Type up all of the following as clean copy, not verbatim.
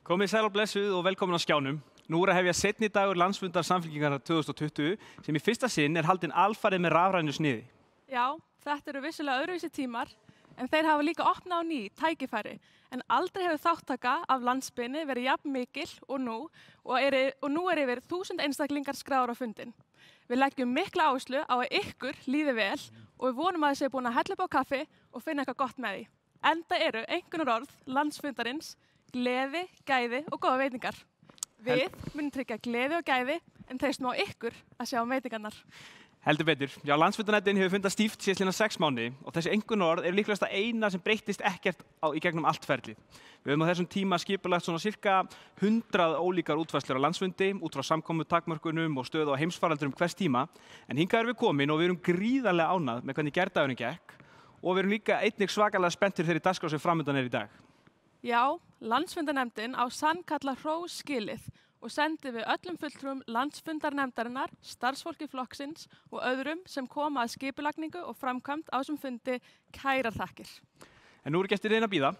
Komið sæl og blessuð og velkomin á skjánum. Nú að hefja seinni dagur landsfundar Samfylkingarinnar 2020 sem í fyrsta sinn alhaldinn alfarið með rafrænu sniði. Já, þetta eru vissulega öðruvísi tímar en þeir hafa líka opnað á ný tækifæri en aldrei hefur þáttaka af landsbyggðinni verið jafn mikil og nú er yfir 1000 einstaklingar skráðir á fundinn. Við leggjum mikla áherslu á að ykkur líði vel og við vonum að þið séu búin að hella upp á kaffi og finna eitthvað gott með því. Enda eru einkunnarorð landsfundarins gleði, gæði og góða veitingar. Við munum tryggja gleði og gæði en treystum á ykkur að sjá veitingarnar. Heldur betur. Já, landsfundarnefndin hefur fundað stíft síðastliðna 6 mánuði og þessi einkunnarorð eru líklegast það eina sem breyttist ekkert í gegnum allt ferlið. Við höfum á þessum tíma skipulagt svona cirka 100 ólíkar útfærslur á landsfundi út frá samkomu takmörkunum og stöðu á heimsfaraldurum hvers tíma. En hingað erum við komin og við erum gríðarlega ánægð með hvernig gærdagurinn gekk og við erum líka einnig svakalega spenntir þeirri dagskrá sem framundan í dag. Já, landsfundarnefndin á sannkalla hrós skilið og sendi við öllum fulltrúum landsfundarnefndarinnar, starfsfólki flokksins og öðrum sem koma að skipulagningu og framkvæmd á þessum fundi kærar þakkir. En nú er gestir að bíða.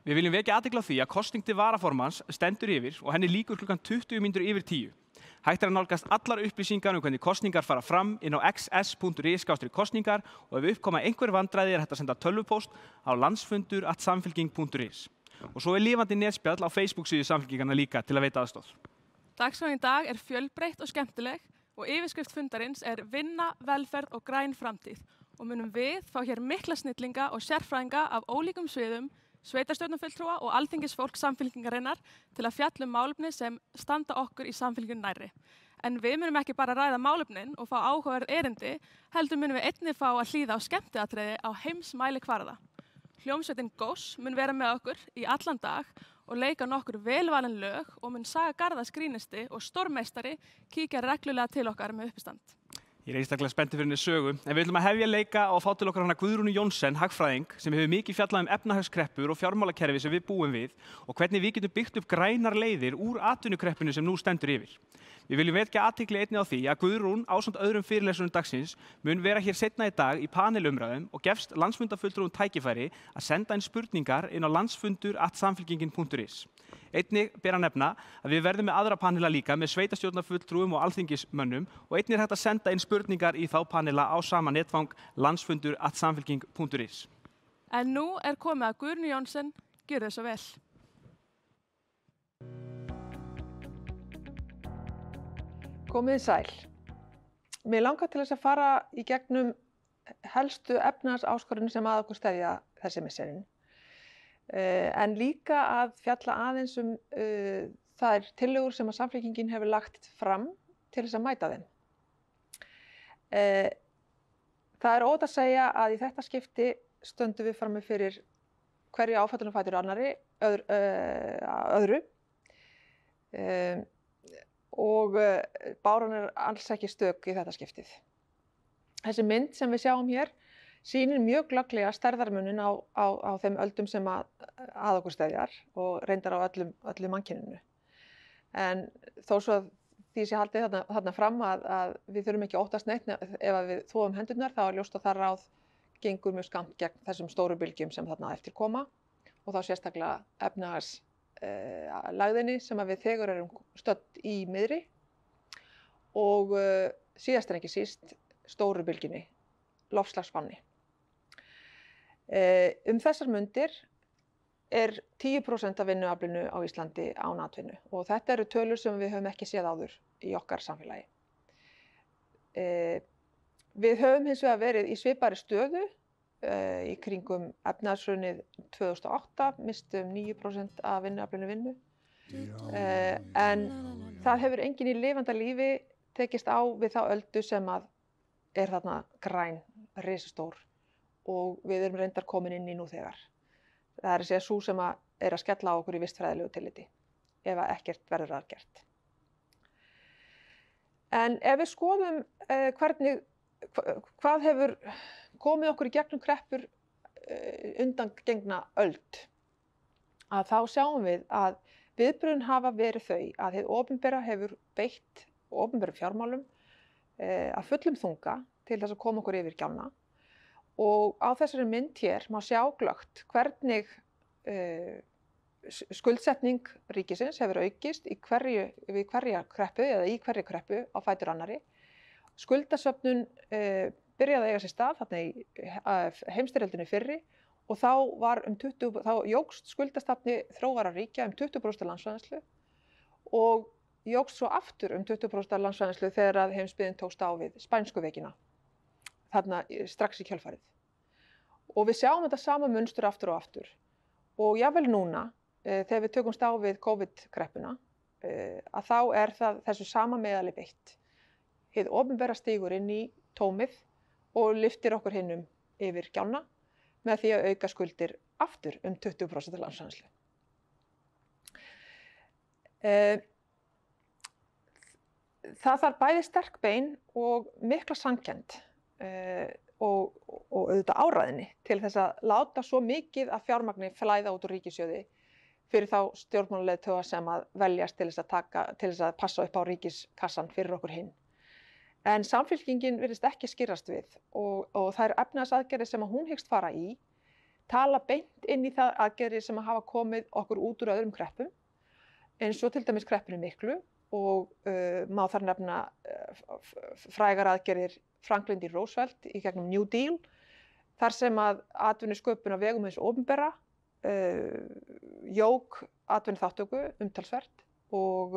Við viljum vekja athygli á því að kosning til varaformanns stendur yfir og henni lýkur klukkan 20 mínútur yfir 10. Hægt að nálgast allar upplýsingar hvernig kosningar fara fram inn á xs.is/kosningar og ef uppkoma einhver vandræði hægt að senda tölvupóst á landsfundur@samfylking.is. Og svo lifandi netspjall á Facebook-síðu Samfylkingarnar líka til að veita aðstoð. Dagskráin í dag er fjölbreytt og skemmtileg og yfirskrift fundarins er vinna, velferð og græn framtíð og munum við fá hér mikla snillinga og sérfræðinga af ólíkum sviðum, sveitarstjórnarfulltrúa og alþingisfólk Samfylkingarinnar til að fjalla málefni sem standa okkur í Samfylkingunni nærri. En við munum ekki bara ræða málefnin og fá áhugaverð erindi, heldur munum við einnig fá að hlýða á skemmtiatriði á heimsmælikvarða. Hljómsveitin Ghost mun vera með okkur í allan dag og leika nokkur velvalin lög og mun Saga Garðars grínisti og stórmeistari kíkja reglulega til okkar með uppistand. Ég er einstaklega spenntur fyrir henni sögu, en við ætlum að hefja leika og fá til okkar hana Guðrúnu Jónsson, hagfræðing, sem hefur mikið fjallað efnahagskreppur og fjármálakerfi sem við búum við og hvernig við getum byggt upp grænar leiðir úr atvinnukreppunni sem nú stendur yfir. Við viljum vekja athygli einnig á því að Guðrún ásamt öðrum fyrirlesurum dagsins mun vera hér seinna í dag í panelumræðum og gefst landsfundarfulltrúum tækifæri að senda inn spurningar inn á landsfundur@samfylkingin.is. Einnig ber að nefna að við verðum með aðra panela líka með sveitarstjórnarfulltrúum og alþingismönnum og einnig hægt að senda inn spurningar í þá panela á sama netfang landsfundur@samfylking.is. En nú er komið að Guðrúnu Jónsson, gjörðu svo vel. Komið sæl. Mér langar til þess að fara í gegnum helstu efnahagsáskorunum sem að okkur steðja þessi misserin. En líka að fjalla aðeins þær tillögur sem að Samfylkingin hefur lagt fram til þess að mæta þeim. Það er óhætt að segja að í þetta skipti stöndum við frammi fyrir hverju áfallinu fætur öðru. Og báran er alls ekki stök í þetta skiptið. Þessi mynd sem við sjáum hér sýnir mjög glögglega stærðarmunin á þeim öldum sem að okkur steðjar og reyndar á öllu mannkyninu. En þó svo að því sé haldið þarna fram að við þurfum ekki að óttast neitt ef að við þvoum hendurnar, þá er ljóst að það ráð gengur mjög skammt gegn þessum stóru bylgjum sem þarna eftir koma og þá sérstaklega efnahagslægðinni sem að við þegar erum stödd í miðri og síðast en ekki síst stóru bylgjunni, loftslagsvánni. Þessar mundir er 10% af vinnuaflinu á Íslandi án atvinnu og þetta eru tölur sem við höfum ekki séð áður í okkar samfélagi. Við höfum hins vegar verið í svipaðri stöðu í kringum efnahagshrunið 2008, mistum 9% af vinnuaflinu vinnu. En það hefur enginn í lifanda lífi tekist á við þá öldu sem að er þarna græn, risastór og við erum reyndar komin inn í nú þegar. Það er að segja sú sem að er að skella á okkur í vistfræðilegu tilliti ef að ekkert verður aðgert. En ef við skoðum hvað hefur komið okkur í gegnum kreppur undangengna öld, að þá sjáum við að viðbrögðin hafa verið þau að hið opinbera hefur beitt opinberum fjármálum að fullum þunga til þess að koma okkur yfir gjána og á þessari mynd hér má sjá glöggt hvernig skuldsetning ríkisins hefur aukist við hverja kreppu eða í hverri kreppu á fætur annarri. Skuldasöfnun byrjaði að eiga sér stað þarna í heimsstyrjöldinni fyrri og þá jókst skuldasafni þróaðra ríkja 20% af landsframleiðslu og jókst svo aftur 20% af landsframleiðslu þegar að heimsbyggðin tókst á við spænsku veikina, þarna strax í kjölfarið. Og við sjáum þetta sama munstur aftur og aftur. Og jafnvel núna, þegar við tökumst á við COVID-kreppuna, að þá þessu sama meðali beitt. Hið opinbera stígur inn í tómið og lyftir okkur hinum yfir gjána með því að auka skuldir aftur 20% af landsframleiðslu. Það þarf bæði sterk bein og mikla samkennd og auðvitað áræðni til þess að láta svo mikið af fjármagni flæða út úr ríkissjóði fyrir þá stjórnmálaleiðtoga sem að veljast til þess að passa upp á ríkiskassan fyrir okkur hinn. En Samfylkingin virðist ekki skýrast við og þær efnahagsaðgerðir sem hún hyggst fara í tala beint inn í það aðgerðir sem hafa komið okkur út úr öðrum kreppum, eins og til dæmis kreppunni miklu og má þar nefna frægar aðgerðir Franklin D. Roosevelt í gegnum New Deal, þar sem að atvinnusköpun á vegum hins opinbera jók atvinnuþátttöku umtalsvert og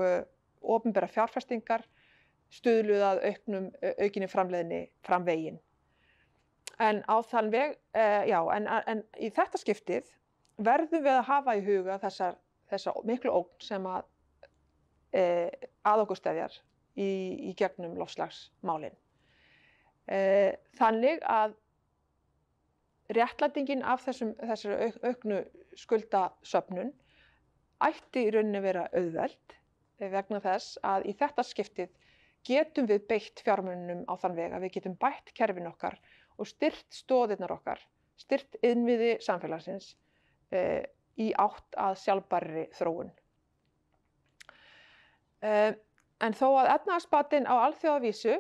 opinbera fjárfestingar stuðluðu að aukinni framleiðni framvegin. En á þann veg, en í þetta skiptið verðum við að hafa í huga þessa miklu ógn sem að okkur steðjar í gegnum loftslagsmálin. Þannig að réttlætingin af þessari auknu skuldasöfnun ætti í rauninni að vera auðveld vegna þess að í þetta skiptið getum við beitt fjármunum á þann veg að við getum bætt kerfin okkar og styrkt stoðirnar okkar, styrkt innviði samfélagsins í átt að sjálfbærri þróun. En þó að efnahagsbatinn á alþjóðavísu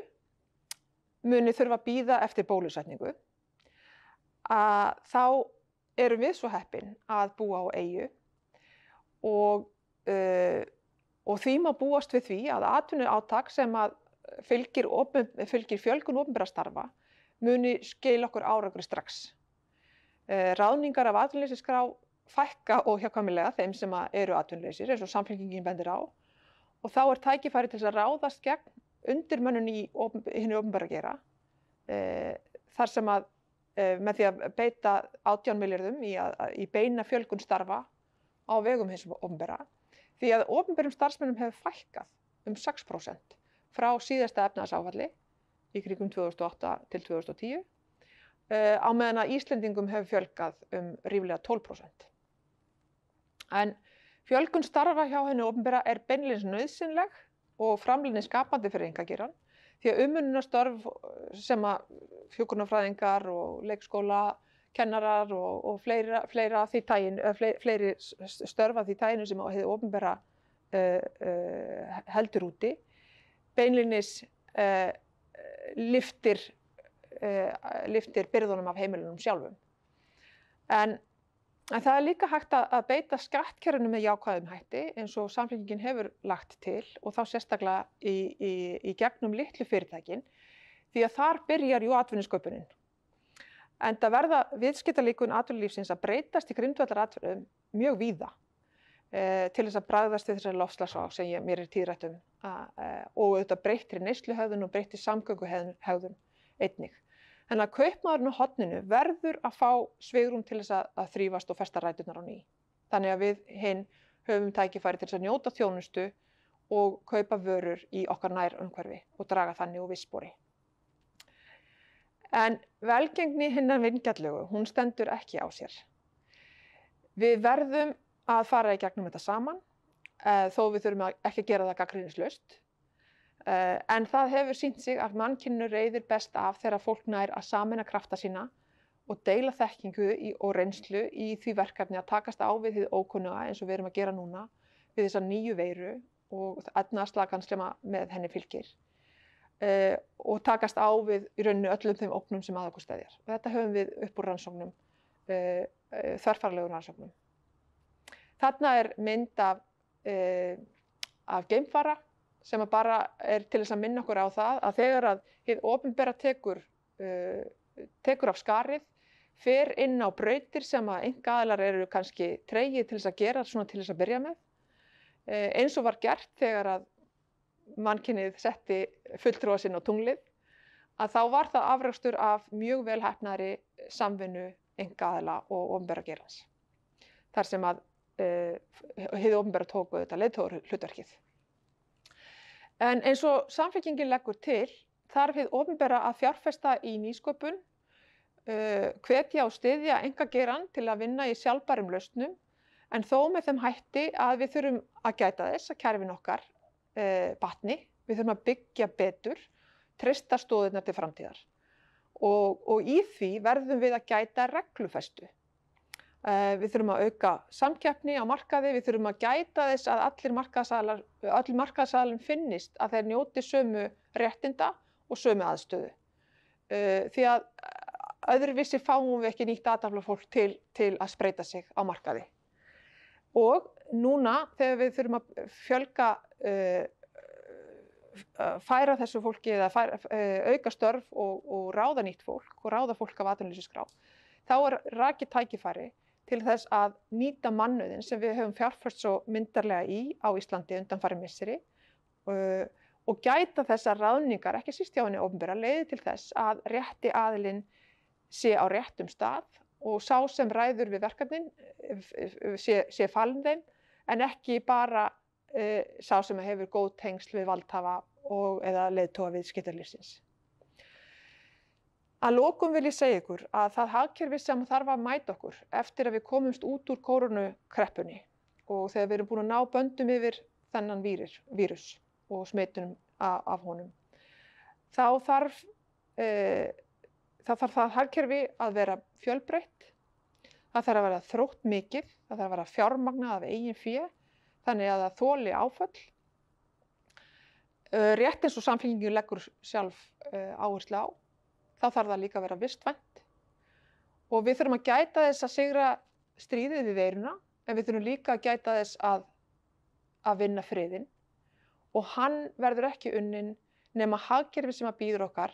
muni þurfa að bíða eftir bólusetningu, þá erum við svo heppin að búa á eyju og því má búast við því að atvinnuátak sem að fylgir fjölgun opinberra starfa muni skila okkur árangri strax. Ráðningar af atvinnuleysisskrá fækka óhjákvæmilega þeim sem eru atvinnulausir, eins og Samfylkingin bendir á, og þá tækifæri til þess að ráðast gegn undirmönnun í hinu opinbera geira, þar sem að með því að beita 18 milljörðum í beina fjölgun starfa á vegum hins opinbera, því að opinberum starfsmönnum hefur fækkað 6% frá síðasta efnahagsáfalli í kringum 2008 til 2010, á meðan að Íslendingum hefur fjölgað ríflega 12%. En fjölgun starfa hjá hinu opinbera beinlínis nauðsynleg og framleiðni skapandi fyrir einkageirann, því að umönnunarstörf sem að hjúkrunarfræðingar og leikskólakennarar og fleiri störf af því taginu sem hið opinbera heldur úti, beinlínis lyftir byrðunum af heimilunum sjálfum. En það líka hægt að beita skattkerfinu með jákvæðum hætti eins og Samfylkingin hefur lagt til og þá sérstaklega í gegnum litlu fyrirtækin, því að þar byrjar atvinnusköpunin. Enda verða viðskiptalíkun atvinnulífsins að breytast í grundvallaratriðum mjög víða til þess að bragðast við þessari loftslagsvá sem mér tíðrætt og auðvitað breyttri neysluhegðun og breyttri samgönguhegðun einnig. En að kaupmaðurinn á horninu verður að fá svigrúm til þess að þrífast og festa ræturnar á ný. Þannig að við hinn höfum tækifæri til þess að njóta þjónustu og kaupa vörur í okkar nærumhverfi og draga þannig úr vissspori. En velgengni hinnar vingjarnlegu, hún stendur ekki á sér. Við verðum að fara í gegnum þetta saman, þó við þurfum ekki að gera það gagnrýnislaust. En það hefur sýnt sig að mannkyninu reiðir best af þegar fólk nær að sameina krafta sína og deila þekkingu og reynslu í því verkefni að takast á við hið ókunnuga eins og við erum að gera núna við þessa nýju veiru og efnahagsslagan sem með henni fylgir. Og takast á við í rauninni öllum þeim ógnum sem að okkur steðjar. Og þetta höfum við upp úr rannsóknum, þverfaglegum rannsóknum. Þarna mynd af geimfara sem bara til þess að minna okkur á það að þegar að hið opinbera tekur af skarið, fer inn á brautir sem að einkaaðilar eru kannski tregir til þess að gera svona til þess að byrja með. Eins og var gert þegar að mannkynið setti fulltrúa sinn á tunglið, að þá var það afrakstur af mjög vel heppnaðri samvinnu einkaaðila og opinbera geirans. Þar sem að hið opinbera tóku þetta leiðtogahlutverkið. En eins og Samfylkingin leggur til, þarf hið opinbera að fjárfesta í nýsköpun, hvetja og styðja einkageirann til að vinna í sjálfbærum lausnum, en þó með þeim hætti að við þurfum að gæta þess að kerfin okkar batni, við þurfum að byggja betur, treysta stoðirnar til framtíðar. Og í því verðum við að gæta reglufestu. Við þurfum að auka samkeppni á markaði, við þurfum að gæta þess að allir markaðsaðilum finnist að þeir njóti sömu réttinda og sömu aðstöðu. Því að öðruvísi fáum við ekki nýtt athafnafólk til að spreyta sig á markaði. Og núna þegar við þurfum að fjölga, færa þessu fólki eða auka störf og ráða nýtt fólk og ráða fólk af atvinnuleysisskrá, þá rakið tækifæri til þess að nýta mannauðinn sem við höfum fjárfest svo myndarlega í á Íslandi undanfarin misseri og gæta þess að ráðningar, ekki síst hjá henni opinbera, leiði til þess að rétti aðilinn sé á réttum stað og sá sem ræður við verkefnin sé falinn þeim, en ekki bara sá sem hefur góð tengsl við valdhafa eða leiðtoga viðskiptalífsins. Að lokum vil ég segja ykkur að það hagkerfi sem þarf að mæta okkur eftir að við komumst út úr kórónukreppunni og þegar við erum búin að ná böndum yfir þennan vírus og smitunum af honum, þá þarf það hagkerfi að vera fjölbreytt, það þarf að vera þróttmikið, það þarf að vera fjármagnað af eigin fé, þannig að það þoli áföll. Rétt eins og Samfylkingin leggur sjálf áherslu á, þá þarf það líka að vera vistvænt og við þurfum að gæta þess að sigra stríðið við veiruna, en við þurfum líka að gæta þess að vinna friðinn og hann verður ekki unnin nema hagkerfi sem að bíður okkar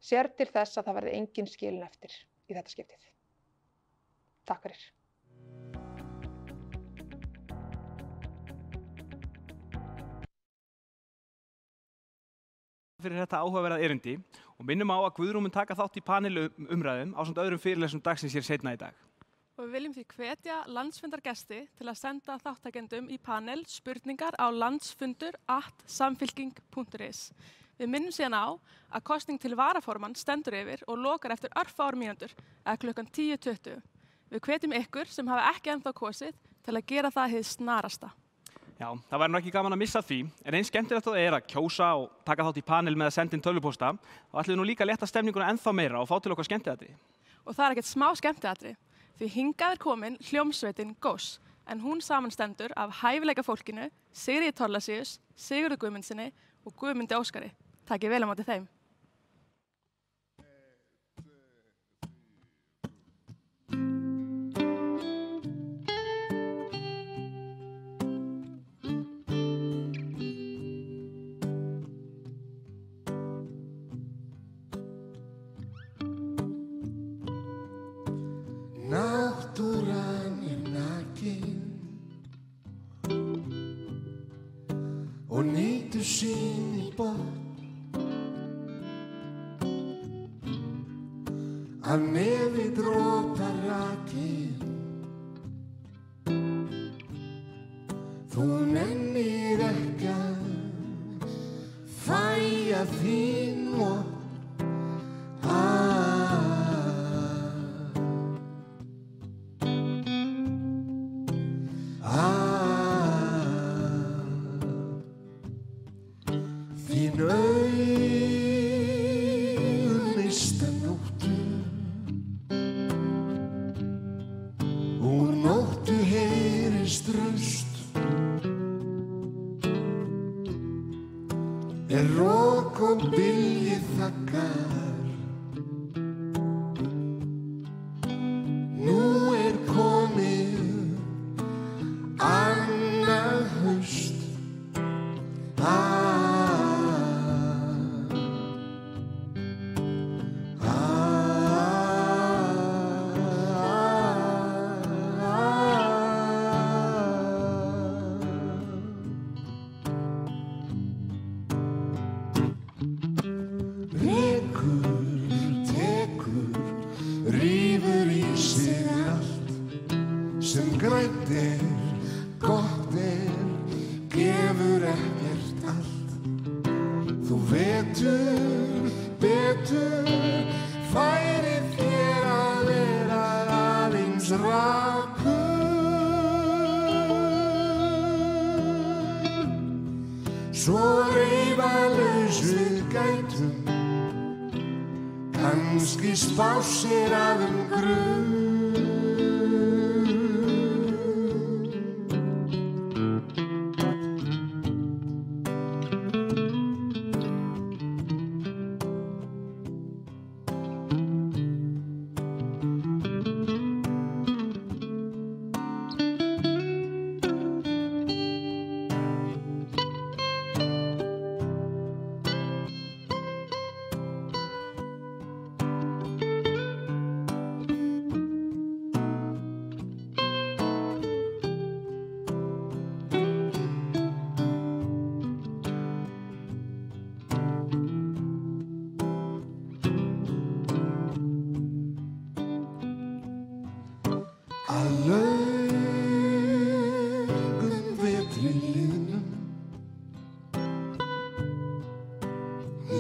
sér til þess að það verði engin skilin eftir í þetta skiptið. Takk fyrir. Fyrir þetta áhugaverða erindi og minnum á að Guðrún mun taka þátt í panelumræðum ásamt öðrum fyrirlesum dagsins hér seinna í dag. Og við viljum því hvetja landsfundargesti til að senda þáttakendum í panel spurningar á landsfundur@samfylking.is. Við minnum síðan á að kosning til varaformann stendur yfir og lokar eftir örfáar mínútur eða klukkan 10:20. Við hvetjum ykkur sem hafa ekki ennþá kosið til að gera það hið snarasta. Já, það væri nú ekki gaman að missa því, en eins skemmtilegt það að kjósa og taka þátt í panel með að senda inn tölvupósta, þá ætlum við nú líka að létta stemninguna ennþá meira og fá til okkar skemmtiatriði. Og það ekkert smá skemmtiatriði, því hingað komin hljómsveitin Ghost, en hún samanstendur af hæfileika fólkinu, Sigríði Thorlacius, Sigurði Guðmundsssyni og Guðmundi Óskari. Takk vel á móti þeim. Náttúran nakin og nýtur sín í botn af nefi dropar rakin þú nennir ekki að fæja þín og þín auglista nóttu úr nóttu heyrist röst rok og bylji þaggar nú komið ekkert allt. Þú vetur betur færi þér að vera aðeins rakur. Svo reifalaus við gætum kannski spásir að grunn.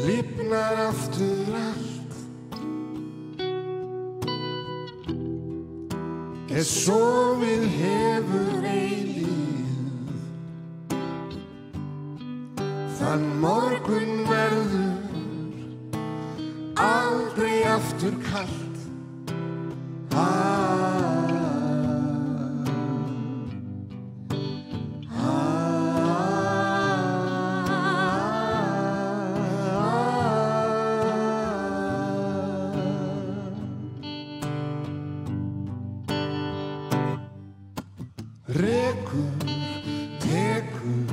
Lifnar aftur allt, sofið hefur eilífð. Þann morgun verður aldrei aftur kalt. Rekur, tekur,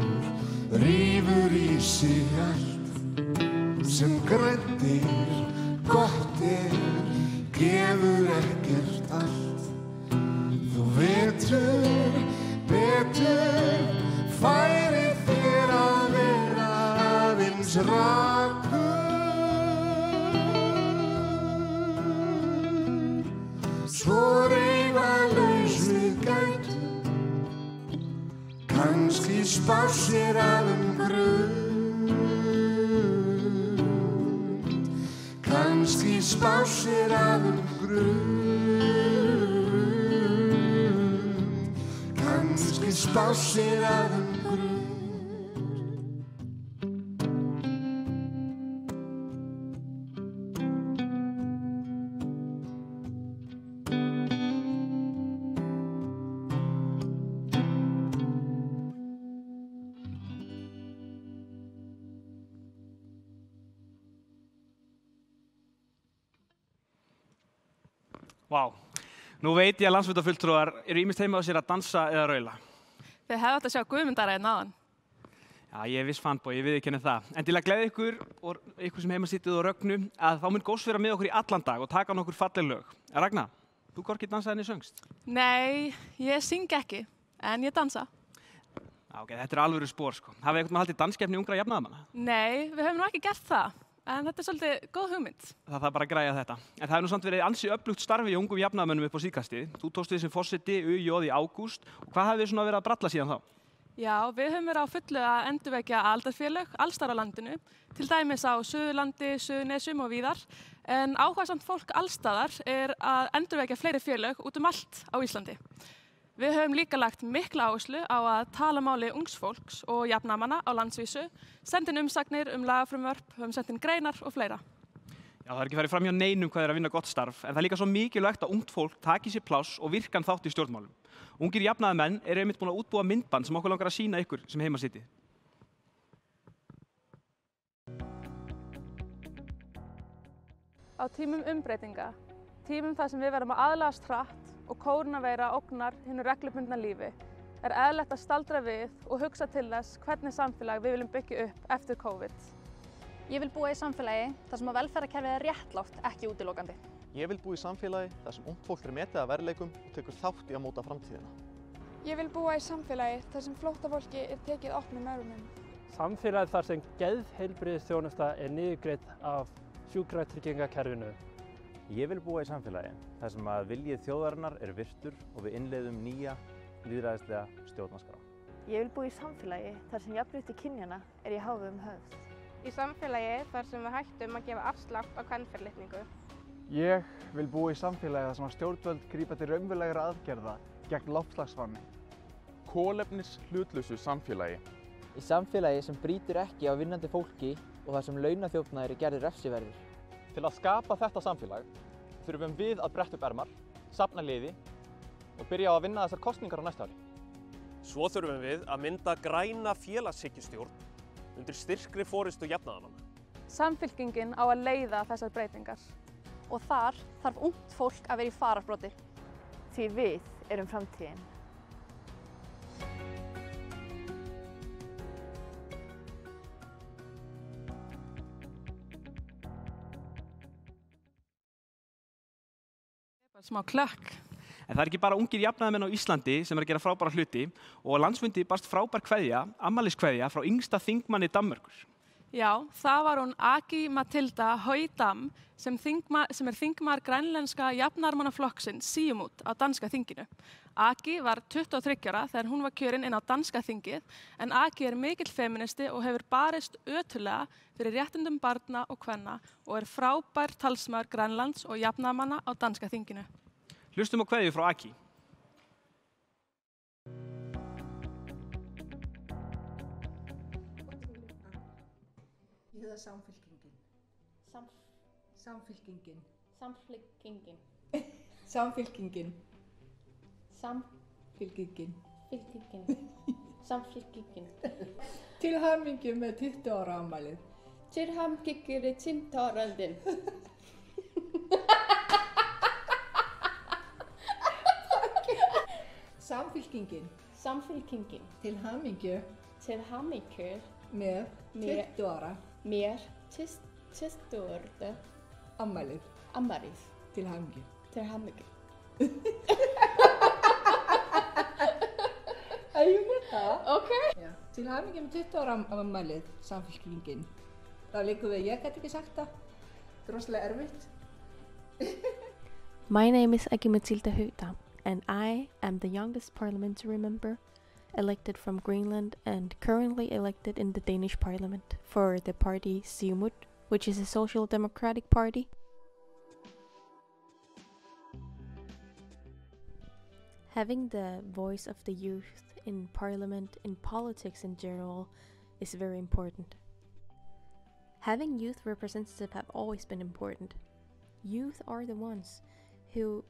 rífur í sig allt sem grænt gott gefur ekkert allt. Þú vetur betur færi þér að vera aðeins rakur. Svo reifalaus við gætum kannski spásir að grunn, kannski spásir að grunn, kannski spásir að grunn. Vá, nú veit ég að landsfundarfulltrúar eru ýmist heima á sér að dansa eða raula. Þið hefðu átt að sjá Guðmundar hérna áðan. Já, ég er viss fanboy, ég viðurkenni það. En til að gleðja ykkur og ykkur sem heima sittið og Rögnu að þá mun Góss vera með okkur í allan dag og taka nokkur falleg lög. Ragna, þú hvorki dansaði henni söngst? Nei, ég syng ekki, en ég dansa. Já, ok, þetta er alvöru spór, sko. Hafið einhvern veginn haldið danskeppni ungra jafnaðarmanna? Nei, við höfum nú ekki gert það. En þetta er svolítið góð hugmynd. Það þarf bara að græja þetta. En það hefur nú samt verið ansi öflugt starfi í ungum jafnaðarmönnum upp á síðkastið. Þú tókst við sem forseti UJ í ágúst. Og hvað hafið þið svona verið að bralla síðan þá? Já, við höfum verið á fullu að endurvekja aldarfélög alls staðar á landinu. Til dæmis á Suðurlandi, Suðurnesjum og víðar. En áhugasamt fólk alls staðar er að endurvekja fleiri félög út allt á Íslandi. Við höfum líka lagt mikla áherslu á að tala máli ungs fólks og jafnaðarmanna á landsvísu, sendin umsagnir lagafrumvörp, höfum sendin greinar og fleira. Já, það er ekki farið fram hjá neinum hvað er að vinna gott starf, en það er líka svo mikilvægt að ungt fólk taki sér pláss og virkan þátt í stjórnmálum. Ungir jafnaðarmenn eru einmitt búin að útbúa myndband sem okkur langar að sýna ykkur sem heima sittið. Á tímum umbreytinga, tímum þar sem við verðum að aðlagast hratt og kórónuveira ógnar hinu reglubundna lífi, er eðlilegt að staldra við og hugsa til þess hvernig samfélag við viljum byggja upp eftir COVID. Ég vil búa í samfélagi þar sem að velferðarkerfið er réttlátt, ekki útilokandi. Ég vil búa í samfélagi þar sem ungt fólk er metið að verðleikum og tekur þátt í að móta framtíðina. Ég vil búa í samfélagi þar sem flóttafólki er tekið opnum örmum. Samfélagi þar sem geðheilbrigðisþjónusta er niðurgreidd af sjúkratryggingakerfinu. Ég vil búa í samfélagi þar sem að viljið þjóðarinnar er virtur og við innleiðum nýja lýðræðislega stjórnarskrá. Ég vil búa í samfélagi þar sem jafnrétti kynjanna er í hávegum höfð. Í samfélagi þar sem við hættum að gefa afslátt á kvenfyrirlitningu. Ég vil búa í samfélagi þar sem að stjórnvöld grípa til raunverulegra aðgerða gegn loftslagsvánni. Kolefnis hlutlausu samfélagi. Í samfélagi sem brýtur ekki á vinnandi fólki og þar sem launaþjófnaðir er gerðir refsiverðir. Til að skapa þetta samfélag þurfum við að bretta upp ermar, safna liði og byrja á að vinna þessar kosningar á næsta ári. Svo þurfum við að mynda græna félagshyggjustjórn undir styrkri forystu jafnaðarmanna. Samfylkingin á að leiða þessar breytingar. Og þar þarf ungt fólk að vera í fararbroddi. Því við erum framtíðin. Smá klökk. En það er ekki bara ungir jafnaðarmenn á Íslandi sem er að gera frábæra hluti og á landsfundi barst frábær kveðja, afmæliskveðja frá yngsta þingmanni Danmerkur. Já, það var hún Aki-Matilda Højdam sem er þingmaður grænlenska jafnaðarmannaflokksins Siumut á danska þinginu. Aki var 23 ára þegar hún var kjörin inn á danska þingið en Aki er mikill feministi og hefur barist ötullega fyrir réttindum barna og kvenna og er frábær talsmaður Grænlands og jafnaðarmanna á danska þinginu. Hlustum á kveðju frá Aki. Ég heita Samfylkingin. Samfylkingin. Samfylkingin. Samfylkingin. Samfylkingin. Samfylkingin. Til hamingju með 20 ára afmælið. Til hamingju með 20 ára. Samfylkingin. Samfylkingin. Til hamingju. Til hamingju. Með 20 ára. Með 20 ára. Afmælið. Afmælið. Til hamingju. Til hamingju. Are you with that? Okay. Ja. Til hamingju með 20 ára afmælið, Samfylkingin. Það leikur við, ég get ekki sagt það. Það er rosalega erfitt. My name is Aki-Matilda Højdam, and I am the youngest parliamentary member elected from Greenland and currently elected in the Danish parliament for the party Siumut, which is a social democratic party. Having the voice of the youth in parliament, in politics in general, is very important. Having youth representatives have always been important. Youth are the ones who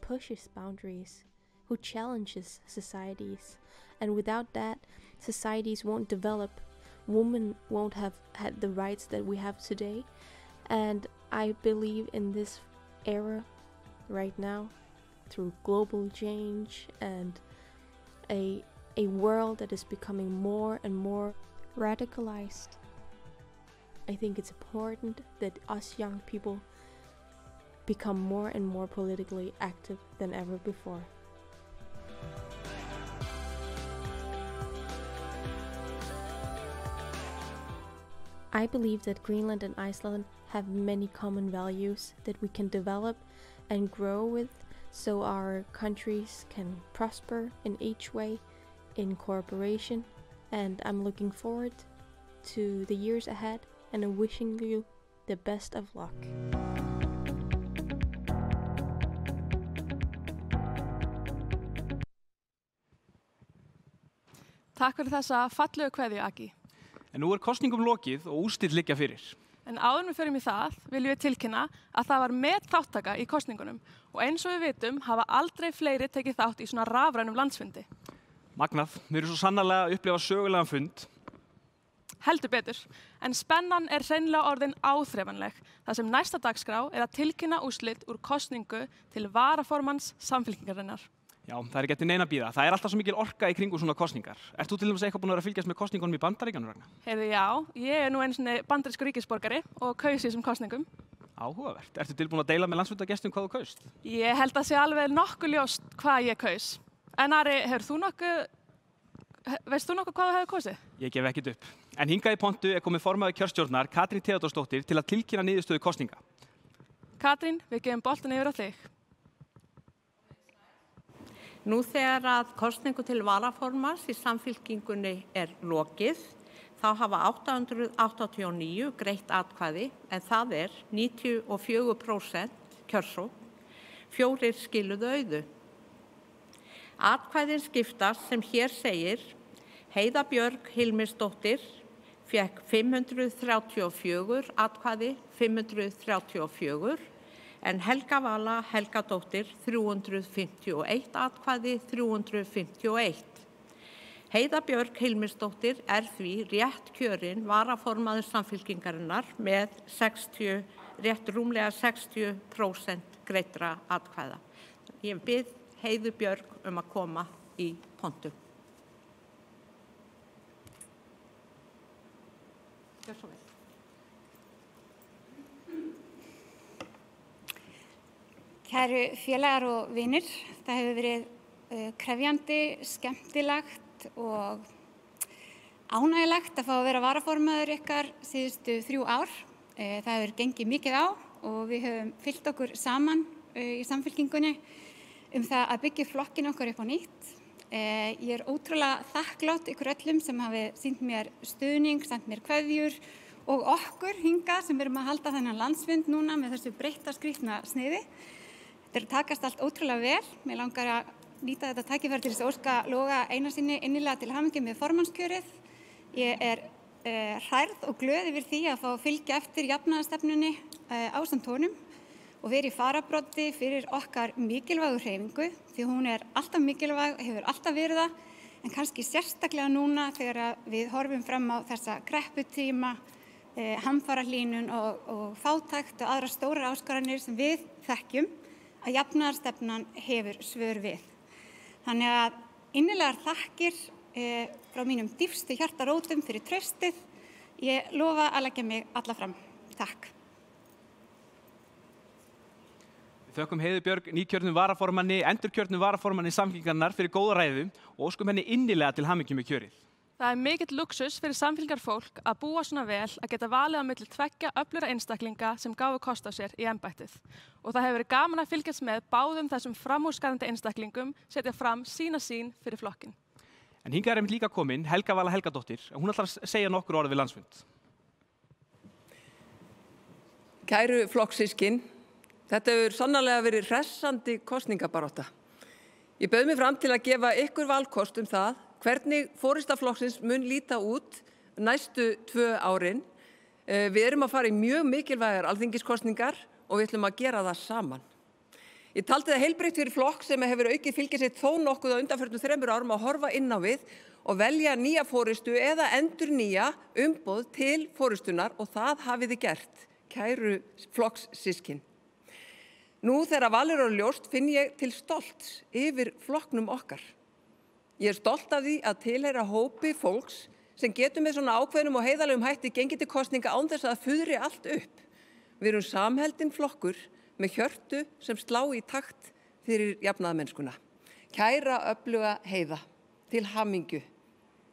pushes boundaries, who challenges societies, and without that, societies won't develop. Women won't have had the rights that we have today, and I believe in this era right now, through global change and a world that is becoming more and more radicalized. I think it's important that us young people become more and more politically active than ever before. I believe that Greenland and Iceland have many common values that we can develop and grow with, so our countries can prosper in each way in cooperation, and I'm looking forward to the years ahead and I'm wishing you the best of luck. Takk fyrir þessa fallegu kveðju, Aki. En nú er kosningum lokið og úrslit liggja fyrir. En áður við förum í það, viljum við tilkynna að það var metþáttaka í kosningunum og eins og við vitum hafa aldrei fleiri tekið þátt í svona rafrænum landsfundi. Magnað, við erum svo sannarlega að upplifa sögulegan fund. Heldur betur, en spennan er hreinlega orðin áþreifanleg þar sem næsta dagskrá er að tilkynna úrslit úr kosningu til varaformanns Samfylkingarinnar. Já, það er ekki eftir neina að bíða. Það er alltaf svo mikil orka í kringum svona kosningar. Ert þú til dæmis eitthvað búin að vera að fylgjast með kosningunum í Bandaríkjunum, Ragna? Heyrðu, já, ég er nú einu sinni bandarískur ríkisborgari og kaus í þessum kosningum. Áhugavert. Ertu tilbúin að deila með landsfundargestum hvað þú kaust? Ég held að sé alveg nokkuð ljóst hvað ég kaus. En Ari, veist þú nokkuð hvað þú hefur kosið? Ég gef ekkert upp. En hingað í pontu er komið formaður kjörstjórnar Katrín Theódórsdóttir til að tilkynna niðurstöðu kosninga. Katrín, við gefum boltan yfir á þig. Nú þegar að kosningu til varaformanns í Samfylkingunni lokið, þá hafa 889 greitt atkvæði, en það 94% kjörsókn, 4 skiluðu auðu. Atkvæðin skiptast sem hér segir: Heiða Björg Hilmisdóttir fékk 534 atkvæði, 534, en Helga Vala Helgadóttir 351 atkvæði, 351. Heiða Björg Hilmisdóttir því rétt kjörin varaformaður Samfylkingarinnar með rétt rúmlega 60% greiddra atkvæða. Ég bið Heiðu Björg að koma í pontu. Gjör svo vel. Kæru félagar og vinir, það hefur verið krefjandi, skemmtilegt og ánægilegt að fá að vera varaformaður ykkar síðustu 3 ár. Það hefur gengið mikið á og við höfum fyllt okkur saman í Samfylkingunni það að byggja flokkinn okkar upp á nýtt. Ég ótrúlega þakklát ykkur öllum sem hafi sýnt mér stuðning, sendt mér kveðjur og okkur hingað sem erum að halda þennan landsfund núna með þessu breytta skrýtna sniði. Þetta takast allt ótrúlega vel. Mér langar að nýta þetta tækifæri til þess að óska Loga Einarssyni innilega til hamingju með formannskjörið. Ég hrærð og glöð yfir því að fá að fylgja eftir jafnaðarstefnunni ásamt honum og vera í fararbroddi fyrir okkar mikilvægu hreyfingu, því hún alltaf mikilvæg, hefur alltaf verið það, en kannski sérstaklega núna þegar við horfum fram á þessa krepputíma, hamfarahlýnun og fátækt og aðra stórar áskoranir sem við þekkjum að jafnaðarstefnan hefur svör við. Þannig að innilegar þakkir frá mínum dýpstu hjartarótum fyrir traustið. Ég lofa að leggja mig alla fram. Takk. Við þökkum Heiðu Björg, nýkjörnum varaformanni, endurkjörnum varaformanni Samfylkingarinnar fyrir góða ræðu og óskum henni innilega til hamingju með kjörið. Það mikill luxus fyrir samfylkingarfólk að búa svona vel að geta valið á milli 2 öflugra einstaklinga sem gáfu kost á sér í embættið. Og það hefur verið gaman að fylgjast með báðum þessum framúrskarandi einstaklingum setja fram sína sýn fyrir flokkinn. En hingað einmitt líka komin Helga Vala Helgadóttir og hún ætlar að segja nokkur orð við landsfund. Kæru flokkssystkin, þetta hefur sannarlega verið hressandi kosningabarátta. Ég bauð mig fram til að gefa ykkur valkost það hvernig forysta flokksins mun líta út næstu 2 árin. Við erum að fara í mjög mikilvægar alþingiskosningar og við ætlum að gera það saman. Ég taldi það heilbrigt fyrir flokk sem hefur aukið fylgi sitt þó nokkuð á undanförnum 3 árum að horfa inn á við og velja nýja forystu eða endurnýja umboð til forystunar og það hafið þið gert, kæru flokkssystkin. Nú þegar valið er ljóst finn ég til stolts yfir flokknum okkar. Ég stolt af því að tilheyra hópi fólks sem getur með svona ákveðnum og heiðarlegum hætti gengið til kosninga án þess að fuðri allt upp. Við erum samheldinn flokkur með hjörtu sem slá í takt fyrir jafnaðarmennskuna. Kæra öfluga Heiða, til hamingju.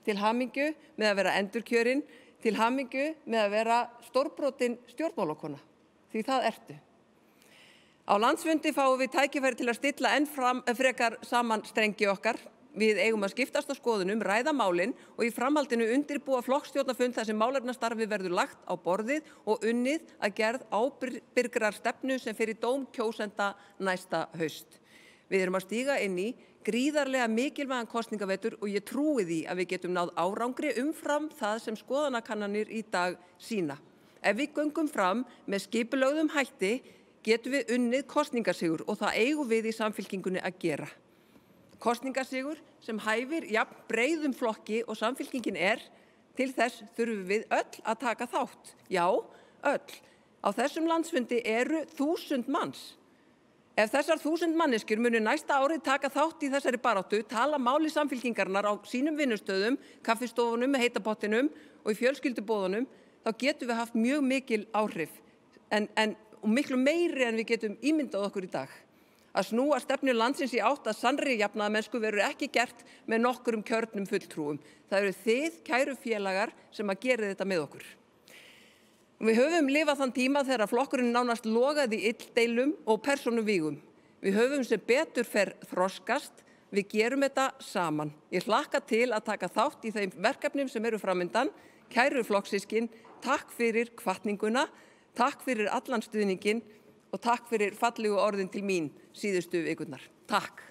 Til hamingju með að vera endurkjörin, til hamingju með að vera stórbrotin stjórnmálakona, því það ertu. Á landsfundi fáum við tækifæri til að stilla enn frekar saman strengi okkar. Við eigum að skiptast á skoðunum, ræða málin og í framhaldinu undirbúa flokkstjórnarfund þar sem málefnastarfi verður lagt á borðið og unnið að gerð ábyrgrar stefnu sem fyrir dóm kjósenda næsta haust. Við erum að stíga inn í gríðarlega mikilvægan kosningavetur og ég trúi því að við getum náð árangri umfram það sem skoðanakannanir í dag sýna. Ef við göngum fram með skipulögðum hætti getum við unnið kosningasigur og það eigum við í Samfylkingunni að gera. Kosningasigur sem hæfir jafn breiðum flokki og Samfylkingin til þess þurfum við öll að taka þátt. Já, öll. Á þessum landsfundi eru 1000 manns. Ef þessar 1000 manneskjur munu næsta árið taka þátt í þessari baráttu, tala máli Samfylkingarinnar á sínum vinnustöðum, kaffistofunum, heitapottinum og í fjölskylduboðunum, þá getum við haft mjög mikil áhrif og miklu meiri en við getum ímyndað okkur í dag. Að snúa stefnu landsins í átt að sannri jafnaðarmennsku verður ekki gert með nokkrum kjörnum fulltrúum. Það eru þið, kæru félagar, sem að gera þetta með okkur. Við höfum lifað þann tíma þegar flokkurinn nánast logaði illdeilum og persónuvígum. Við höfum sem betur fer þroskast, Við gerum þetta saman. Ég hlakka til að taka þátt í þeim verkefnum sem eru framundan. Kæru flokkssyskin, takk fyrir hvatninguna, takk fyrir allan stuðninginn og takk fyrir fallegu orðin til mín síðustu vikurnar. Takk.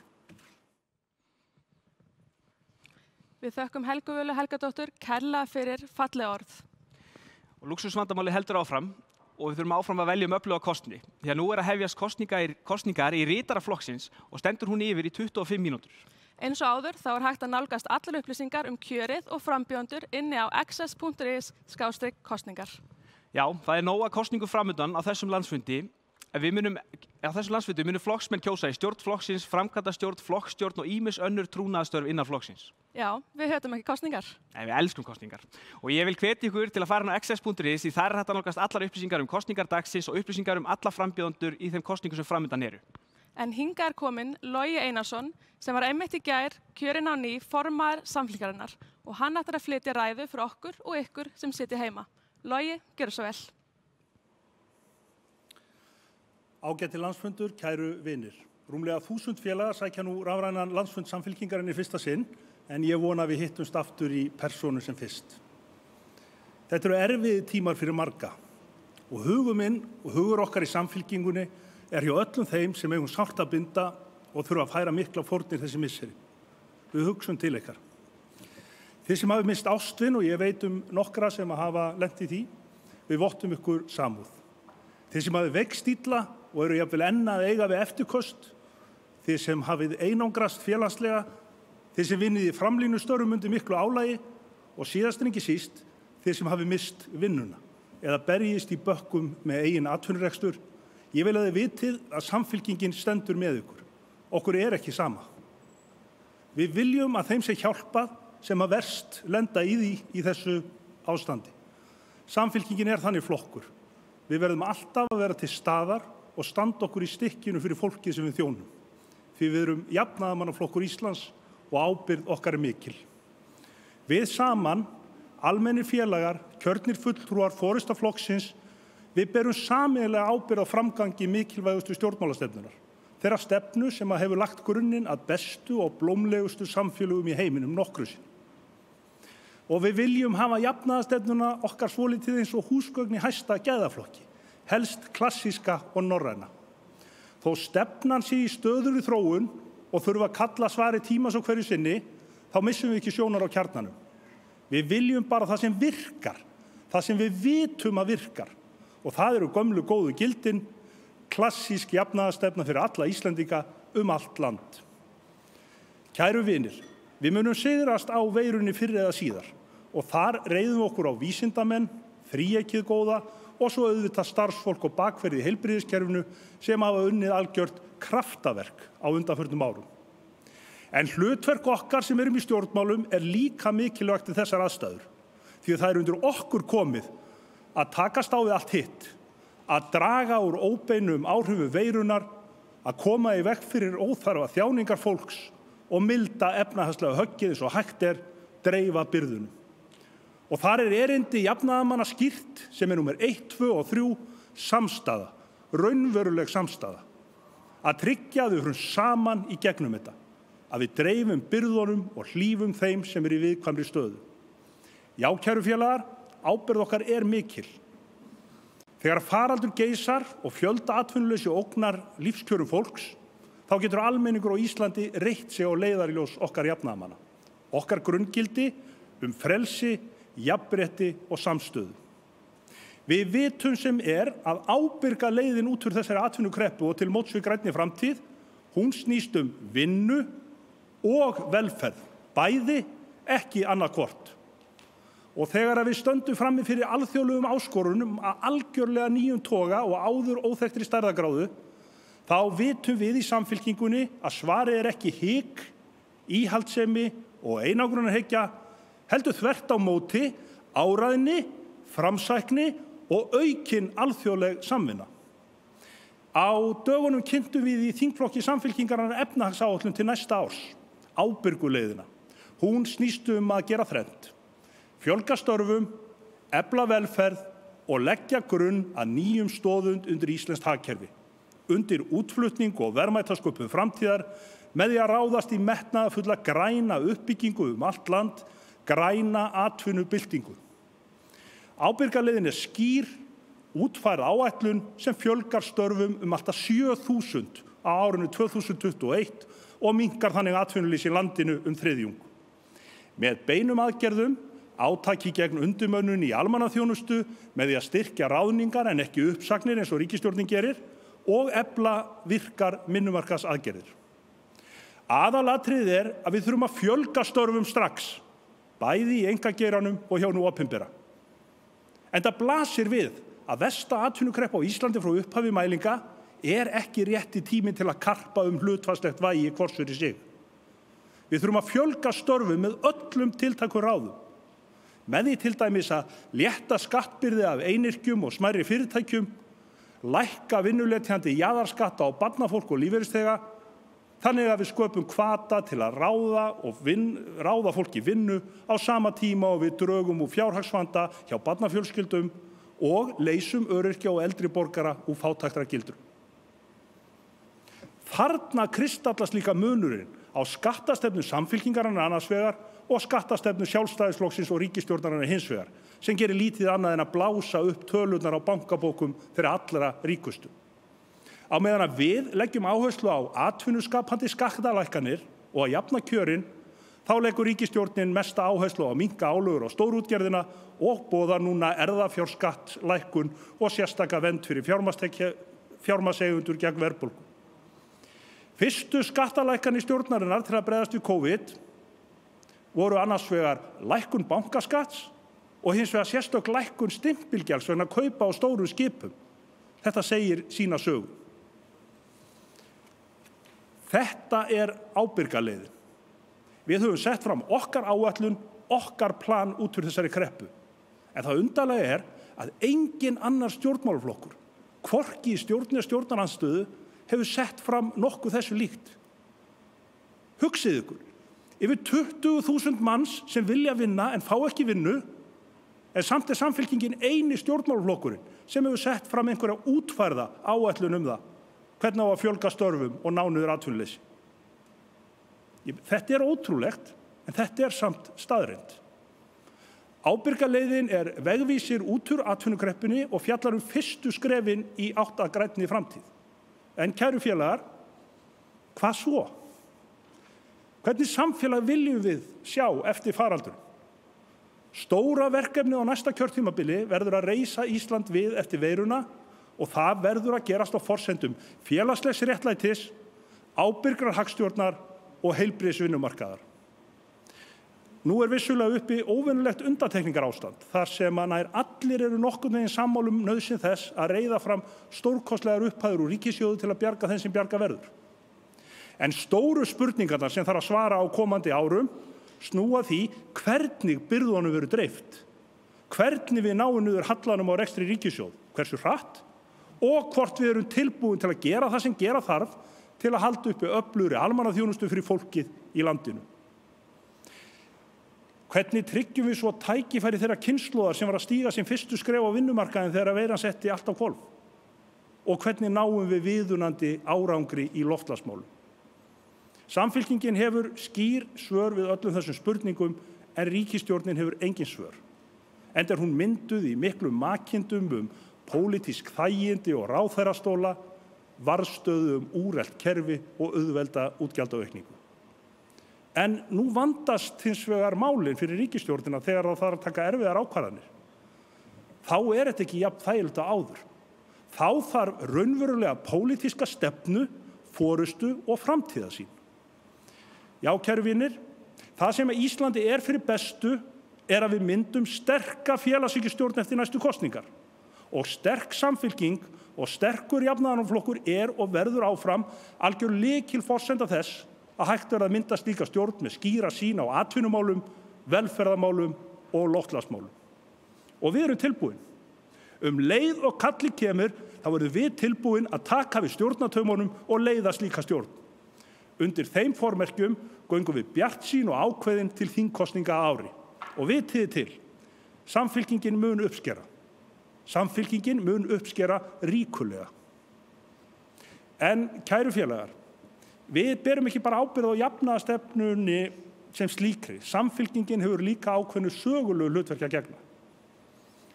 Við þökkum Helgu Völu Helgadóttur kærlega fyrir falleg orð. Og lúxusvandamáli heldur áfram og við þurfum áfram að velja öfluga kosni. Því að nú er að hefjast kosningar í ritara flokksins og stendur hún yfir í 25 mínútur. Eins og áður þá er hægt að nálgast allar upplýsingar kjörið og frambjóðendur inni á access.is/kosningar. Já, það er nóg að kosningu framundan á þessum landsfundi. Á þessum landsfundi munu flokksmenn kjósa í stjórn flokksins, framkvæmdastjórn, flokksstjórn og ýmis önnur trúnaðarstörf innan flokksins. Já, við höfum ekki kosningar. Nei, við elskum kosningar. Og ég vil hvetja ykkur til að fara á access.is því þar er hægt að nálgast allar upplýsingar kosningar dagsins og upplýsingar alla frambjóðendur í þeim kosningum sem framundan eru. En hingað er kominn Logi Einarsson sem var einmitt í gær kjörinn á ný formaður Samfylkingarinnar og hann ætlar að flytja ræðu fyrir okkur og ykkur sem sitja heima. Logi, gjörðu svo vel. Ágæti landsfundur, kæru vinir. Rúmlega 1000 félagar sækja nú rafrænan landsfund Samfylkingarinnar í fyrsta sinn, en ég vona að við hittumst aftur í persónu sem fyrst. Þetta eru erfiði tímar fyrir marga og hugur minn og hugur okkar í Samfylkingunni er hjá öllum þeim sem eigum sárt að binda og þurfa að færa mikla fórnir þessi misseri. Við hugsum til ykkar. Þið sem hafi mist ástvin og ég veit nokkra sem hafa lent í því, við vottum ykkur samúð. Þið sem hafi veikst illa og eru jafnvel enn að eiga við eftirköst, þið sem hafið einangrast félagslega, þið sem vinnið í framlínustörfum undir miklu álagi og síðast en ekki síst, þið sem hafið mist vinnuna eða berjist í bökkum með eigin atvinnurekstur. Ég vil að þið vitið að Samfylkingin stendur með ykkur. Okkur er ekki sama. Við viljum að þeim sé hjálpað sem að verst lenda í því í þessu ástandi. Samfylkingin er þannig flokkur. Við verðum alltaf að vera til staðar og standa okkur í stykkinu fyrir fólkið sem við þjónum. Því við erum jafnaðarmannaflokkur Íslands og ábyrgð okkar er mikil. Við saman, almennir félagar, kjörnir fulltrúar forystaflokksins, við berum sameiginlega ábyrgð á framgangi mikilvægustu stjórnmálastefnunar. Þeirra stefnu sem hefur lagt grunninn að bestu og blómlegustu samfélögum í heiminum nokkru sinni. Og við viljum hafa jafnaðarstefnuna okkar svolítið eins og húsgögn í hæsta gæðaflokki, helst klassíska og norræna. Þó stefnan sé í stöðugri þróun og þurfa að kalla svari tímas á hverju sinni, þá missum við ekki sjónar á kjarnanum. Við viljum bara það sem virkar, það sem við vitum að virkar. Og það eru gömlu góðu gildin, klassísk jafnaðarstefna fyrir alla Íslendinga allt land. Kæru vinir, við munum sigrast á veirunni fyrr eða síðar og þar reiðum við okkur á vísindamenn, þríeykið góða og svo auðvitað starfsfólk og bakverði í heilbrigðiskerfinu sem hafa unnið algjört kraftaverk á undanförnum árum. En hlutverk okkar sem erum í stjórnmálum er líka mikilvægt í þessar aðstæður því að það er undir okkur komið að takast á við allt hitt, að draga úr óbeinum áhrifu veirunar, að koma í veg fyrir óþarfa þjáningar fólks og milda efnahagslega höggið eins og hægt er, dreifa byrðunum. Og þar er erindi jafnaðarmanna skýrt sem er númer 1, 2 og 3 samstaða, raunveruleg samstaða. Að tryggja að við höfum saman í gegnum þetta, að við dreifum byrðunum og hlífum þeim sem er í viðkvæmri stöðu. Já, kæru félagar, ábyrgð okkar er mikil. Þegar faraldur geisar og fjölda atvinnuleysi ógnar lífskjörum fólks, þá getur almenningur á Íslandi reitt sig á leiðarljós okkar jafnaðarmanna. Okkar grunngildi frelsi, jafnrétti og samstöðu. Við vitum sem er að ábyrga leiðin út úr þessari atvinnukreppu og til móts við grænni framtíð, hún snýst vinnu og velferð, bæði ekki annað hvort. Og þegar við stöndum frammi fyrir alþjóðlegum áskorunum að algjörlega nýjum toga og áður óþekktri stærðargráðu, þá vitum við í Samfylkingunni að svarið er ekki hik, íhaldssemi og einangrunarhyggja, heldur þvert á móti, áræðni, framsækni og aukin alþjóðleg samvinna. Á dögunum kynntum við í þingflokki Samfylkingarinnar efnahagsáætlun til næsta árs, ábyrguleiðina. Hún snýst að gera þrennt. Fjölga störfum, efla velferð og leggja grunn að nýjum stoðum undir íslenskt hagkerfi, undir útflutning og verðmætasköpun framtíðar með því að ráðast í metnaðarfulla græna uppbyggingu allt land, græna atvinnubyltingu. Ábyrgarleiðin skýr, útfærð áætlun sem fjölgar störfum allt að 7.000 á árinu 2021 og minnkar þannig atvinnuleysi í landinu þriðjung. Með beinum aðgerðum, átaki gegn undirmönnun í almannaþjónustu með því að styrkja ráðningar en ekki uppsagnir eins og ríkisstjórnin gerir og efla virkar vinnumarkaðsaðgerðir. Aðalatriðið að við þurfum að fjölga störfum strax, bæði í einkageiranum og hjá hinu opinbera. En það blasir við að versta atvinnukreppa á Íslandi frá upphafi mælinga ekki rétti tíminn til að karpa hlutfallslegt vægi hvors fyrir sig. Við þurfum að fjölga störfum með öllum tiltækum ráðum. Með því til dæmis að létta skattbyrði af einyrkjum og smærri fyrirtækjum, lækka vinnuletjandi jaðarskatta á barnafólk og lífeyrisþega, þannig að við sköpum hvata til að ráða fólk í vinnu á sama tíma og við drögum úr fjárhagsvanda hjá barnafjölskyldum og leysum öryrkja og eldri borgara úr fátæktargildru. Þarna kristallast líka munurinn á skattastefnu Samfylkingarinnar annars vegar og skattastefnu Sjálfstæðisflokksins og ríkisstjórnarinnar hins vegar, sem gerir lítið annað en að blása upp tölurnar á bankabókum fyrir allra ríkustu. Á meðan að við leggjum áherslu á atvinnuskapandi skattalækkanir og að jafna kjörin, þá leggur ríkisstjórnin mesta áherslu á að minnka álögur á stórútgerðina og boðar núna erfðafjárskattslækkun og sérstaka vernd fyrir fjármagnseigendur gegn verðbólgu. Fyrstu skattalækkanir stjórnarinnar til að bregðast við COVID voru annars vegar lækkun bankaskatts og hins vegar sérstök lækkun stimpilgjalds vegna kaupa á stórum skipum. Þetta segir sína sögu. Þetta ábyrgarleiðin. Við höfum sett fram okkar áætlun, okkar plan út úr þessari kreppu. En það undarlega að engin annar stjórnmálaflokkur, hvorki í stjórn eða stjórnarandstöðu, hefur sett fram nokkuð þessu líkt. Hugsið ykkur, yfir 20.000 manns sem vilja vinna en fá ekki vinnu, en samt Samfylkingin eini stjórnmálaflokkurinn sem hefur sett fram einhverja útfærða áætlun það, hvernig á að fjölga störfum og ná niður atvinnuleysi. Þetta ótrúlegt, en þetta samt staðreynd. Ábyrgarleiðin vegvísir út úr atvinnukreppunni og fjallar fyrstu skrefin í átt að grænni framtíð. En kæru félagar, hvað svo? Hvernig samfélag viljum við sjá eftir faraldurinn? Stóra verkefni á næsta kjörtímabili verður að reisa Ísland við eftir veiruna og það verður að gerast á forsendum félagslegs réttlætis, ábyrgrar hagstjórnar og heilbrigðs vinnumarkaðar. Nú vissulega uppi óvenjulegt undantekningarástand þar sem nær allir eru nokkurn veginn sammála nauðsyn þess að reiða fram stórkostlegar upphæðir úr ríkissjóði til að bjarga þeim sem bjarga verður. En stóru spurningarnar sem þarf að svara á komandi árum snúa því hvernig byrðunum verður dreift, hvernig við náum niður hallanum á rekstri ríkissjóð, hversu hratt og hvort við erum tilbúin til að gera það sem gera þarf til að halda uppi öflugri almannaþjónustu fyrir fólkið í landinu. Hvernig tryggjum við svo tækifæri þeirra kynslóðar sem var að stíga sín fyrstu skref á vinnumarkaðinn þegar veiran setti allt á hvolf? Og hvernig náum við viðunandi árangri í loftslagsmálum? Samfylkingin hefur skýr svör við öllum þessum spurningum en ríkisstjórnin hefur engin svör. Enda hún mynduð í miklum makindum pólitísk þægindi og ráðherrastóla, varðstöðu úrelt kerfi og auðvelda útgjaldaaukningu. En nú vandast hins vegar málin fyrir ríkisstjórnina þegar það þarf að taka erfiðar ákvarðanir. Þá þetta ekki jafn þægilegt áður. Þá þarf raunverulega pólitíska stefnu, forystu og framtíðarsýn. Já, kæru vinir, það sem Íslandi fyrir bestu að við myndum sterka félagshyggjustjórn eftir næstu kosningar. Og sterk samfylking og sterkur jafnaðarflokkur og verður áfram algjör lykilforsenda þess að hægt að mynda slíka stjórn með skýra sýn á atvinnumálum, velferðarmálum og loftslagsmálum. Og við erum tilbúin. Leið og kalli kemur, þá verðum við tilbúin að taka við stjórnartaumunum og leiða slíka stjórn. Undir þeim formerkjum göngum við bjartsýn og ákveðin til þingkosninga ári. Og vitiði til, Samfylkingin mun uppskera. Samfylkingin mun uppskera ríkulega. En kæru félagar, Við berum ekki bara ábyrgð á jafnaðarstefnunni sem slíkri. Samfylkingin hefur líka ákveðnu sögulegu hlutverk að gegna.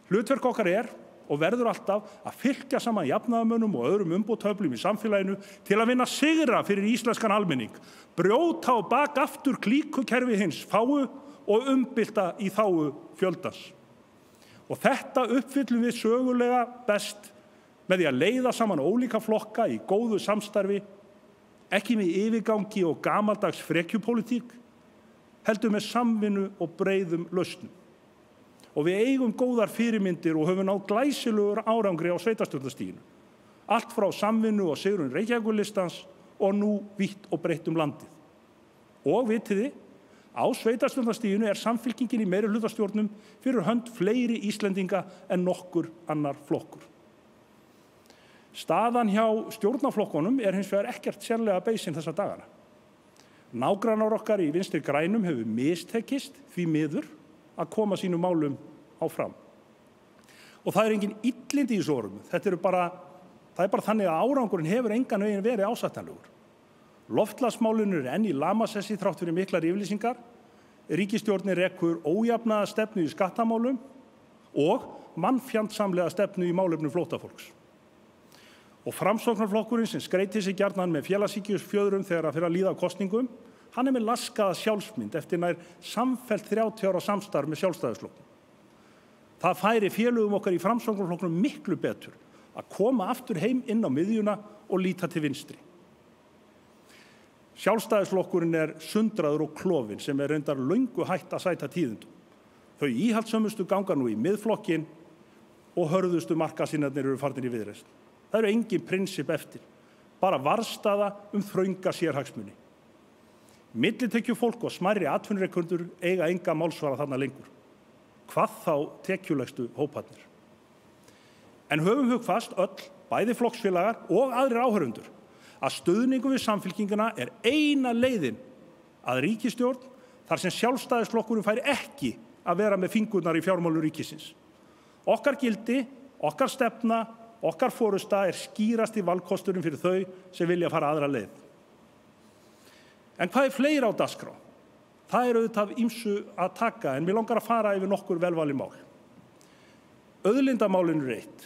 Hlutverk okkar og verður alltaf að fylkja saman jafnaðarmönnum og öðrum umbótaöflum í samfélaginu til að vinna sigra fyrir íslenskan almenning, brjóta og bak aftur klíkukerfi hins fáu og umbylta í þágu fjöldans. Og þetta uppfyllum við sögulega best með því að leiða saman ólíka flokka í góðu samstarfi, ekki með yfirgangi og gamaldags frekjupólitík, heldur með samvinnu og breiðum lausnum. Og við eigum góðar fyrirmyndir og höfum náð glæsilegur árangri á sveitarstjórnarstiginu. Allt frá samvinnu og sigrun Reykjavíkurlistans og nú vítt og breitt landið. Og vitiði, á sveitarstjórnarstiginu Samfylkingin í meirihlutastjórnum fyrir hönd fleiri Íslendinga en nokkur annar flokkur. Staðan hjá stjórnarflokkunum hins vegar ekkert sérlega beisin þessa dagana. Nágrannar okkar í Vinstri grænum hefur mistekist því miður að koma sínum málum á fram. Og það engin illindi í þessu orðum. Það er bara þannig að árangurinn hefur engan veginn verið ásættanlegur. Loftslagsmálin enn í lamasessi þrátt fyrir miklar yfirlýsingar. Ríkisstjórnin rekur ójafnaða stefnu í skattamálum og mannfjandsamlega stefnu í málefnum flóttafólks. Og Framsóknarflokkurinn sem skreytir sig gjarnan með félagshyggjufjöðrum þegar að fyrir að líða á kosningum, hann með laskaða sjálfsmynd eftir nær samfellt 30 ára samstarf með Sjálfstæðisflokknum. Það færi félögum okkar í Framsóknarflokknum miklu betur að koma aftur heim inn á miðjuna og líta til vinstri. Sjálfstæðisflokkurinn sundraður og klofinn sem reyndar löngu hætt að sæta tíðindum. Þau íhaldssömustu ganga nú í miðflokkinn og hörðustu markasinnarnir eru farnir í viðreisn. Það eru engin prinsip eftir, bara varðstaða þrönga sérhagsmuni. Millitekjufólk og smærri atvinnurekendur eiga enga málsvara þarna lengur. Hvað þá tekjulegstu hóparnir. En höfum hugfast öll, bæði flokksfélagar og aðrir áhorfendur, að stuðningur við Samfylkinguna eina leiðin að ríkisstjórn þar sem Sjálfstæðisflokkurinn fær ekki að vera með fingurnar í fjármálum ríkisins. Okkar gildi, okkar stefna, okkar forysta skýrasti valkosturinn fyrir þau sem vilja fara aðra leið. En hvað fleira á dagskrá? Það auðvitað af ýmsu að taka en mig langar að fara yfir nokkur velvalin mál. Auðlindamálin eitt.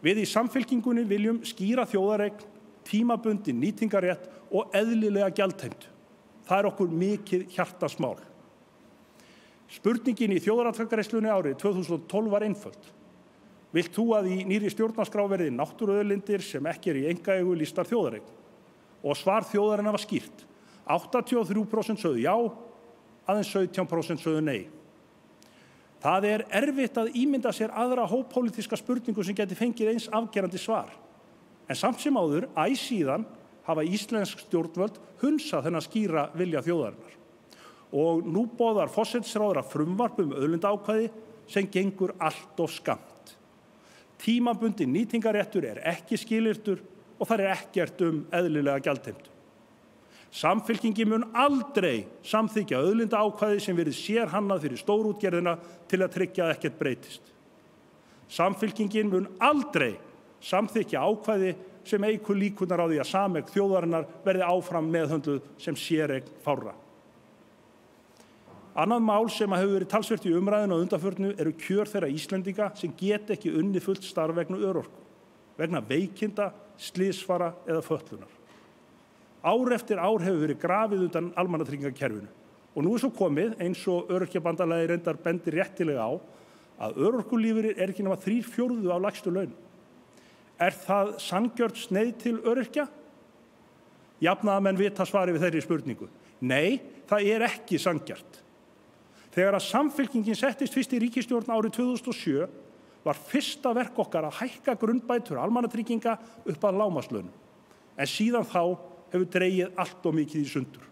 Við í Samfylkingunni viljum skýra þjóðareign, tímabundin nýtingarrétt og eðlilega gjaldheimtu. Það okkur mikið hjartasmál. Spurningin í þjóðaratkvæðagreiðslunni árið 2012 var einföld. Vilt þú að í nýrri stjórnarskrá verði náttúruauðlindir sem ekki í einkaeigu lýstar þjóðareign? Og svar þjóðarinnar var skýrt. 83% sögðu já, aðeins 17% sögðu nei. Það erfitt að ímynda sér aðra hóppólitíska spurningu sem geti fengið eins afgerandi svar. En samt sem áður, síðan hafa íslensk stjórnvöld hunsað þennan skýra vilja þjóðarinnar. Og nú boðar forsætisráðherra frumvarp auðlindaákvæði sem gengur allt of skammt. Tímabundin nýtingarréttur ekki skilyrtur og það ekkert eðlilega gjaldheimtu. Samfylkingin mun aldrei samþykkja auðlindaákvæði sem verið sérhannað fyrir stórútgerðina til að tryggja að ekkert breytist. Samfylkingin mun aldrei samþykkja ákvæði sem eykur líkurnar á því að sameign þjóðarinnar verði áfram meðhöndluð sem séreign fárra. Annað mál sem hefur verið talsvert í umræðinu á undanförnu kjör þeirra Íslendinga sem get ekki unnið fullt starf vegna örorku, vegna veikinda, slysfara eða fötlunar. Ár eftir ár hefur verið grafið undan almannatryggingakerfinu og nú svo komið, eins og Öryrkjabandalagið reyndar bendir réttilega á, að örorkulífeyrir ekki nema 3/4 af lægstu launum. Það sanngjörn sneið til öryrkja? Jafnaðarmenn vita svarið við þeirri spurningu. Nei, það ekki sanngjarnt. Þegar að Samfylkingin settist fyrst í ríkisstjórn árið 2007 var fyrsta verk okkar að hækka grunnbætur almannatrygginga upp að lágmarkslaunum. En síðan þá hefur dregið allt of mikið í sundur.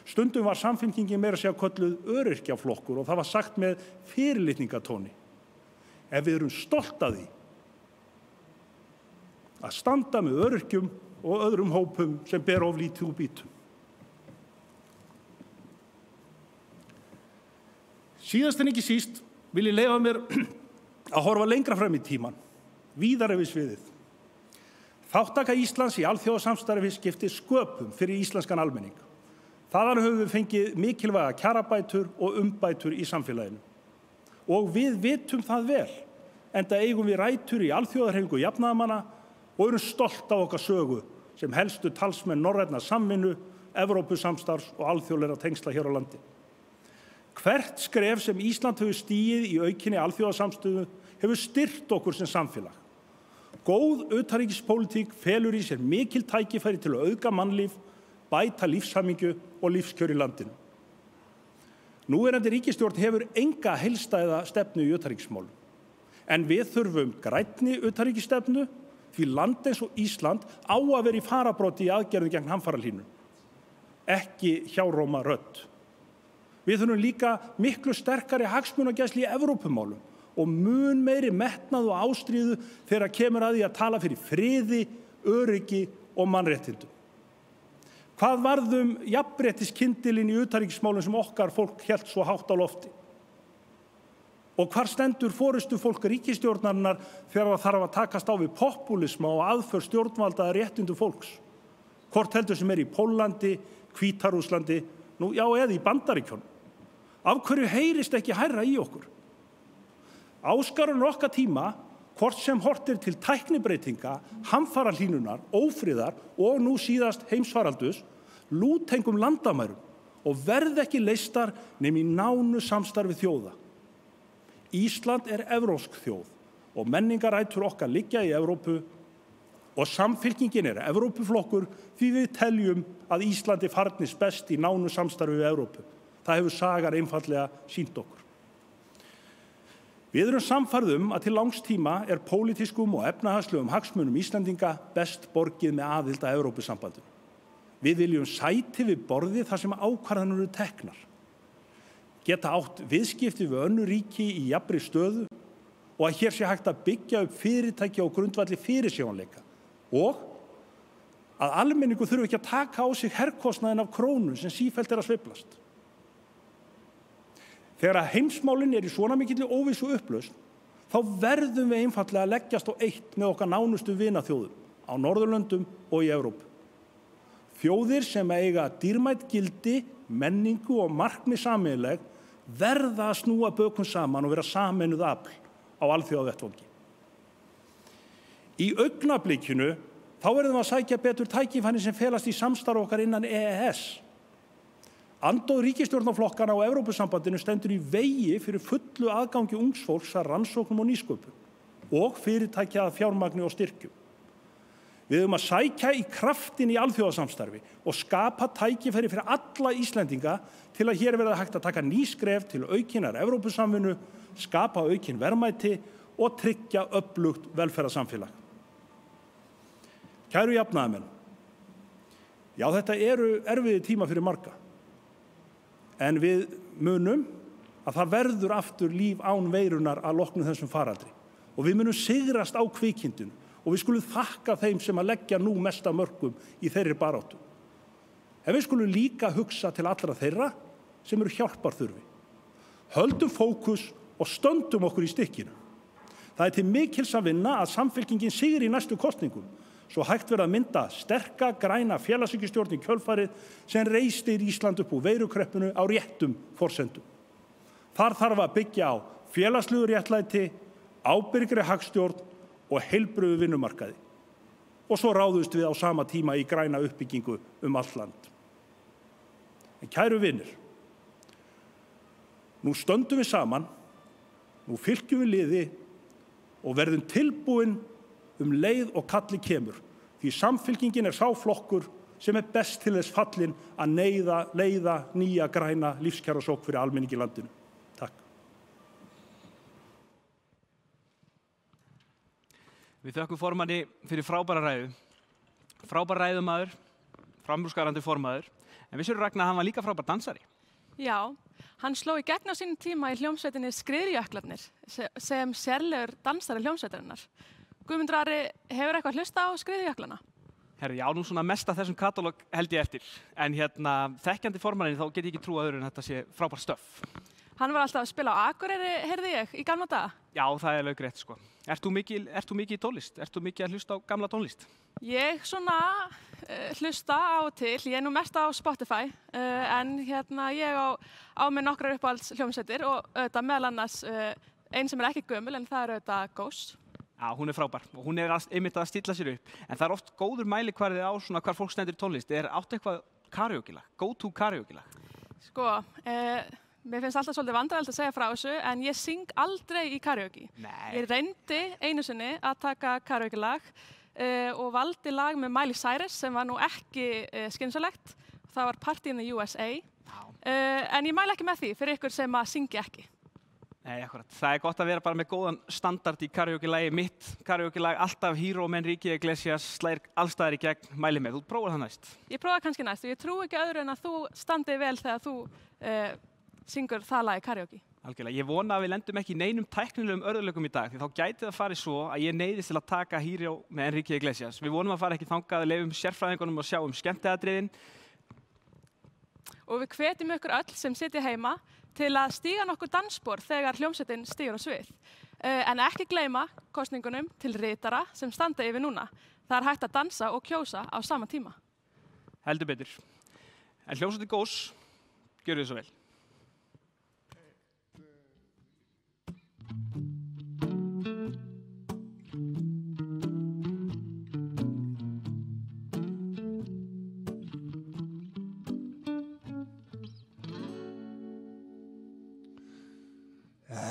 Stundum var Samfylkingin meira að segja kölluð öryrkjaflokkur og það var sagt með fyrirlitningatóni. En við erum stolt af því að standa með öryrkjum og öðrum hópum sem ber of lítið úr býtum. Síðast en ekki síst vil ég leyfa mér að horfa lengra fram í tíman, víðar yfir sviðið. Þátttaka Íslands í alþjóðasamstarfi skiptir sköpum fyrir íslenskan almenning. Þaðan höfum við fengið mikilvæga kjarabætur og umbætur í samfélaginu. Og við vitum það vel, enda eigum við rætur í alþjóðahreyfingu jafnaðarmanna og erum stolt af okkar sögu sem helstu talsmenn norrænnar samvinnu, Evrópusamstarfs og alþjóðlegra tengsla hér á landi. Hvert skref sem Ísland hefur stigið í aukinni alþjóðasamstöðu hefur styrkt okkur sem samfélag. Góð utanríkispólitík felur í sér mikil tækifæri til að auka mannlíf, bæta lífshamingju og lífskjör í landinu. Núverandi ríkisstjórn hefur enga heildstæða stefnu í utanríkismálum. En við þurfum grænni utanríkisstefnu því land eins og Ísland á að vera í fararbroddi í aðgerðum gegn hamfarahlýnun. Ekki hjáróma rödd. Við þurfum líka miklu sterkari hagsmunagæslu í Evrópumálum og mun meiri metnað og ástríðu þegar kemur að því að tala fyrir friði, öryggi og mannréttindum. Hvað varðum jafnréttiskindilinn í utanríkismálum sem okkar fólk hélt svo hátt á lofti? Og hvar stendur forystufólk ríkisstjórnarinnar þegar það þarf að takast á við popúlisma og aðför stjórnvalda að réttindum fólks? Hvort heldur sem í Póllandi, Hvíta-Rússlandi, eða í Bandaríkjunum. Af hverju heyrist ekki hærra í okkur? Áskorunir okkar tíma, hvort sem horft til tæknibreytinga, hamfarahlýnunar, ófriðar og nú síðast heimsfaraldurs, lúta engum landamærum og verða ekki leystar nema í nánu samstarfi þjóða. Ísland evrópsk þjóð og menningarætur okkar liggja í Evrópu og samfylkingin Evrópuflokkur því við teljum að Íslandi farnist best í nánu samstarfi við Evrópu. Það hefur sagar einfaldlega sýnt okkur. Við erum sannfærð að til langs tíma pólitískum og efnahagslegum hagsmunum Íslendinga best borgið með aðild að Evrópusambandinu. Við viljum sæti við borðið þar sem ákvarðanir eru teknar. Geta átt viðskipti við önnur ríki í jafnri stöðu og að hér sé hægt að byggja upp fyrirtæki á grundvalli fyrirsjáanleika og að almenningur þurfi ekki að taka á sig herkostnaðinn af krónu sem sífellt að sveiflast. Þegar heimsmálin í svona mikilli óvissu upplausn, þá verðum við einfaldlega að leggjast á eitt með okkar nánustu vinaþjóðum á Norðurlöndum og í Evrópu. Þjóðir sem eiga dýrmæt gildi, menningu og markmið sameiginleg verða að snúa bökum saman og vera sameinuð afl á alþjóðavettvangi. Í augnablikinu þá verðum við að sækja betur tækifæri sem felast í samstarfi okkar innan EES. Andóð ríkisstjórnarflokkana á Evrópusambandinu stendur í vegi fyrir fullu aðgangi ungs fólks að rannsóknum og nýsköpun og fyrirtækja að fjármagni og styrkjum. Við höfum að sækja í kraftin í alþjóðasamstarfi og skapa tækifæri fyrir alla Íslendinga til að hér verða hægt að taka ný skref til aukinnar Evrópusamvinnu, skapa aukin verðmæti og tryggja öflugt velferðarsamfélag. Kæru jafnaðarmenn, já þetta erfiðir tíma fyrir marga, en við munum að það verður aftur líf án veirunar að loknu þessum faraldri og við munum sigrast á kvikindinu og við skulum þakka þeim sem að leggja nú mesta mörkum í þeirri baráttu. En við skulum líka hugsa til allra þeirra sem eru hjálparþurfi. Höldum fókus og stöndum okkur í stykkinu. Það til mikils að vinna að samfylkingin sigri í næstu kosningum, svo hægt verða að mynda sterka, græna félagshyggjustjórn í kjölfarið sem reistir Ísland upp úr veirukreppunu á réttum forsendum. Þar þarf að byggja á félagslegu réttlæti, ábyrgri hagstjórn og heilbrigðu vinnumarkaði. Og svo ráðumst við á sama tíma í græna uppbyggingu allt land. En kæru vinir, nú stöndum við saman, nú fylgjum við liði og verðum tilbúin leið og kalli kemur, því samfylkingin sá flokkur sem best til þess fallinn að leiða nýja græna lífskjarasókn fyrir almenning í landinu. Takk. Við þökkum formanni fyrir frábæra ræðu. Frábær ræðumaður, framúrskarandi formaður, en vissirðu Ragna að hann var líka frábær dansari? Já, hann sló í gegn á sínum tíma í hljómsveitinni Skriðjöklarnir sem sérlegur dansari hljómsveitarinnar. Guðmundur Ari, hefur eitthvað hlusta á Skriðjöklana? Herri, já, nú svona mest af þessum katalóg held ég eftir. En þekkjandi formannin þá get ég ekki trúað öðru en þetta sé frábær stöff. Hann var alltaf að spila á Akureyri, heyrði ég, í gamla daga. Já, það er alveg rétt, sko. Ert þú mikið í tónlist? Ert þú mikið að hlusta á gamla tónlist? Ég svona hlusta á og til, ég er nú mest á Spotify, en hérna ég á með nokkrar uppáhalds hljómsveitir og auðvitað meðal annars einn sem er ekki gömul, en það er auðvitað Ghost. Já, hún er frábær og hún er einmitt að stilla sér upp. En það er oft góður mælikvarði á svona hvar fólk stendur í tónlist. Áttu eitthvað karaoke-lag, go-to karaoke-lag? Sko, mér finnst alltaf svolítið vandræðilegt að segja frá þessu, en ég syng aldrei í karaoke. Nei. Ég reyndi einu sinni að taka karaoke-lag og valdi lag með Miley Cyrus sem var nú ekki skynsamlegt. Það var Party in the USA. En ég mæli ekki með því fyrir ykkur sem að syngja ekki. Nei, akkurat. Það er gott að vera bara með góðan standard í karaoke-lagi. Mitt karaoke-lag, alltaf Hero með Enrique Iglesias, slæðir allstaðar í gegn, mæli með. Þú prófar það næst? Ég prófa kannski næst og ég trúi ekki öðru en að þú standið vel þegar þú syngur það lag í karaoke. Algjörlega. Ég vona að við lendum ekki í neinum tæknilegum örðuleikum í dag, því þá gæti það farið svo að ég neyðist til að taka Hero með Enrique Iglesias. Við vonum að fara ekki þangað, leyfum sérfræðingunum að sjá skemmtiatriðin. Og við hvetjum ykkur öll sem sitja heima til að stíga nokkur dansspor þegar hljómsveitin stígur á svið. En ekki gleyma kosningunum til ritara sem standa yfir núna. Það er hægt að dansa og kjósa á sama tíma. Heldur betur. En hljómsveitin Ghost, gjörðu þið svo vel.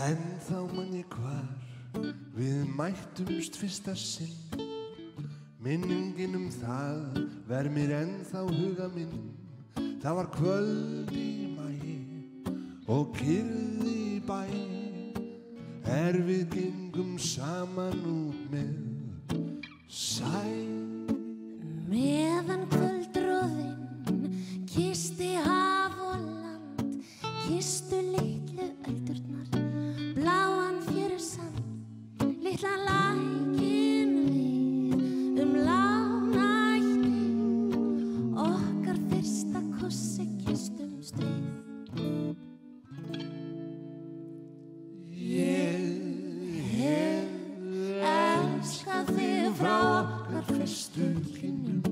En þá man ég hvar við mættumst fyrsta sinn. Minningin það vermir ennþá huga minn. Það var kvöld í maí og kyrrð í bæ. Við gengum saman út með sæ. Meðan kvöldróðinn kisti haf og land, kistu litlu öldurnar, bláan fjörusand, litla lækinn við lánætti, okkar fyrsta kossi kistumst við. Ég hef elskað þig frá okkar fyrstu kynnum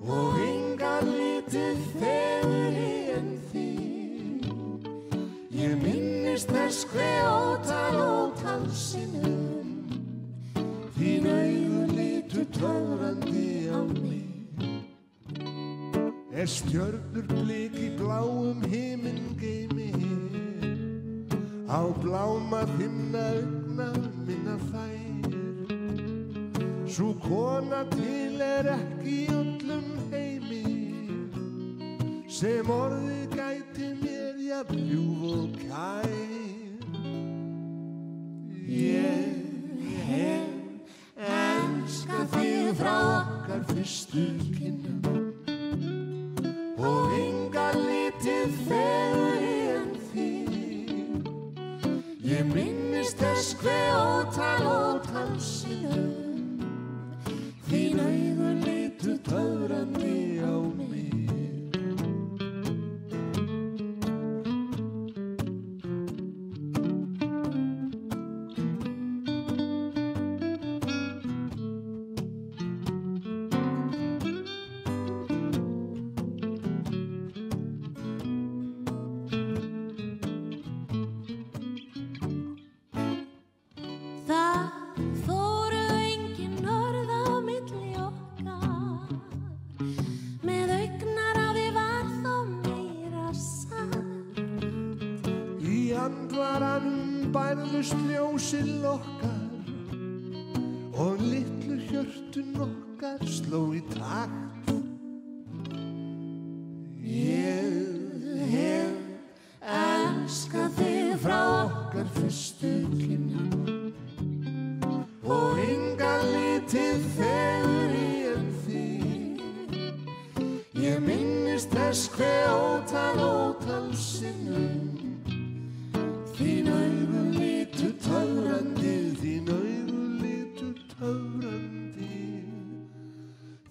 og engan lítið fegurri en þig. Ég minnist þess hve ótal sinnum þín augu litu töfrandi á mig. Stjörnur í bláum himinn geymi á bláma þinna augna minna fær. Sú kona til ekki í öllum heimi sem orðið gæti mér jafn ljúf og kær. Ég hef elskað þig frá okkar fyrstu kynnum og engan lítið fegurri en þig. Ég minnist þess hve ótal sinnum þín augu litu töfrandi á mig. Bærðust ljósin okkar og litlu hjörtun okkar sló í takt. Ég hef elskað þig frá okkar fyrstu kynnum og engan lítið fegurri en þig. Ég minnist þess hve ótal sinnum þín augu litu töfrandi, þín augu litu töfrandi,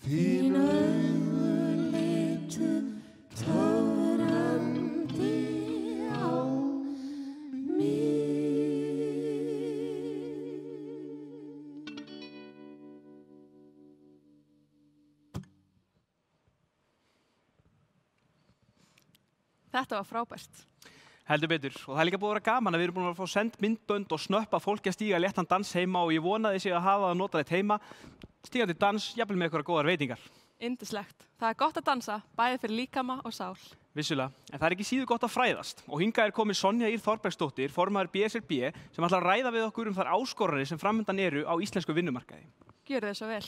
þín augu litu töfrandi á Þetta var frábært. Heldur betur. Og það er líka búið að vera gaman að við erum búin að fá send myndbönd og snöpp að fólki að stíga léttan dans heima og ég vona þið séu að hafa það notalegt heima. Stígandi dans, jafnvel með einhverjar góðar veitingar. Yndislegt. Það er gott að dansa, bæði fyrir líkama og sál. Vissulega, en það er ekki síður gott að fræðast. Og hingað er komin Sonja Ýr Þorbergsdóttir, formaður BSRB, sem ætlar að ræða við okkur þær áskoranir sem framundan eru á íslensku vinnumarkaði. Gjörðu þið svo vel.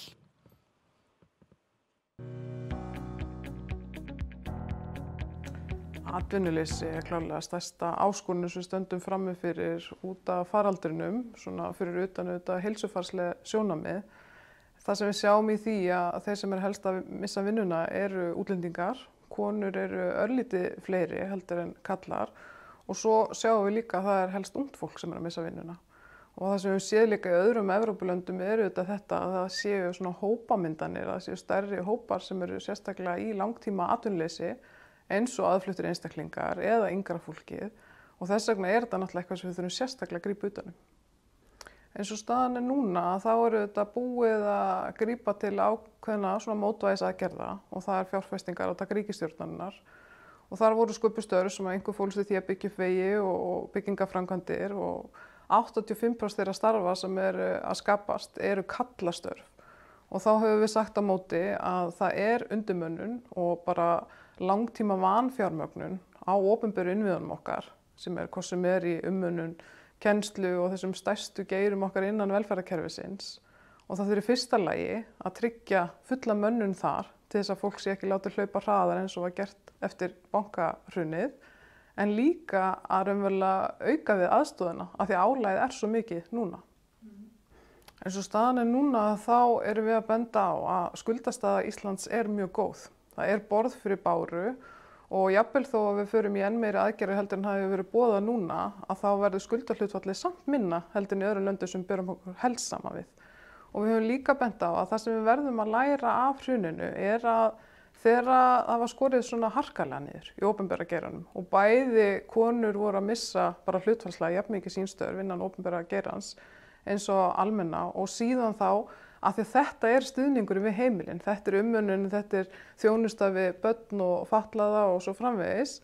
Atvinnuleysi er klárlega stærsta áskorun sem við stöndum frammi fyrir út af faraldrinum, svona fyrir utan auðvitað heilsufarsleg sjónarmið. Það sem við sjáum í því að þeir sem helst að missa vinnuna eru útlendingar, konur eru örlítið fleiri heldur en kallar og svo sjáum við líka að það er helst ungt fólk sem að missa vinnuna. Og það sem við séð líka í öðrum Evrópulöndum eru þetta að það séu svona hópamyndanir, að það séu stærri hópar sem eru sérstaklega í langtíma atvinnuleysi eins og aðfluttir einstaklingar eða yngra fólkið og þess vegna er þetta náttúrulega eitthvað sem við þurfum sérstaklega að grípa utan um. Eins og staðan er núna þá eru þetta búið að grípa til ákveðna svona mótvægisaðgerða og það er fjárfestingar á taka ríkisstjórnarinnar og þar voru sköpuð störf sem einhver fólst í því að byggja upp vegi og byggingaframkvæmdir og 85% þeirra starfa sem eru að skapast eru kallastörf og þá höfum við sagt á móti að það er undirmönnun og bara langtíma vanfjármögnun á opinberu innviðunum okkar sem er hvort sem er í umönnun, kennslu og þessum stærstu geirum okkar innan velferðarkerfisins og það þurfi fyrsta lagi að tryggja fulla mönnun þar til þess að fólk sé ekki látið hlaupa hraðar eins og var gert eftir bankahrunið en líka að raunverulega auka við aðstoðina af því álagið er svo mikið núna. Eins og staðan er núna þá erum við að benda á að skuldastaða Íslands er mjög góð. Það er borð fyrir báru og jafnvel þó að við förum í enn meiri aðgerðir heldur en hafi verið boðað núna að þá verður skuldahlutfallið samt minna heldur en í öðrum löndum sem berum okkur helst saman við. Og við höfum líka bent á að það sem við verðum að læra af hruninu er að þegar það var skorið svona harkalega niður í opinbera geiranum og bæði konur voru að missa bara hlutfallslega jafnmikið sín störf innan opinbera geirans eins og almenna og síðan þá af því að þetta er stuðningur við heimilin, þetta er umönnun, þetta er þjónusta við börn og fatlaða og svo framvegis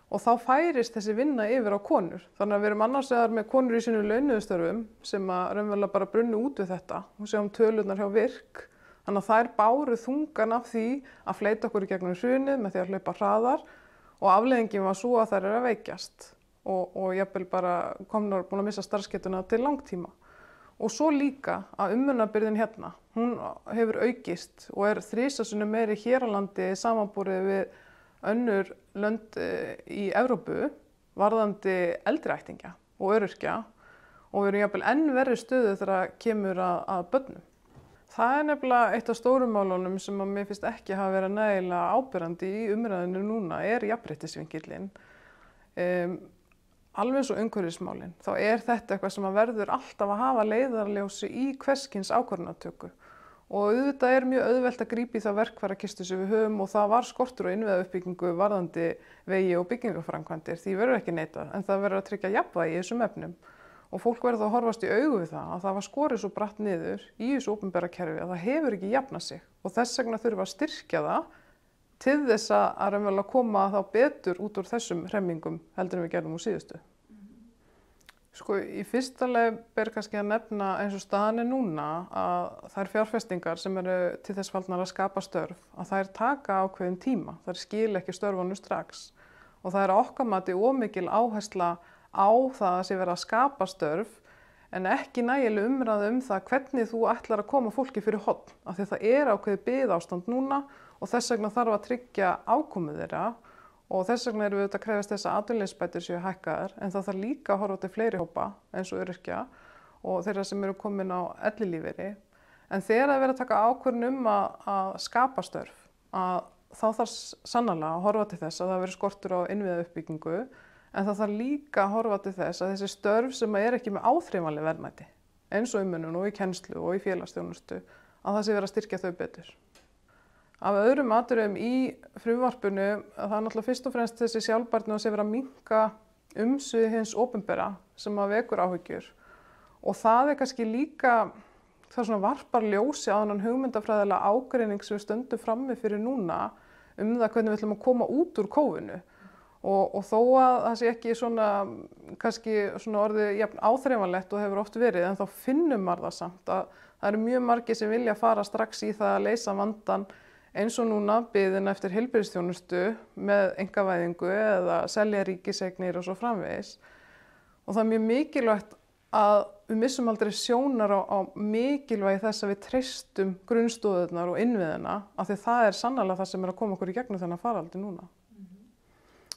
og þá færist þessi vinna yfir á konur. Þannig að við erum annars vegar með konur í sínum launuðustörfum sem að raunverulega bara brunnu út við þetta og sjáum tölurnar hjá virk. Þannig að þær báru þungan af því að fleyta okkur í gegnum hrunið með því að hlaupa hraðar og afleiðingin var svo að þær eru að veikjast og jafnvel bara komnar búin að missa starfsgetuna til langtíma. Og svo líka að umönnunarbyrðin hérna, hún hefur aukist og er 3 sinnum meiri hér á landi samanborið við önnur lönd í Evrópu varðandi eldri ættingja og öryrkja og við erum jafnvel enn verri stöðu þegar kemur að börnum. Það er nefnilega eitt af stórum málunum sem að mér finnst ekki hafa verið nægilega áberandi í umræðinu núna er jafnréttisvinkillinn. Alveg eins og umhverfismálin, þá er þetta eitthvað sem að verður alltaf að hafa leiðarljósi í hvers kyns ákvarðanatöku. Og auðvitað er mjög auðvelt að grípa í það verkfærakistu sem við höfum og það var skortur og innviðauppbyggingu varðandi vegi og byggingaframkvæmdir. Því verður ekki neitað, en það verður að tryggja jafnvægi í þessum efnum. Og fólk verður að horfast í augu við það að það var skorið svo bratt niður í þessu opinbera kerfi að það hefur ekki jafnað sig. Og þess vegna þurfum að styrkja það til þess að raunverulega koma þá betur út úr þessum hremmingum heldur en við gerðum úr síðustu. Sko, í fyrsta leið ber kannski að nefna eins og staðan er núna að þær fjárfestingar sem eru til þess fallnar að skapa störf, að þær taka ákveðin tíma, þær skila ekki störfunum strax og það er okkar mati ómikil áhersla á það að sé vera að skapa störf en ekki nægileg umræða það hvernig þú ætlar að koma fólki fyrir horn af því það er ákveðið biðástand núna og þess vegna þarf að tryggja afkomu þeirra og þess vegna erum við auðvitað að krefjast þess að atvinnuleysisbætur séu hækkaðar en það þarf líka að horfa til fleiri hópa eins og öryrkja og þeirra sem eru komin á ellilífeyri. En þegar það er verið að taka ákvörðun að skapa störf að þá þarf sannarlega að horfa til þess að það veri skortur á innviðauppbyggingu en það þarf líka að horfa til þess að þessi störf sem er ekki með áþreifanleg verðmæti eins og umönnun og í kennslu og í félagsþjónustu að það sé verið að styrkja þau betur. Af öðrum atriðum í frumvarpinu það er náttúrulega fyrst og fremst þessi sjálfbærni að sé verið að minnka umsvið hins opinbera sem að vekur áhyggjur og það er kannski líka það svona varpar ljósi á þennan hugmyndafræðilega ágreining sem við stöndum frammi fyrir núna það hvernig við ætlum að koma út úr kófinu Og þó að það sé ekki svona, kannski svona orðið jafn áþreifanlegt og hefur oft verið, en þá finnum maður það samt að það eru mjög margir sem vilja fara strax í það að leysa vandann eins og núna biðina eftir heilbrigðisþjónustu með einkavæðingu eða selja ríkiseignir og svo framvegis. Og það er mjög mikilvægt að við missum aldrei sjónar á mikilvægi þess að við treystum grunnstoðirnar og innviðina, af því það er sannarlega það sem er að koma okkur í gegnum þennan faraldur núna.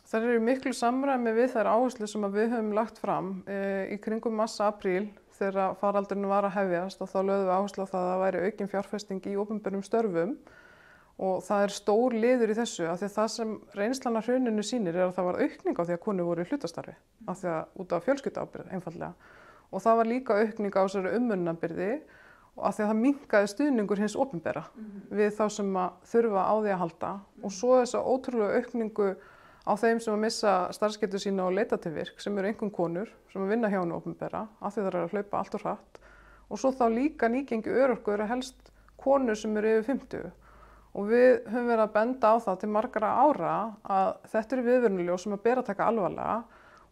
Það eru miklu samræmi við þær áherslur sem við höfum lagt fram í kringum mars-apríl þegar faraldurinn var að hefjast, og þá lögðum við áherslu á það að það væri aukin fjárfesting í opinberum störfum, og það er stór liður í þessu, af því að það sem reynslan af hruninu sýnir er að það var aukning á því að konur voru í hlutastarfi, af því að út af fjölskylduábyrgð einfaldlega, og það var líka aukning á þessari umönnunarbyrði, og af því að það minnkaði stuðningur hins opinbera við þá sem að þurfa á því að halda, og svo þessa ótrúlega aukningu á þeim sem að missa starfsgetu sína og leita til virk, sem eru einkum konur sem að vinna hjá hinu opinbera, af því það er að hlaupa allt og hratt, og svo þá líka nýgengi örorku eru helst konur sem eru yfir 50. Og við höfum verið að benda á það til margra ára að þetta eru viðvörunaljós sem að bera að taka alvarlega,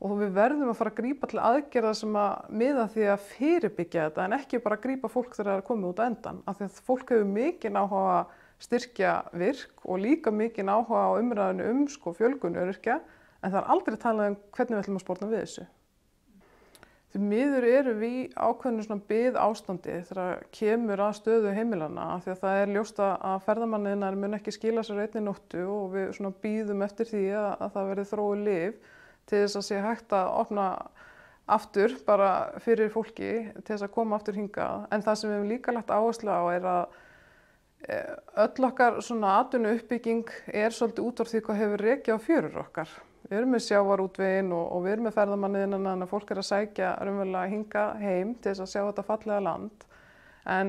og við verðum að fara að grípa til aðgerða sem að miða því að fyrirbyggja þetta, en ekki bara að grípa fólk þegar það er komið út á endan, af því að fólk hefur mikinn áhuga að styrkja virk og líka mikinn áhuga á umræðinu fjölgun öryrkja, en það er aldrei talað hvernig við ætlum að sporna við þessu. Því miður erum við í ákveðnu svona biðástandi þegar kemur að stöðu heimilanna, af því að það er ljóst að ferðamanniðnaður mun ekki skila sér einni nóttu, og við svona bíðum eftir því að það verði þróuð lyf til þess að sé hægt að opna aftur bara fyrir fólki til þess að koma aftur hingað. En það sem við hefum líka lagt áherslu á er að öll okkar svona atvinnuuppbygging er svolítið út af því hvað hefur rekið á fjörur okkar. Við erum með sjávarútveginn og við erum með ferðamanniðina, þannig að fólk er að sækja raunverulega hingað heim til þess að sjá þetta fallega land. En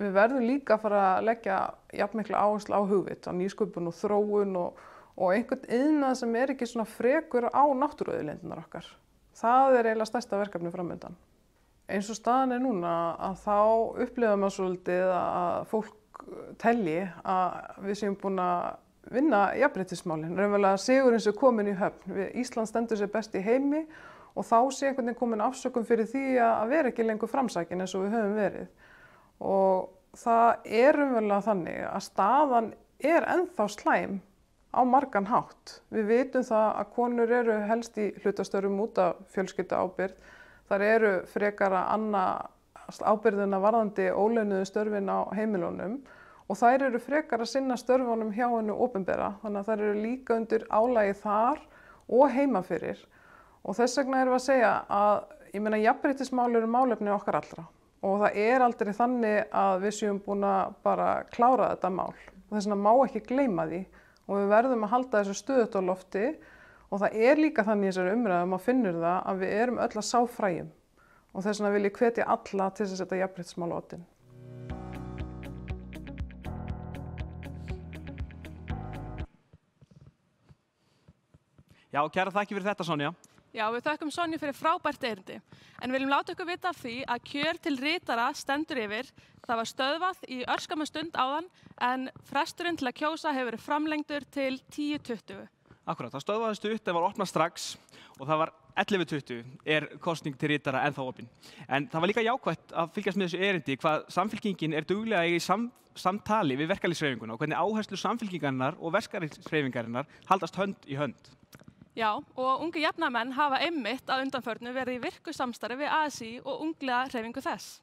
við verðum líka að fara að leggja jafnmikla áherslu á hugvit, á nýsköpun og þróun og einhvern iðnað sem er ekki svona frekur á náttúruauðlindirnar okkar. Það er eiginlega stærsta verkefni framöndan. Eins og staðan er núna að þá upplifum við svolítið að fólk telji að við séum búin að vinna jafnréttismálin. Raunverulega sigurinn sem komin í höfn. Ísland stendur sér best í heimi, og þá sé einhvern veginn komin afsökun fyrir því að vera ekki lengur framsækin eins og við höfum verið. Og það er raunverulega þannig að staðan er ennþá slæm á margan hátt. Við vitum það að konur eru helst í hlutastörfum út af fjölskylduábyrgð. Þar eru frekar að anna ábyrgðina varðandi ólaunuðu störfin á heimilunum, og þær eru frekar að sinna störfunum hjá hinu opinbera, þannig að þær eru líka undir álagi þar og heima fyrir. Og þess vegna erum við að segja að jafnréttismál eru málefni okkar allra, og það er aldrei þannig að við séum búin að bara klára þetta mál. Og þess vegna má ekki gleyma því, og við verðum að halda þessu stöðugt á lofti, og það er líka þannig í þessari umræðu, maður finnur það að við erum öll að sá fræjum, og þess vegna vil ég hvetja alla til þess að setja jafnréttismál á oddinn. Já, kæra þakki fyrir þetta, Sonja. Já, við þökkum Sonju fyrir frábært erindi. En viljum láta ykkur vita af því að kjör til ritara stendur yfir. Það var stöðvað í örskamma stund áðan, en fresturinn til að kjósa hefur verið framlengdur til 10:20. Akkurat, það stöðvaðist upp, það var opnað strax, og það var 11:20 er kosning til ritara ennþá opin. En það var líka jákvætt að fylgjast með þessu erindi hvað Samfylkingin er duglega í samtali við verkalýðshreyfinguna og hvernig áherslur Samfylkingarinnar og verkalýðshreyfingarinnar haldast hönd í hönd. Já, og ungu jafnaðarmenn hafa einmitt að undanförnu verið í virku samstarfi við ASÍ og unglega hreyfingu þess.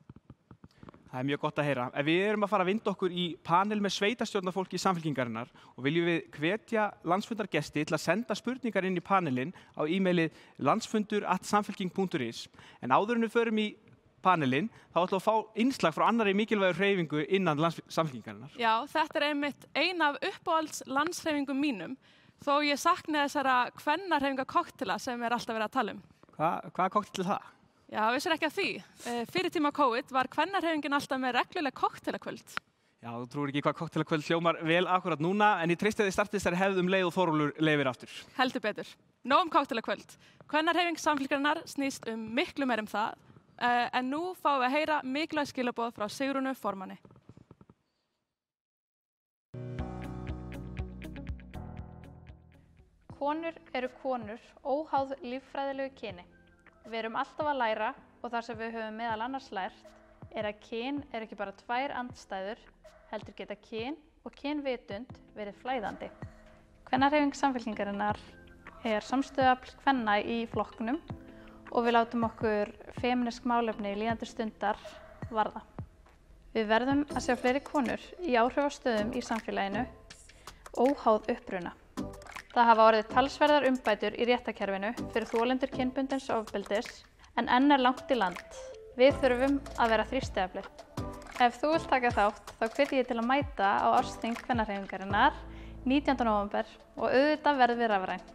Það er mjög gott að heyra. Við erum að fara að vinda okkur í panel með sveitarstjórnarfólki Samfylkingarinnar og viljum við hvetja landsfundargesti til að senda spurningar inn í panelin á e-mailið landsfundur@samfylking.is. En áður en við förum í panelin, þá ætlum við að fá innslag frá annarri mikilvægur hreyfingu innan Samfylkingarinnar. Já, þetta er einmitt ein af uppáhalds landshreyfingum mínum, þó ég sakna þessara kvennarhreyfinga koktela sem er alltaf verið að tala um. Hvaða koktel er það? Já, vissir ekki af því. Fyrir tíma COVID var kvennarhreyfingin alltaf með regluleg koktelakvöld. Já, þú trúir ekki hvað koktelakvöld hljómar vel akkurat núna, en ég treysti að þið startið þessari hefð leið og Þórólfur leyfir aftur. Heldur betur. Nóg koktelakvöld. Kvennarhreyfing Samfylkingarinnar snýst miklu meir það, en nú fáum við að heyra mikilvæg skilaboð frá Sigrúnu formanni. Konur eru konur, óháð líffræðilegu kyni. Við erum alltaf að læra og þar sem við höfum meðal annars lært að kyn ekki bara tvær andstæður, heldur geta kyn og kynvitund verið flæðandi. Kvennahreyfing Samfylkingarinnar samstöðuafl kvenna í flokknum og við látum okkur femínísk málefni líðandi stundar varða. Við verðum að sjá fleiri konur í áhrifastöðum í samfélaginu, óháð uppruna. Það hafa orðið talsverðar umbætur í réttarkerfinu fyrir þolendur kynbundins ofbeldis en enn langt í land. Við þurfum að vera þrýstiaflið. Ef þú vilt taka þátt, þá hvet ég til að mæta á ársþing Kvennahreyfingarinnar 19. nóvember og auðvitað verðum við rafræn.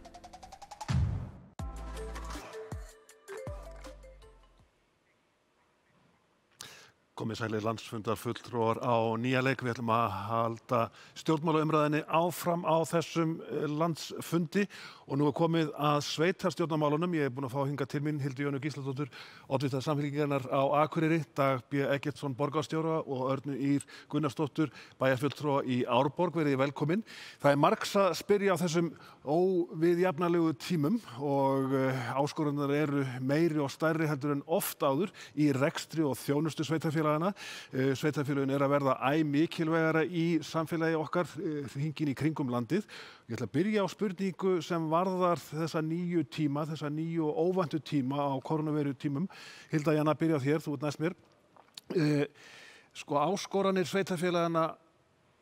Komið sælir landsfundarfulltrúar á Nýja leik. Við ætlum að halda stjórnmálaumræðinni áfram á þessum landsfundi og nú komið að sveitarstjórnarmálunum. Ég búinn að fá hingað til mín Hildi Jönu Gísladóttur, oddvita Samfylkingarinnar á Akureyri, Dag B. Eggertsson borgarstjóra og Örnu Ýr Gunnarsdóttur, bæjarfulltrúa í Árborg. Verið velkomin. Það margs að spyrja á þessum óviðjafnalegu tímum og áskoranir eru meiri og stærri heldur en oft áður í rekstri og þjónustu sveitarfélagana. Sveitarfélagin að verða æ mikilvægara í samfélagi okkar hringinn í kringum landið. Ég ætla að byrja á spurningu sem varðar þessa nýju tíma, þessa nýju og óvæntu tíma á koronaveiru tímum. Hilda Jana, byrja á þér, þú ert næst mér. Áskoranir sveitarfélagana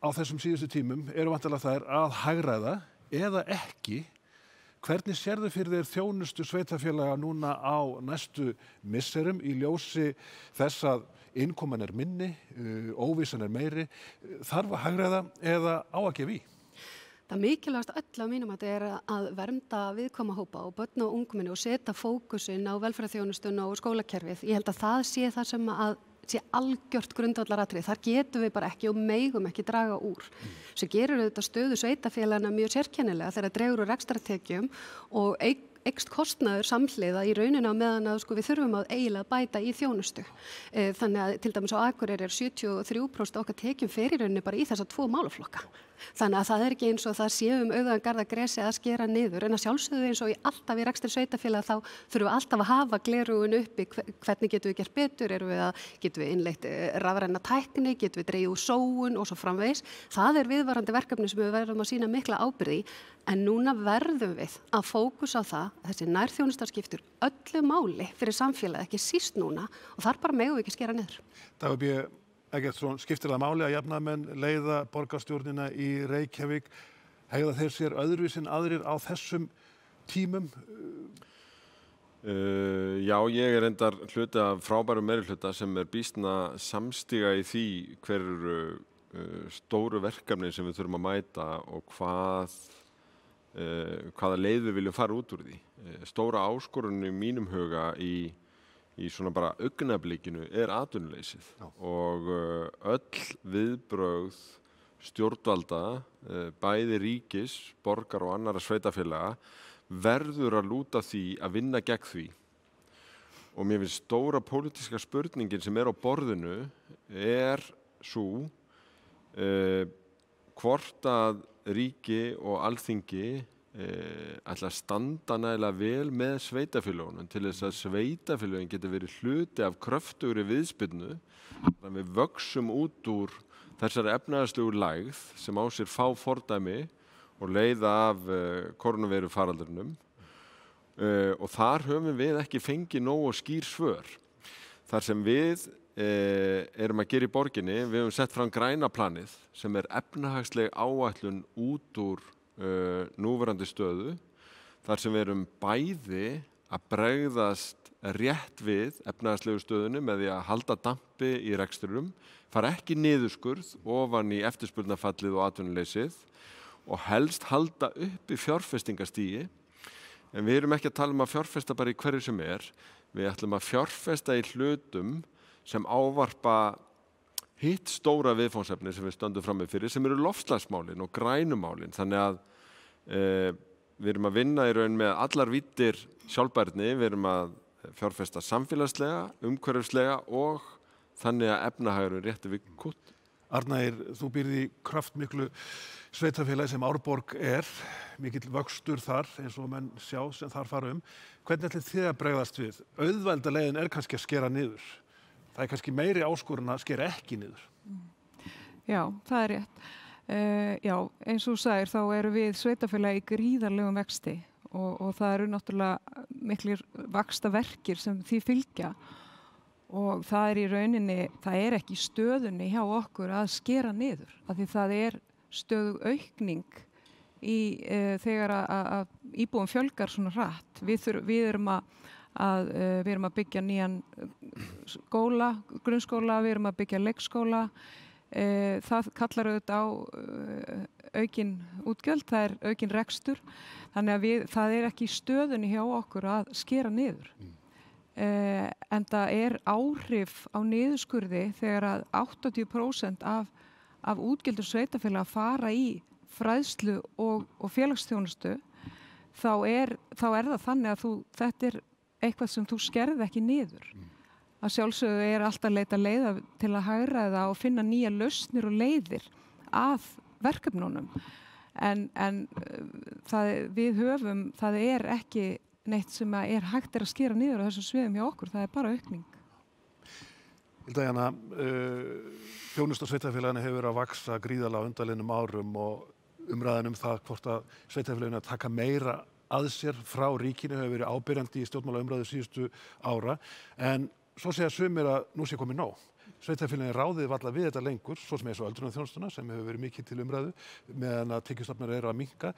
á þessum síðustu tímum eru væntanlega þær að hagræða eða ekki. Hvernig sérðu fyrir þér þjónustu sveitarfélaga núna á næstu misserum í ljósi þess að innkoman minni, óvissan meiri, þarf að hagræða eða á að gefa í? Það mikilvægast öll á mínum að vernda viðkvæma hópa og börn og ungmenni og setja fókusinn á velferðarþjónustuna og skólakerfið. Ég held að það sé það sem sé algjört grundvallaratriði. Þar getum við bara ekki og megum ekki draga úr. Svo gerir þetta stöðu sveitarfélagana mjög sérkennilega þegar dregur úr rekstrartekjum og eykst kostnaður samhliða í rauninu á meðan að við þurfum að eiginlega bæta í þjónustu. Þannig að til dæmis á Akureyri 73% okkar tekjum fer í rauninu bara í þessa 2 málaflokka. Þannig að það ekki eins og það séu auðvitað garða gresi að skera niður en að sjálfsögðu eins og alltaf í rekstri sveitarfélaga þá þurfum við alltaf að hafa gleraugun uppi hvernig getum við gert betur, getum við innleitt rafræna tækni, getum við dregið úr sóun og svo framvegis. Það viðvarandi verkefni sem við verðum að sýna mikla ábyrgð í en núna verðum við að fókusa á það að þessi nærþjónusta skiptir öllu máli fyrir samfélagið, ekki síst núna og þar bara megum við ekki skera niður. Dag B. Eggertsson, skiptir það máli að jafnaðarmenn leiða borgarstjórnina í Reykjavík? Hegða þeir sér öðruvísi en aðrir á þessum tímum? Já, ég reyndar hluti af frábærum meirihluta sem býsna samstiga í því hver stóru verkefni sem við þurfum að mæta og hvaða leið við viljum fara út úr því. Stóra áskorun í mínum huga í svona bara augnablikinu atvinnuleysið og öll viðbrögð stjórnvalda, bæði ríkis, borgar og annarra sveitarfélaga verður að lúta því að vinna gegn því. Og mér finnst stóra pólitíska spurningin sem á borðinu sú hvort að ríki og alþingi ætla að standa nægilega vel með sveitarfélögunum til þess að sveitarfélögin geti verið hluti af kröftugri viðspyrnu þannig að við vöxum út úr þessari efnahagslegu lægð sem á sér fá fordæmi og leiða af koronaveiru faraldrinum og þar höfum við ekki fengið nógu skýr svör. Þar sem við erum að gera í borginni, við höfum sett fram græna planið sem efnahagsleg áætlun út úr núverandi stöðu þar sem við erum bæði að bregðast rétt við efnahagslegu stöðunni með því að halda dampi í rekstrinum, fara ekki niðurskurð ofan í eftirspurnarfallið og atvinnuleysið og helst halda upp í fjárfestingastígi. En við erum ekki að tala að fjárfesta bara í hverju sem við ætlum að fjárfesta í hlutum sem ávarpa hitt stóra viðfangsefni sem við stöndum frammi fyrir sem eru loftslagsmálin og grænumálin. Þannig að við erum að vinna í raun með allar víddir sjálfbærni, við erum að fjárfesta samfélagslega, umhverfislega og þannig að efnahagurinn rétti við kútt. Arnægir, þú býrð í kraftmiklu sveitafélagi sem Árborg mikill vöxtur þar eins og menn sjá sem þar fara Hvernig ætlið þið að bregðast við? Auðvelda leiðin kannski að skera niður. Það kannski meiri áskorun að skera ekki niður. Já, það rétt. Já, eins og þú sagðir þá eru við sveitafélagi í gríðarlegum vexti og það eru náttúrulega miklir vaxtaverkir sem því fylgja. Og það í rauninni, það ekki í stöðunni hjá okkur að skera niður. Af því það stöðug aukning þegar að íbúum fjölgar svona hratt. Við erum að byggja nýjan skóla, grunnskóla, við erum að byggja leikskóla. Það kallar auðvitað á aukin útgjöld, það aukin rekstur. Þannig að það ekki í stöðunni hjá okkur að skera niður. En það áhrif á niðurskurði þegar að 80% af útgjöldum sveitafélaga fara í fræðslu og félagsþjónustu, þá það þannig að þetta eitthvað sem þú skerði ekki niður. Að sjálfsögðu alltaf leita leiða til að hagræða og finna nýja lausnir og leiðir að verkefnunum. En það ekki neitt sem hægt að skera niður á þessum sviðum hjá okkur, það bara aukning. Hilda Jana, þjónusta sveitafélaginu hefur verið að vaxa gríðarlega á undanliðnum árum og umræðan það hvort að sveitafélaginu að taka meira að sér frá ríkinu hefur verið ábyrjandi í stjórnmálaumræðu síðustu ára, en svo segja sumir að nú sé komið nóg. Sveitafélaginu ráðið varla við þetta lengur, svo sem eins og öldrunarþjónustuna sem hefur verið mikið til umræðu meðan að tekjustofnar að minnka.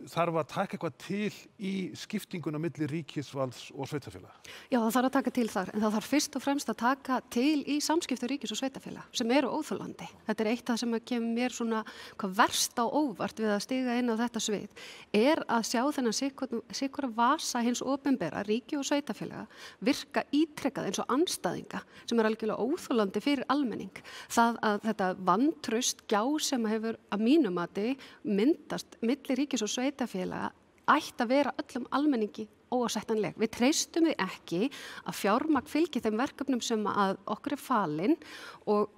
Þarf að taka eitthvað til í skiptinguna milli ríkisvalds og sveitafélaga? Já, það þarf að taka til þar, en það þarf fyrst og fremst að taka til í samskipti ríkis og sveitafélaga sem eru óþolandi. Þetta eitt það sem kemur mér svona hvað verst á óvart við að stiga inn á þetta svið, að sjá þennan sikura vasa hins opinbera, ríki og sveitafélaga, virka ítrekkað eins og andstæðinga sem algjörlega óþolandi fyrir almenning. Það að þetta vantraust gjá sem hefur að mínu mati myndast milli ríkis og sveitafélaga ætti að vera öllum almenningi óásættanleg. Við treystum því ekki að fjármagn fylgi þeim verkefnum sem að okkur falin og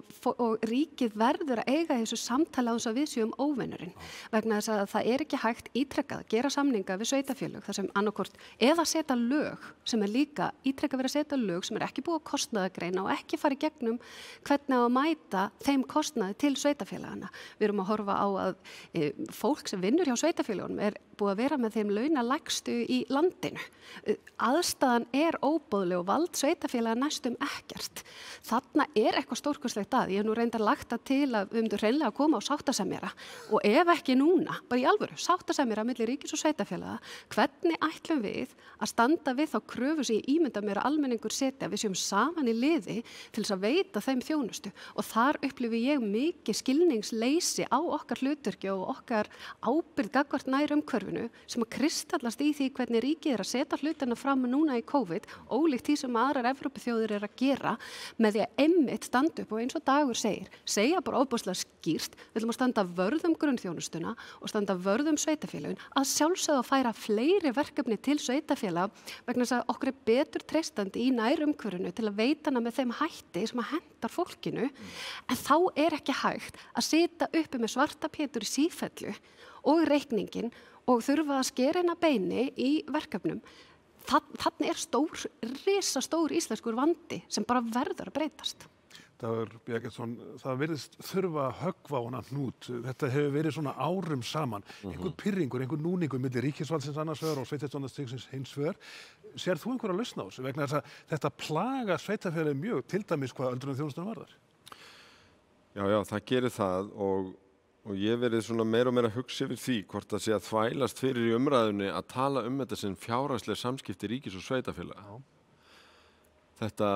ríkið verður að eiga þessu samtali á þess að við séum óvinurinn. Vegna þess að það ekki hægt ítrekkað að gera samninga við sveitafélög þar sem annarkort eða setja lög sem líka ítrekkað verið að setja lög sem ekki búið að kostnaðagreina og ekki fara í gegnum hvernig á að mæta þeim kostnaði til sveitafélagana. Við erum að horfa á að fólk sem vinnur hjá sveitafélagunum búið að vera með þeim launalægstu í landinu. Aðstæðan óboðleg og vald sveitafélaga næstum ekkert. Þarna eitthvað stórkostlegt að. Ég hef nú reyndar lagt það til að við myndum hreinlega að koma á sáttasemjara og ef ekki núna, bara í alvöru, sáttasemjara milli ríkis og sveitafélaga, hvernig ætlum við að standa við þá kröfu sem ég ímynda mér að almenningur setja, við séum saman í liði til þess að veita þeim þjónustu og þar upplifi ég mikið skilningsleysi á okkar hlutverki og okkar ábyrgð gagnvart nærumhverfinu sem að kristallast í því hvernig ríkið að setja hlutina fram núna í COVID, ólíkt því sem aðrar Evrópuþjóðir að gera með því að einmitt standa upp og eins og Dagur segja bara ofboðslega skýrt, við ætlum að standa vörð grunnþjónustuna og standa vörð sveitafélögin, að sjálfsögðu að færa fleiri verkefni til sveitafélaga vegna þess að okkur betur treystandi í nærumhverfinu til að veita hana með þeim hætti sem að hentar fólkinu, en þá ekki hægt að sitja uppi með svarta pétur í sífellu og reikningin og þurfa að skera inn að beini í verkefnum. Þannig risastór íslenskur vandi sem bara verður að breytast. Dagur Bjargetsson, það virðist þurfa að höggva á hana hnút. Þetta hefur verið svona árum saman. Einhver pirringur, einhver núningur milli ríkisvaldsins annars vegar og sveitarstjórnarstigsins hins vegar. Sér þú einhverja lausn á þessu vegna þess að þetta plaga sveitafélagið mjög, til dæmis hvað öldrunarþjónustan varðar? Já, það gerir það og ég verið svona meira og meira að hugsa yfir því hvort það sé að þvælast fyrir í umræðunni að tala þetta sem fjárhagsleg samskipti ríkis og sveitafélaga. Þetta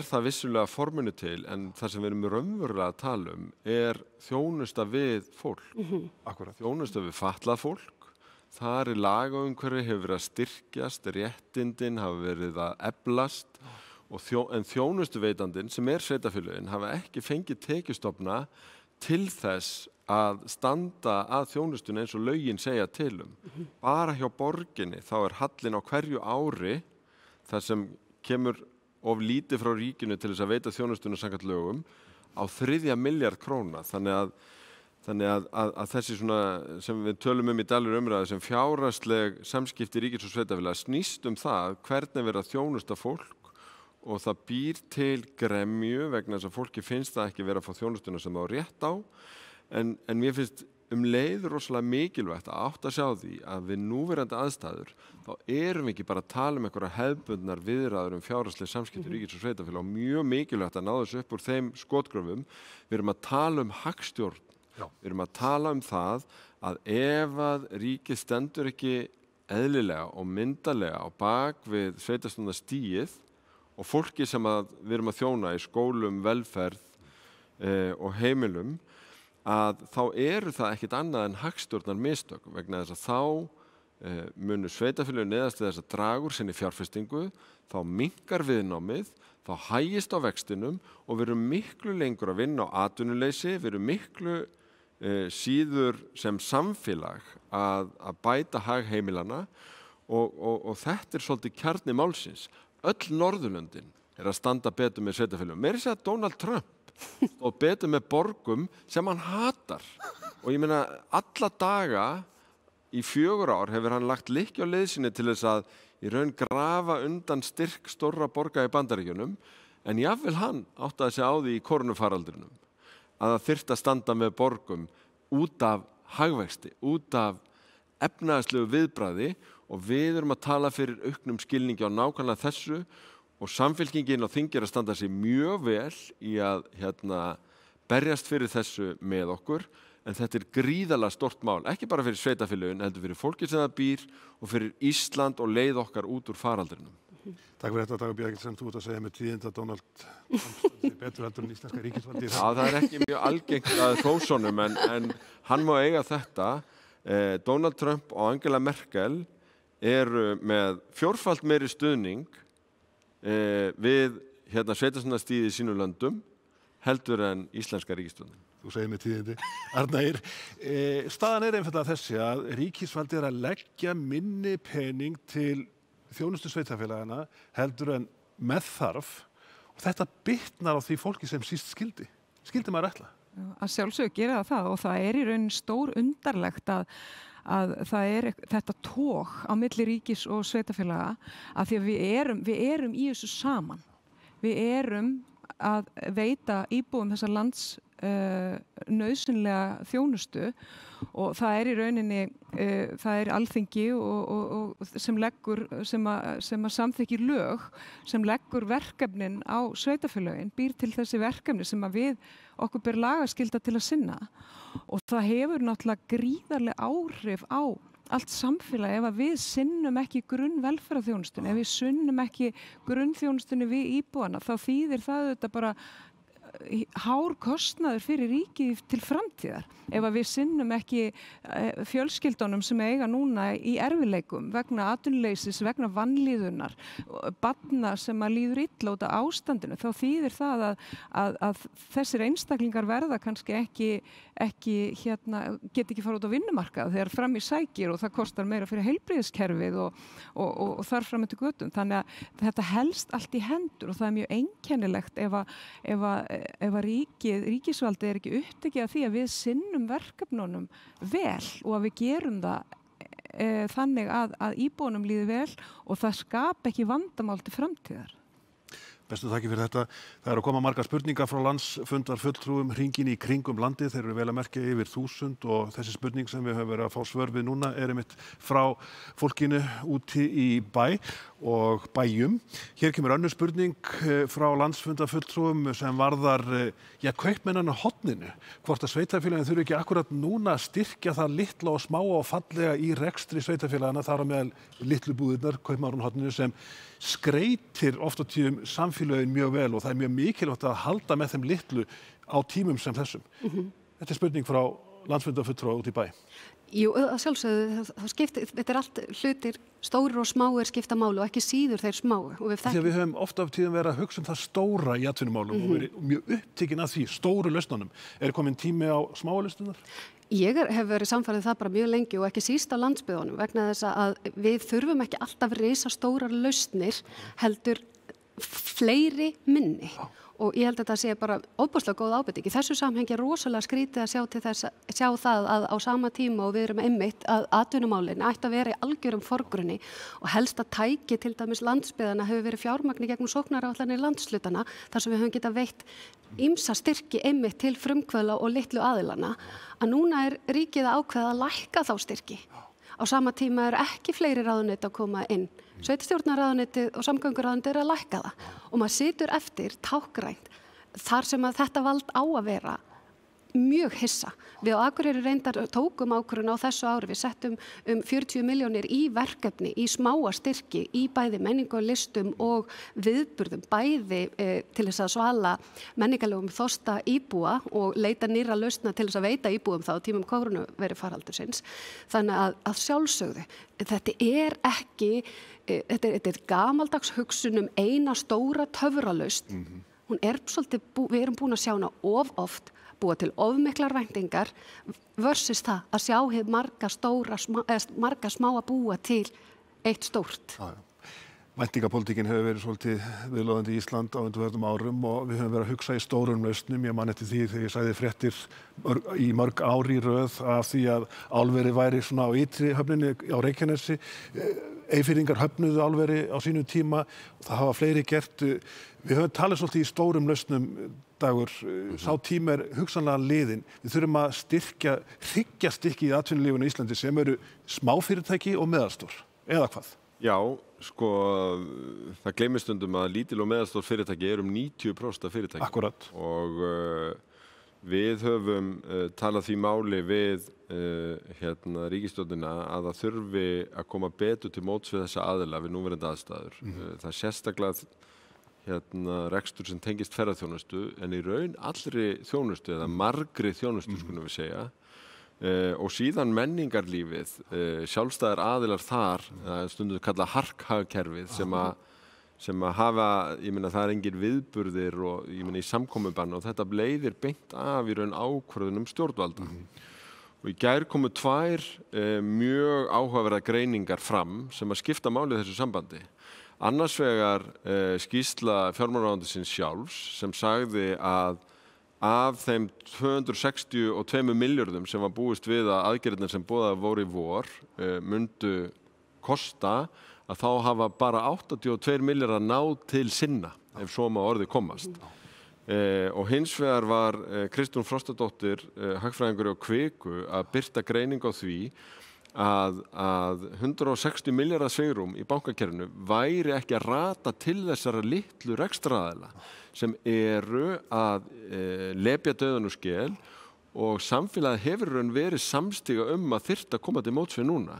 það vissulega forminu til, en það sem við erum raunverulega að tala þjónusta við fólk. Akkurat. Þjónusta við fatlað fólk. Þar lagaumhverfi hefur verið að styrkjast, réttindin hafa verið að eflast en þjónustuveitandinn sem sveitafélögin hafa ekki fengið tekjustofna til þess að standa að þjónustuna eins og lögin segja til Bara hjá borginni þá hallinn á hverju ári þar sem kemur of lítið frá ríkinu til þess að veita þjónustuna samkvæmt lögum á 3 milljarð króna. Þannig að þessi svona sem við tölum í daglegri umræðu sem fjárhagsleg samskipti ríkis og sveitarfélaga snýst það hvernig verið að þjónusta fólk og það býr til gremju vegna þess að fólki finnst það ekki vera að fá þjónustuna sem það á rétt á. En mér finnst leið rosalega mikilvægt að átta sjá því að við núverandi aðstæður þá erum við ekki bara að tala einhverja hefðbundnar viðræður fjárhagsleg samskipti ríkis og sveitarfélaga og mjög mikilvægt að ná þessu upp úr þeim skotgröfum. Við erum að tala hagstjórn. Við erum að tala það að ef að ríkið stendur ekki eðlilega og myndarlega á bak við sveitarstjórnarstigið og fólki sem við erum að þjóna í skólum, velferð og heimilum, að þá eru það ekkert annað en hagstjórnar mistök vegna þess að þá munu sveitarfélögin neyðast við þess að draga úr sinni fjárfestingu, þá minnkar viðnámið, þá hægist á vextinum og við erum miklu lengur að vinna á atvinnuleysi, við erum miklu síður sem samfélag að bæta hag heimilana og þetta svolítið kjarni málsins. Öll Norðurlöndin að standa betur með sveitarfélögum. Meira að segja Donald Trump og betur með borgum sem hann hatar. Og ég meina alla daga í 4 ár hefur hann lagt lykki á leið sinni til þess að í raun grafa undan styrk stórra borga í Bandaríkjunum en jafnvel hann áttaði sig á því í koronafaraldrinum að það þyrfti að standa með borgum út af hagvexti, út af efnahagslegu viðbragði og við erum að tala fyrir auknum skilningi á nákvæmlega þessu og samfylkingin á þingi að standa sig mjög vel í að berjast fyrir þessu með okkur en þetta gríðarlega stórt mál, ekki bara fyrir sveitarfélögin, heldur fyrir fólki sem það býr og fyrir Ísland og leið okkar út úr faraldrinum. Takk fyrir þetta, Dagur B. Eggertsson, þú ert að segja með tíðinda Donald Trump betur heldur en íslenska ríkisvaldi. Já, það ekki mjög algengt að þósonum en hann má eiga þetta. Donald Trump og Angela Merkel eru með 4-falt meiri stuðning við sveitarstjórnarstigið í sínum löndum heldur en íslenska ríkisstjórnin. Þú segir með tíðindi. Arnægir, staðan einfaldlega þessi að ríkisvaldi að leggja minni pening til þjónustu sveitarfélagana heldur en með þarf og þetta bitnar á því fólki sem síst skildi maður ætla. Að sjálfsögðu gera það og það í raun stór undarlegt að það þetta tóg á milli ríkis og sveitarfélaga að því að við erum í þessu saman. Við erum að veita íbúum þessa lands nauðsynlega þjónustu og það í rauninni það Alþingi og sem að samþykkir lög sem leggur verkefnin á sveitarfélögin, býr til þessi verkefni sem að okkur ber lagaskylda til að sinna og það hefur náttúrulega gríðarleg áhrif á allt samfélag ef að við sinnum ekki grunnvelferðarþjónustunni, ef við sinnum ekki grunnþjónustunni við íbúana þá þýðir það þetta bara hár kostnaður fyrir ríkið til framtíðar. Ef að við sinnum ekki fjölskyldunum sem eiga núna í erfiðleikum vegna atvinnuleysis, vegna vanlíðunar, barna sem að líður illa út af ástandinu, þá þýðir það að þessir einstaklingar verða kannski ekki get ekki fara út á vinnumarkað þegar fram í sækir og það kostar meira fyrir heilbrigðiskerfið og þar fram eftir götum. Þannig að þetta helst allt í hendur og það mjög einkennilegt ef að ríkisvaldið ekki upptekið af því að við sinnum verkefnunum vel og að við gerum það þannig að íbúunum líði vel og það skapa ekki vandamál til framtíðar. Bestu þakki fyrir þetta. Það að koma margar spurningar frá landsfundarfulltrúum hringinn í kringum landið. Þeir eru vel að merkja yfir 1000 og þessi spurning sem við höfum verið að fá svör við núna einmitt frá fólkinu úti í bæ og bæjum. Hér kemur önnur spurning frá landsfundarfulltrúum sem varðar kaupmennan á horninu. Hvort að sveitarfélagin þurfi ekki akkurat núna að styrkja það litla og smáa og fallega í rekstri sveitarfélagana þar á meðal litlu búðirnar, kaupmaðurinn á horninu sem skreytir oft á tíðum samfélögin mjög vel og það mjög mikilvægt að halda með þeim litlu á tímum sem þessum. Þetta spurning frá landsfundarfulltrúa út í bæ. Jú, að sjálfsögðu, þetta allt hlutir, stórir og smáir skipta máli og ekki síður þeir smáu. Þegar við höfum oft af tíðum verið að hugsa það stóra í atvinnumálum og verið mjög upptekin af því, stóru lausnunum. Komin tími á smáa lausnunar? Ég hef verið samfærið það bara mjög lengi og ekki síst á landsbyggðunum vegna þess að við þurfum ekki alltaf risastórar lausnir heldur fleiri minni. Og ég held að það sé bara óbúslega góð ábending. Í þessu samhengi er rosalega skrítið að sjá það að á sama tíma og við erum einmitt að atvinnumálin ætti að vera í algjörum forgrunni og helst að tæki til dæmis landsbyggðana hefur verið fjármagni gegnum sóknaráætlanir landshlutana þar sem við höfum getað veitt ýmsa styrki einmitt til frumkvöðla og litlu aðilana að núna er ríkið að ákveða að lækka þá styrki. Á sama tíma eru ekki fleiri ráðuneyti að koma inn. Sveitarstjórnarráðuneytið og samgönguráðuneytið eru að lækka það og maður situr eftir tákgrænt þar sem að þetta vald á að vera mjög hissa. Við á Akureyri reyndar tókum ákvörðun á þessu ári. Við settum 40 milljónir í verkefni, í smáa styrki, í bæði menningu og listum og viðburðum, bæði til þess að svala menningarlegum þorsta íbúa og leita nýrra lausna til þess að veita íbúum þá á tímum kórónuveirufaraldursins. Þannig að sjálfsögðu, þetta er ekki, þetta er gamaldags hugsun eina stóra töfralausn. Hún er svolítið, við erum búin að sjá hana of oft, búa til ofmiklar væntingar versus það að sjá hið marga smá að búa til eitt stórt. Væntingapólitíkin hefur verið svolítið viðloðandi í Ísland á undanförnum árum og við höfum verið að hugsa í stórum lausnum. Ég man eftir því þegar ég sagði fréttir í mörg ár í röð af því að álverið væri svona á ytri höfninni á Reykjanesi. Eyfirðingar höfnuðu álveri á sínum tíma og það hafa fleiri gert. Við höfum talið svolítið í stórum lausnum, Dagur. Sá tíma er hugsanlega liðinn. Við þurfum að hryggja stykki í atvinnulífinu í Íslandi sem eru smáfyrirtæki og meðalstór, eða hvað? Já, sko, það gleymist stundum að lítil og meðalstór fyrirtæki er 90% af fyrirtæki. Akkurat. Og við höfum talað því máli við ríkisstjórnina að það þurfi að koma betur til móts við þessa aðila við núverandi aðstæður. Það er sérstaklega rekstur sem tengist ferðaþjónustu en í raun allri þjónustu eða margri þjónustu skulum við segja og síðan menningarlífið, sjálfstæðir aðilar þar, stundum kallað harkhagkerfið sem að hafa, ég meina það er engin viðburðir og ég meina í samkomubann og þetta leiðir beint af í raun ákvörðunum stjórnvalda. Og í gær komu tvær mjög áhugaverða greiningar fram sem að skipta máli þessu sambandi. Annars vegar skýrsla fjármálaráðuneytisins sjálfs sem sagði að af þeim 262 milljörðum sem var búist við að aðgerðirnar sem boðaðar voru í vor myndu kosta að þá hafa bara 82 milljarðar náð til sinna ef svo má orðið komast. Og hins vegar var Kristrún Frostadóttir, hagfræðingur á Kviku, að birta greining á því að 160 milljarðar svigrúm í bankakerfinu væri ekki að rata til þessara litlu rekstraraðila sem eru að lepja dauðan úr skel og samfélagið hefur verið samstiga að þyrfti að koma til móts við núna.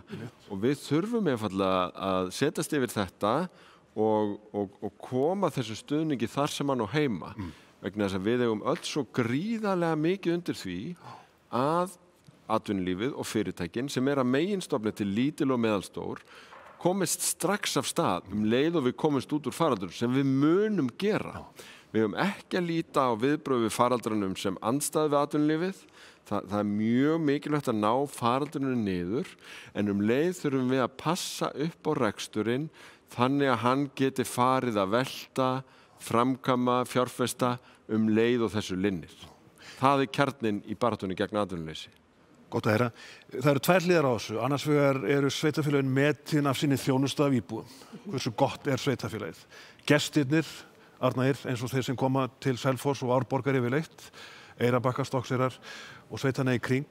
Og við þurfum einfaldlega að setjast yfir þetta og koma þessu stuðningi þar sem hann á heima. Vegna þess að við eigum öll svo gríðarlega mikið undir því að atvinnulífið og fyrirtækin sem er að meginstofni til lítil og meðalstór komist strax af stað leið og við komumst út úr faraldrinum sem við munum gera. Við höfum ekki að líta á viðbrögð við faraldrinum sem andstæð við atvinnulífið. Það er mjög mikilvægt að ná faraldrinum niður en leið þurfum við að passa upp á reksturinn þannig að hann geti farið að velta, framkvæma, fjárfesta leið og þessu linnir. Það er kjarninn í baráttunni gegn atvinnuleysi. Gott að heyra. Það eru tvær hliðar á þessu. Annars vegar eru sveitarfélögin metin af sinni þjónustu af íbúum. Hversu gott er sveitarfélagið? Gestirnir, Arnæir, eins og þeir sem koma til Selfoss og Árborgar yfirleitt, Eyrarbakka, Stokkseyrar og sveitarna í kring,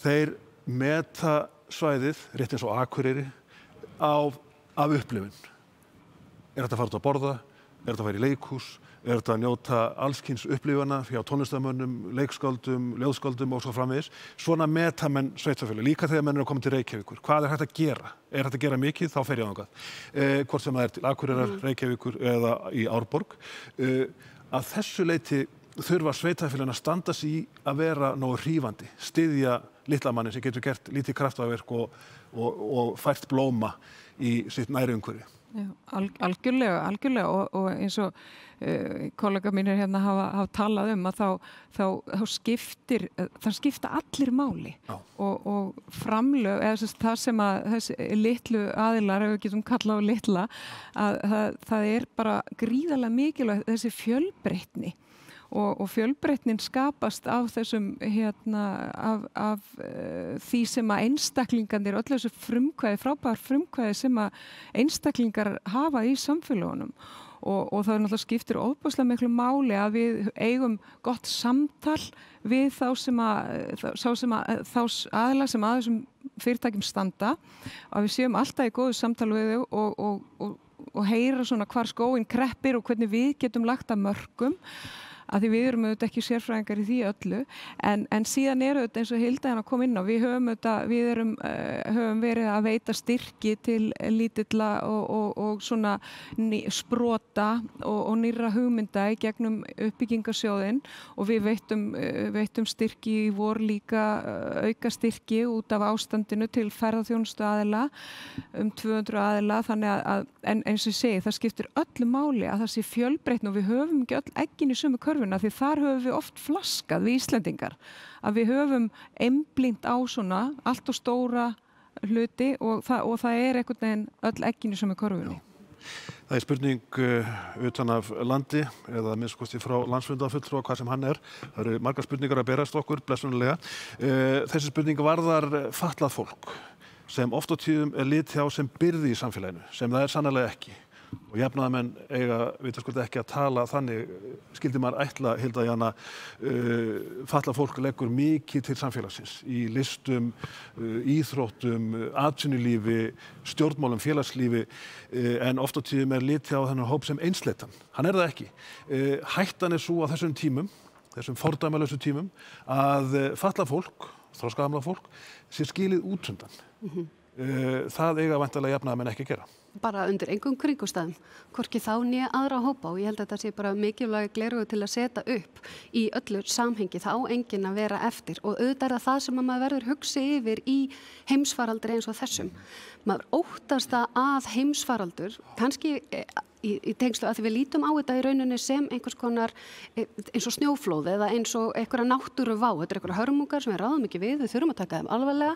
þeir meta svæðið, rétt eins og Akureyri, af upplifun. Er þetta að fara út að borða? Er þetta að fara í leikhús? Er þetta að njóta allskyns upplifana hjá tónlistarmönnum, leikskáldum, ljóðskáldum og svo framvegis. Svona meta menn sveitarfélög, líka þegar menn eru að koma til Reykjavíkur. Hvað er hægt að gera? Er hægt að gera mikið? Þá fer ég á þangað. Hvort sem það er til Akureyrar, Reykjavíkur eða í Árborg. Að þessu leyti þurfa sveitarfélögin að standa sig í að vera nógu hrífandi, styðja litlamannin sem getur gert lítið kraftaverk og fært blóma í sitt næri umhverfi. Já, algjörlega og eins og kollega mínir hérna hafa talað að þá skipta allir máli og framlög, eða það sem að þessi litlu aðilar, ef við getum kallað á litla, að það bara gríðarlega mikilvægt þessi fjölbreytni. Og fjölbreytnin skapast af þessum af því sem að einstaklingarnir, öll þessu frábær frumkvæði sem að einstaklingar hafa í samfélagunum og það náttúrulega skiptir ofboðslega miklu máli að við eigum gott samtal við þá aðila sem að þessum fyrirtækjum standa, að við séum alltaf í góðu samtal við þau og heyra svona hvar skóinn kreppir og hvernig við getum lagt að mörkum. Að því við erum auðvitað ekki sérfræðingar í því öllu, en síðan auðvitað eins og Hilda hérna kom inn á, við höfum verið að veita styrki til lítilla og svona sprota og nýrra hugmynda í gegnum uppbyggingarsjóðinn og við veittum styrki í vor líka auka styrki út af ástandinu til ferðaþjónustu aðila, 200 aðila, þannig að en eins og ég segi, það skiptir öllu máli að það sé fjölbreytni og við höfum ekki öll eggin í sömu körfuna því þar höfum við oft flaskað við Íslendingar að við höfum einblínt á svona allt og stóra hluti og það einhvern veginn öll eggin í sömu körfunni. Það spurning utan af landi eða minnst kosti frá landsfundarfulltrúa hvað sem hann er. Það eru margar spurningar að berast okkur, blessunarlega. Þessi spurning varðar fatlað fólk sem oft á tíðum litið á sem byrði í samfélaginu, sem það sannarlega ekki. Og jafnaðarmenn eiga vitaskuld ekki að tala þannig, skildi maður ætla, Hilda Jana, fatlað fólk leggur mikið til samfélagsins í listum, íþróttum, atvinnulífi, stjórnmálum, félagslífi, en oft á tíðum litið á þennan hóp sem einsleitan. Hann það ekki. Hættan svo á þessum tímum, þessum fordæmalausu tímum, að fatlað fólk, þroskahamlað fólk, sé skilið út undan. Það eiga væntanlega jafnaðarmenn ekki að gera. Bara undir engum kringumstæðum, hvorki þá né aðra hópa og ég held að þetta sé bara mikilvæg gleraugu til að setja upp í öllu samhengi, þá enginn að vera eftir og auðvitað það sem maður verður hugsi yfir í heimsfaraldri eins og þessum. Maður óttast að heimsfaraldur, kannski í tengslu að því við lítum á þetta í rauninni sem einhvers konar eins og snjóflóð eða eins og einhverja náttúruvá, þetta einhverja hörmungar sem við ráðum ekki við þurfum að taka þeim alvarlega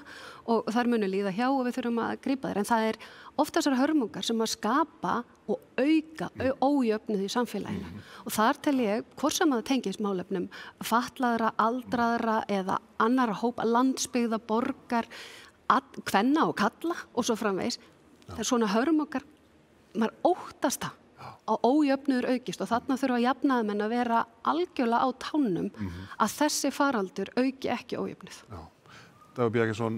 og þar munu líða hjá og við þurfum að grípa þeir, en það oft þessar hörmungar sem að skapa og auka ójöfnuð í samfélaginu og þar tel ég, hvort sem að það tengist málefnum fatlaðra, aldraðra eða annara hópa, landsbyggða, borgar, kvenna og kalla og svo framvegis, það svona hörmungar, maður óttast það á ójöfnuður aukist og þarna þurfa jafnaðarmenn að vera algjörlega á tánum að þessi faraldur auki ekki ójöfnuð. Dagur Bjargeirsson,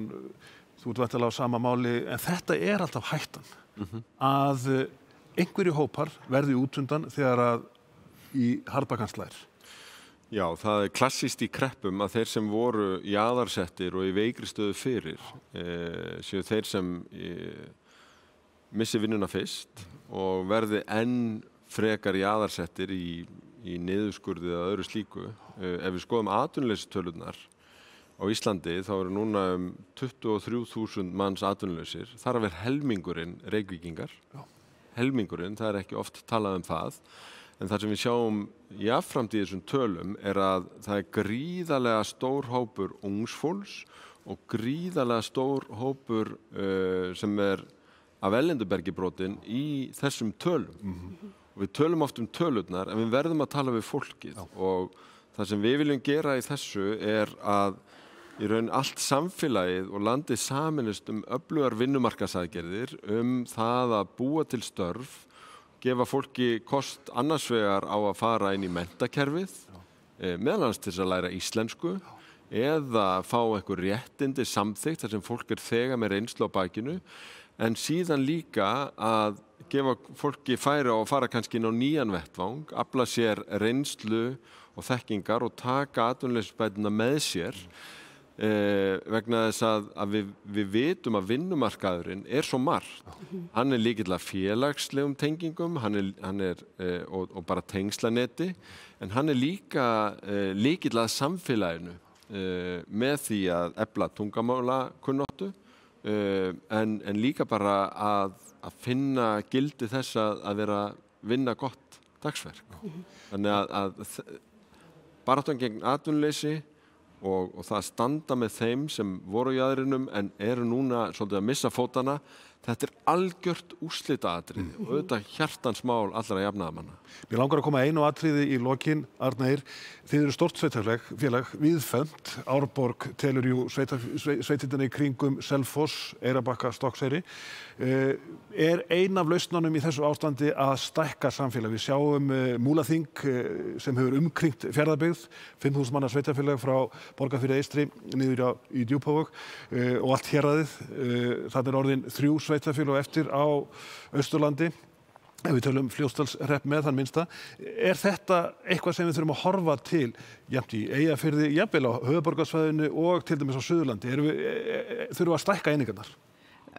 þú ert væntanlega á sama máli, en þetta alltaf hættan að einhverju hópar verði út undan þegar að í harðbakkan slær. Já, það klassískt í kreppum að þeir sem voru jaðarsettir og í veikri stöðu fyrir séu þeir sem missi vinnuna fyrst og verði enn frekar jaðarsettir í niðurskurði eða öðru slíku. Ef við skoðum atvinnuleysistölurnar á Íslandi þá eru núna 23.000 manns atvinnulausir. Þar af helmingurinn Reykvíkingar. Helmingurinn, það ekki oft talað það. En það sem við sjáum jafnframt í þessum tölum að það gríðarlega stór hópur ungsfólks og gríðarlega stór hópur sem af erlendubergi brotin í þessum tölum. Og við tölum oft tölurnar en við verðum að tala við fólkið og það sem við viljum gera í þessu að í raun allt samfélagið og landið sameinist öflugar vinnumarkaðsaðgerðir það að búa til störf, gefa fólki kost annars vegar á að fara inn í menntakerfið, meðal annars til að læra íslensku eða fá einhver réttindi samþykkt þar sem fólk þegar með reynslu á bakinu, en síðan líka að gefa fólki færi á að fara kannski inn á nýjan vettvang, afla sér reynslu og þekkingar og taka atvinnuleysisbæturnar með sér vegna þess að við vitum að vinnumarkaðurinn svo margt. Hann lykill að félagslegum tengingum, hann og bara tengslanetti, en hann líka lykill að samfélaginu með því að efla tungamálakunnáttu en líka bara að finna gildi þess að vera vinna gott dagsverk. Þannig að baráttan gegn atvinnuleysi og það standa með þeim sem voru í jaðrinum en eru núna svolítið að missa fótana, þetta algjört úrslitaatriði og auðvitað hjartansmál allra jafnaðarmanna. Mér langar að koma einu atriði í lokin, Arna Eir. Þið eru stórt sveitarfélag, víðfeðmt. Árborg telur jú sveitirnar í kringum Selfoss, Eyrarbakka, Stokkseyri. Er ein af lausnunum í þessu ástandi að stækka samfélag? Við sjáum Múlaþing sem hefur umkringt Fjarðabyggð, 5.000 manna sveitarfélag frá Borgarfirði eystri niður í Djúpavog og allt héraðið. Það er orðin 3 sveitarfélag eftir á Austurlandi. Ef við tölum Fljótsdalshrepp með þann minnsta, er þetta eitthvað sem við þurfum að horfa til jafnt í Eyjafirði, jafnvel á höfuðborgarsvæðinu og til dæmis á Suðurlandi? Þurfum við að stækka einingarnar?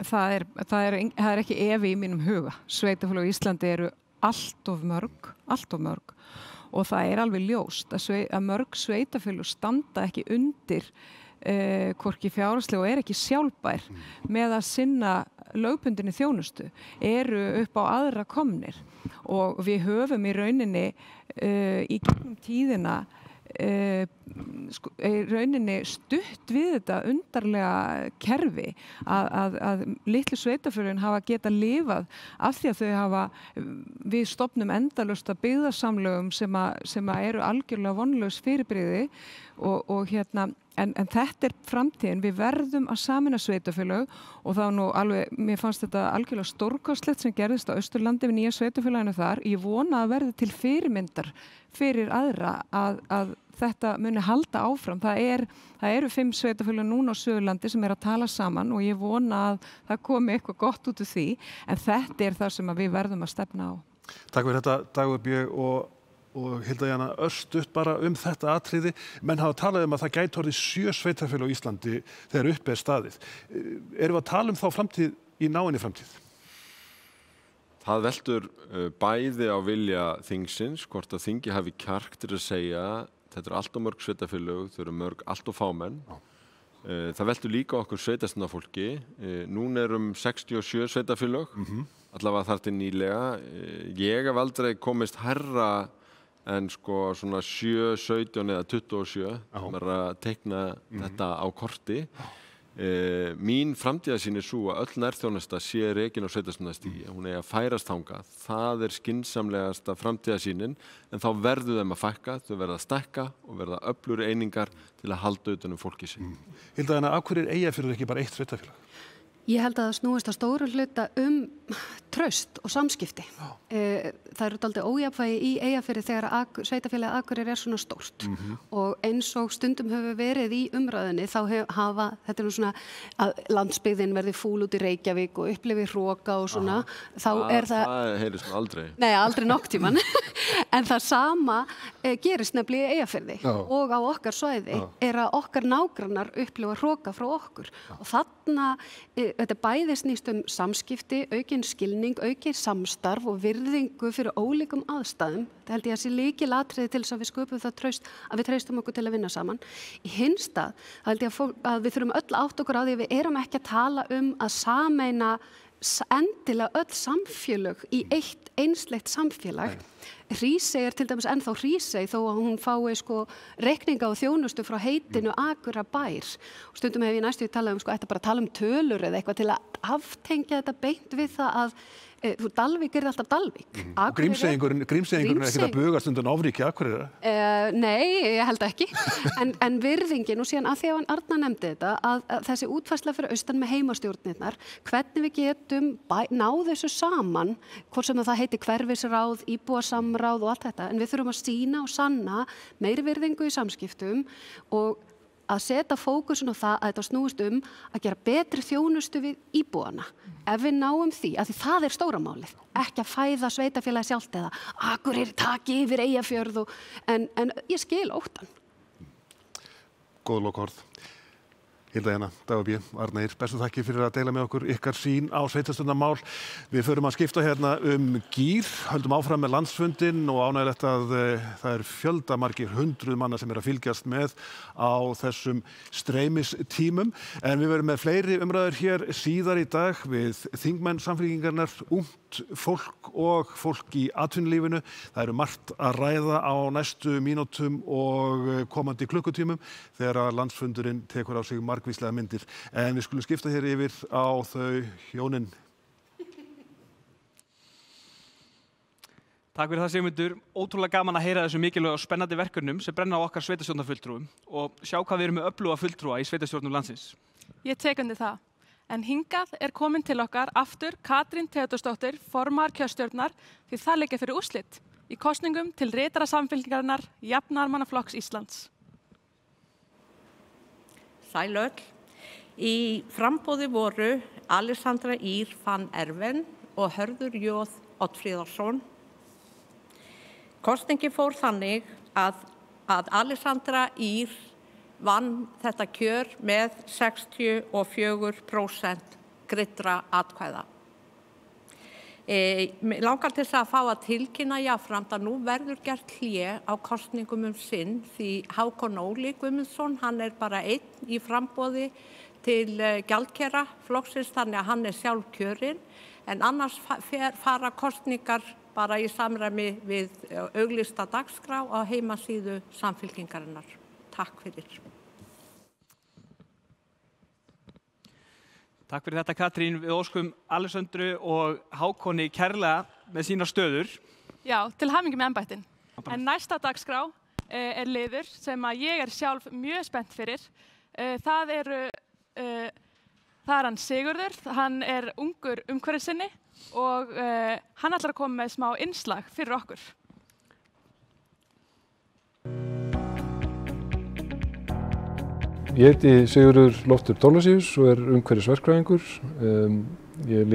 Það er ekki efi í mínum huga. Sveitarfélög í Íslandi eru allt of mörg og það er alveg ljóst að mörg sveitarfélög standa ekki undir hvorki fjárhagslega og ekki sjálfbær með að sinna lögbundinni þjónustu, eru upp á aðra komnir og við höfum í rauninni í gegnum tíðina í rauninni stutt við þetta undarlega kerfi að litlu sveitarfélögin hafa getað lifað af því að þau hafa, við stofnum endalaust að byggðarsamlögum sem eru algjörlega vonlaus fyrirbrigði og en þetta framtíðin, við verðum að sameina sveitarfélög og það nú alveg, mér fannst þetta algjörlega stórkostlegt sem gerðist á Austurlandi við nýja sveitarfélaginu þar. Ég vona að verði til fyrirmyndar fyrir aðra að þetta muni halda áfram. Það eru 5 sveitarfélög núna á Suðurlandi sem að tala saman og ég vona að það komi eitthvað gott út úr því, en þetta er það sem við verðum að stefna á. Takk fyrir þetta, Dagur B. og Hilda Jana, örstutt bara þetta atriði. Menn hafa talað að það gæti orðið 7 sveitarfélög á Íslandi þegar uppi staðið. Erum við að tala þá framtíð í náinni framtíð? Það veltur bæði á vilja þingsins, hvort að þingi hafi kjark til að segja þetta eru allt of mörg sveitarfélög, þau eru mörg allt of fámenn. Það veltur líka okkur sveitarstjórnarfólki. Núna er 67 sveitarfélög, allavega þar til nýlega. Ég hef aldrei komist hærra en svona 7, 17 eða 27 sem að teikna þetta á korti. Mín framtíðarsýn svo að öll nærþjónusta sé rekin á sveitarstjórnarstigi. Hún eigi að færast þangað. Það er skynsamlegasta framtíðarsýnin, en þá verður þeim að fækka, þau verða að stækka og verða öflugri einingar til að halda utan fólki sig. Hilda Jana, af hverju er Eyjafjörður ekki bara eitt sveitarfélag? Ég held að það snúist að stóru hluta traust og samskipti. Það eru dálítið ójafnvægi í Eyjafirði þegar sveitarfélagið Akureyri er svona stórt og eins og stundum hefur verið í umræðinni þá þetta er nú svona að landsbyggðin verði fúl út í Reykjavík og upplifi hroka og svona, þá er það heyrist nú aldrei. Nei, aldrei nokkuð tímann. En það sama gerist nefnilega í Eyjafirði og á okkar svæði er að okkar nágrannar upplifa hroka frá okkur og þarna þetta bæði snýst samskipti, aukinn skilning, aukinn samstarf og virðingu fyrir ólíkum aðstæðum. Það held ég að sé lykilatriði til þess að við sköpum það traust að við treystum okkur til að vinna saman. Í hinn stað, það held ég að við þurfum öll átt okkur á því að við erum ekki að tala að sameina endilega öll samfélög í eitt einslegt samfélag. Hrísey er til dæmis ennþá Hrísey þó að hún fái reikninga og þjónustu frá heitinu Akureyrarbær. Og stundum hef ég næstu talað ætti bara að tala tölur eða eitthvað til að aftengja þetta beint við það að Dalvík er alltaf Dalvík. Grímseyingurinn er ekkert að bugast undan ofríki Akureyrar? Nei, ég held ekki. En virðingin, og síðan að því að Arna nefndi þetta, að þessi útfærsla fyrir austan með heimastjórnirnar, hvernig við getum náð þessu saman, hvort sem það heiti hverfisráð, íbúasamráð og allt þetta, en við þurfum að sýna og sanna meiri virðingu í samskiptum og að setja fókusun á það að þetta snúist að gera betri þjónustu við íbúana. Ef við náum því, að því það er stóra málið, ekki að fæða sveitarfélagi sjálft eða Akureyri taki yfir Eyjafjörð en ég skil óttan. Góð lokaorð. Hilda Jana, Dagur B. Arna Ýr, bestu þakkir fyrir að deila með okkur ykkar sýn á sveitarstjórnarmál. Við förum að skipta hérna gír, höldum áfram með landsfundinn og ánægilegt að það er fjöldamargir 100 manna sem að fylgjast með á þessum streymistímum. En við verum með fleiri umræður hér síðar í dag við þingmenn Samfylkingarinnar, ungt fólk og fólk í atvinnulífinu. Það eru margt að ræða á næstu mínútum og komandi klukkutímum þegar að landsfundurinn tekur á sig margvíslega myndir. En við skulum skipta hér yfir á þau hjónin. Takk fyrir það, Sigmundur. Ótrúlega gaman að heyra þessu mikilvægu og spennandi verkefnum sem brenna á okkar sveitarstjórnarfulltrúum og sjá hvað við erum með öfluga fulltrúa í sveitarstjórnum landsins. Ég tek undir það. En hingað er komin til okkar aftur Katrín Theódórsdóttir, formaður kjörstjórnar, því það liggja fyrir úrslit í kosningum til ritara Samfylkingarinnar Jafnaðarmannaflokks Íslands. Sæl öll. Í framboði voru Alexandra Ýr van Erven og Hörður J. Oddfríðarsson. Kosningi fór þannig að Alexandra Ýr vann þetta kjör með 64% greiddra atkvæða. Mig langar til þess að fá að tilkynna jafnframt að nú verður gert hlé á kosningum sinn því Hákon Óli Guðmundsson, hann er bara einn í framboði til gjaldkera flokksins þannig að hann er sjálfkjörinn en annars fara kosningar bara í samræmi við auglýsta dagskrá á heimasíðu Samfylkingarinnar. Takk fyrir. Takk fyrir þetta, Katrín. Við óskum Alexandru og Hákoni kærlega með sínar stöður. Já, til hamingju með embættin. En næsta dagskrá er liður sem að ég er sjálf mjög spennt fyrir. Það er hann Sigurður, hann er ungur umhverfissinni og hann ætlar að koma með smá innslag fyrir okkur. Ég heiti Sigurður Loftur Thorlacius og er umhverfisverkfræðingur. Ég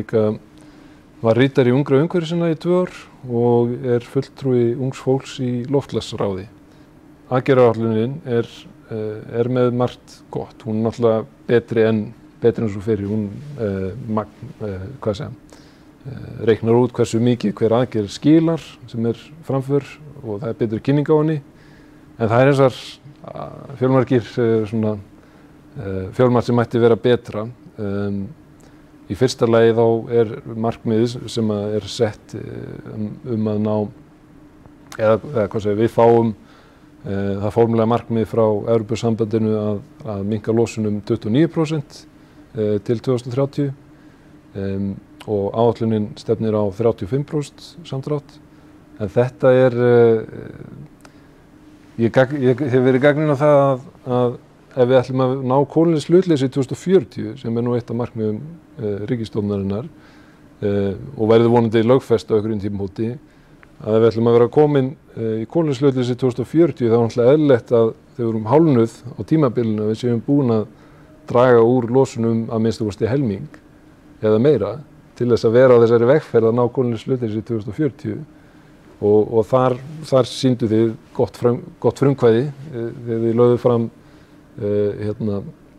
var ritari ungra umhverfissinna í 2 ár og er fulltrúi ungs fólks í loftslagsráði. Aðgerðaáætlunin er með margt gott. Hún er náttúrulega betri en svo fyrir. Hún reiknar út hversu mikið hver aðgerð skilar sem er framför og það er betur kynning á henni. En það er þessar fjölmargir fjölmargt sem mætti vera betra. Í fyrsta lagi þá er markmið sem er sett að ná, við fáum það formlega markmið frá Evrópusambandinu að minnka losun 29% til 2030 og áætlunin stefnir á 35% samdrátt. En þetta ég hef verið gagnrýninn á það að ef við ætlum að ná kolefnishlutleysi 2040, sem er nú eitt af markmiðum ríkisstjórnarinnar og verður vonandi lögfest á einhverjum tímamóti, að ef við ætlum að vera komin í kolefnishlutleysi 2040 þá er náttúrulega eðlilegt að þegar við erum hálfnuð á tímabilinu að við séum búin að draga úr losunum að minnsta kosti helming eða meira til þess að vera á þessari vegferð að ná kolefnishlutleysi 2040. Og þar sýndu þið gott frumkvæði þegar þið lögðu fram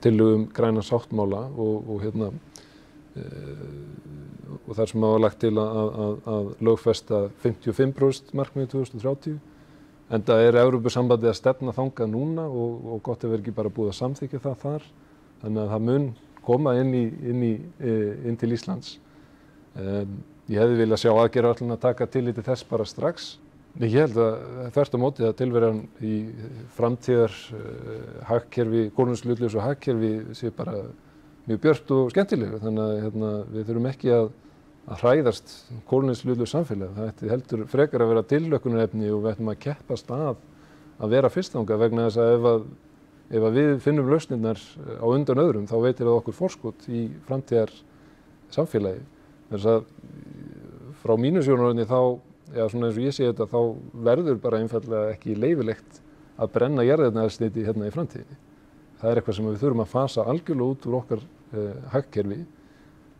tillögum græna sáttmála og þar sem var lagt til að lögfesta 55% markmiðið 2030. Enda er Evrópusambandið að stefna þangað núna og gott ef ekki bara búið að samþykkja það þar. Þannig að það mun koma inn til Íslands. Ég hefði viljað sjá aðgerðaáætlun að taka tillit til þess bara strax. Ég held að þvert á móti að tilveran í framtíðar hagkerfi, kolefnishlutlausu hagkerfi sé bara mjög björt og skemmtileg. Þannig að við þurfum ekki að hræðast kolefnishlutlausu samfélag. Það ætti heldur frekar að vera tilhlökkunarefni og við ættum að keppast að vera fyrst þangað vegna þess að ef við finnum lausnirnar á undan öðrum þá veitir það okkur forskot í framtíðar samfélagi. Þess að frá mínu sjónarhorni svona eins og ég sé þetta, þá verður bara einfaldlega ekki leyfilegt að brenna jarðefnaeldsneyti hérna í framtíðinni. Það er eitthvað sem við þurfum að fasa algjörlega út úr okkar hagkerfi.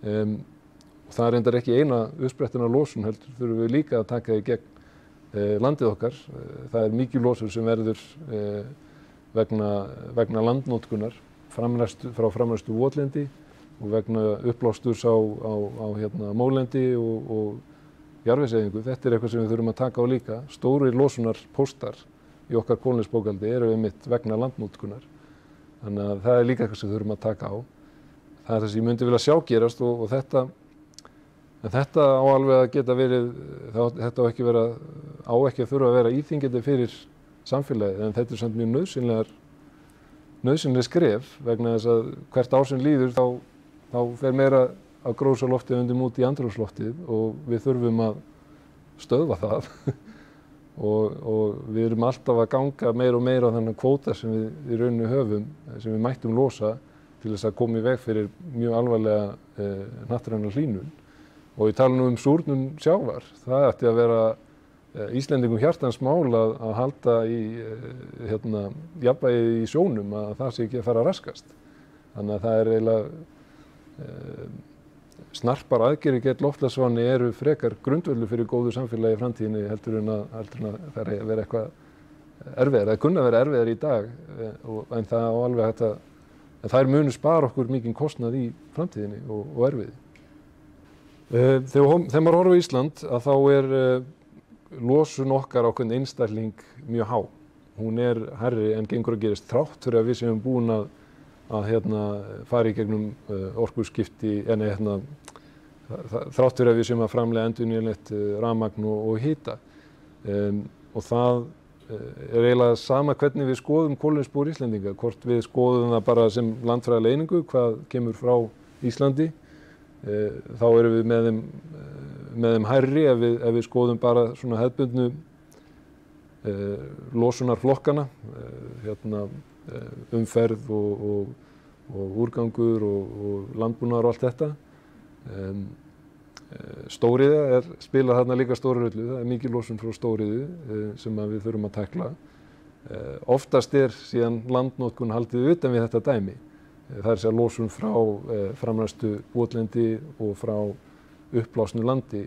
Og það er reyndar ekki eina uppsprettin af losun, heldur þurfum við líka að taka í gegn landið okkar. Það er mikið losun sem verður vegna landnotkunar frá framræstu votlendi og vegna uppblásturs á mólendi og jarðvegseyðingu. Þetta eitthvað sem við þurfum að taka á líka. Stórir losunarpóstar í okkar kolefnisbókhaldi eru einmitt vegna landnotkunar. Þannig að það líka eitthvað sem við þurfum að taka á. Það það sem ég myndi vilja sjá gerast og þetta á alveg að geta verið, þetta á ekki að þurfa að vera íþyngjandi fyrir samfélagið, en þetta samt mjög nauðsynleg skref vegna þess að hvert ár sem líður þá fer meira af gróðurhúsaloftið undir út í andrúmsloftið og við þurfum að stöðva það og við erum alltaf að ganga meira og meira á þennan kvóta sem við í rauninni höfum, sem við mættum losa til þess að koma í veg fyrir mjög alvarlega hnattræna hlýnun. Og við talum nú súrnun sjávar. Það ætti að vera Íslendingum hjartans mál að halda í jafnvægi í sjónum, að það sé ekki að fara að raskast. Þannig að það eiginlega snarpar aðgerðir gegn loftslagsvánni eru frekar grundvöllur fyrir góðu samfélagi í framtíðinni heldur en að það vera eitthvað erfiðar. Það kunna vera erfiðar í dag, en það á alveg hægt að þær munu spara okkur mikinn kostnað í framtíðinni og erfiði. Þegar maður horfir á Ísland að þá losun okkar á hvern einstakling mjög há. Hún hærri en gengur að gerast þrátt fyrir að við séum búin að fara í gegnum orkuskipti, þrátt fyrir að við séum að framleiða endurnýjanlegt rafmagn og hita. Og það eiginlega sama hvernig við skoðum kolefnisspor Íslendinga, hvort við skoðum það bara sem landfræðilega einingu, hvað kemur frá Íslandi, þá erum við með þeim hærri ef við skoðum bara svona hefðbundnu losunarflokkana, umferð og úrgangur og landbúnaðar og allt þetta. Stóriðja spilar þarna líka stóra rullu, það mikil losun frá stóriðju sem við þurfum að tækla. Oftast síðan landnotkun haldið utan við þetta dæmi. Það sér losun frá framræstu votlendi og frá uppblásnu landi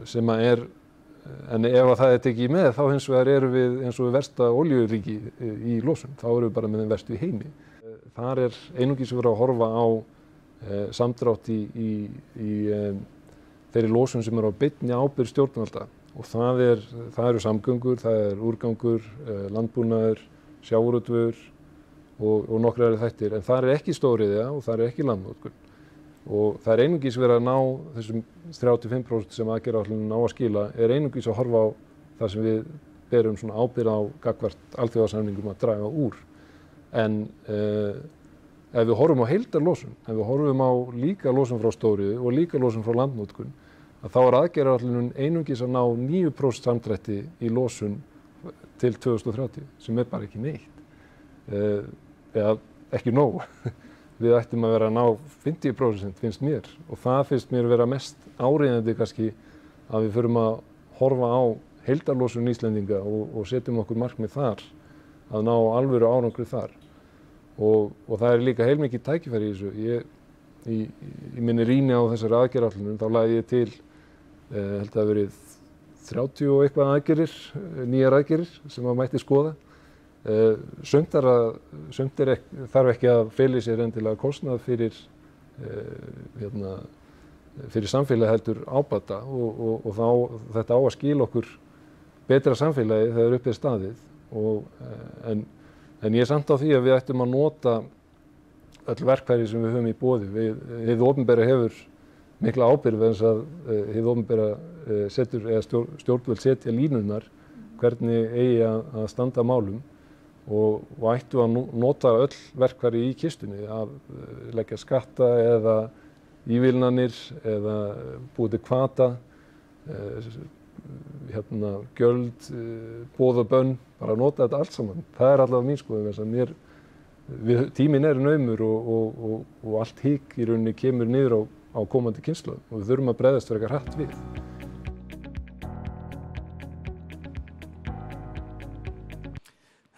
sem en ef það tekið með þá hins vegar erum við eins og við versta olíuríki í losun, þá erum við bara með þeim verstu í heimi. Þar einungis verið að horfa á samdrátt í þeirri losun sem á beinni ábyrgð stjórnvalda og það eru samgöngur, það úrgangur, landbúnaður, sjávarútvegur og nokkrar þættir, en það ekki stóriðja og það ekki landnotkun. Og það einungis verið að ná þessum 35% sem aðgerðaáætlunin á að skila, einungis að horfa á það sem við berum svona ábyrgð á gagnvart alþjóðasamningum að draga úr. En ef við horfum á heildarlosun, ef við horfum á líka losun frá stóriðju og líka losun frá landnotkun, að þá aðgerðaáætlunin einungis að ná 9% samdrætti í losun til 2030, sem bara ekki neitt, eða ekki nóg. Við ættum að vera að ná 50% finnst mér og það finnst mér vera mest áríðandi kannski að við förum að horfa á heildarlosun Íslendinga og setjum okkur markmið þar að ná alvöru árangri þar. Og það líka heilmikið tækifæri í þessu. Í minni rýni á þessari aðgerðaáætlun þá lagði ég til, held að verið 30 og eitthvað aðgerðir, nýjar aðgerðir sem maður mætti skoða. Sumt þarf ekki að fela í sér endilega kostnað fyrir samfélagi heldur ábata og þá þetta á að skila okkur betra samfélagi þegar upp staðið. En ég samt á því að við ættum að nota öll verkfæri sem við höfum í boði. Hið opinbera hefur mikla ábyrgð eins að hið opinbera stjórnvöld setja línurnar hvernig eigi að standa málum. Og ættu að nota öll verkfæri í kistunni, að leggja skatta eða ívilnanir eða búið til hvata, gjöld, boð og bönn, bara nota þetta allt saman. Það allavega mín skoðun. Tíminn naumur og allt hik í rauninni kemur niður á komandi kynslóðum og við þurfum að bregðast frekar hratt við.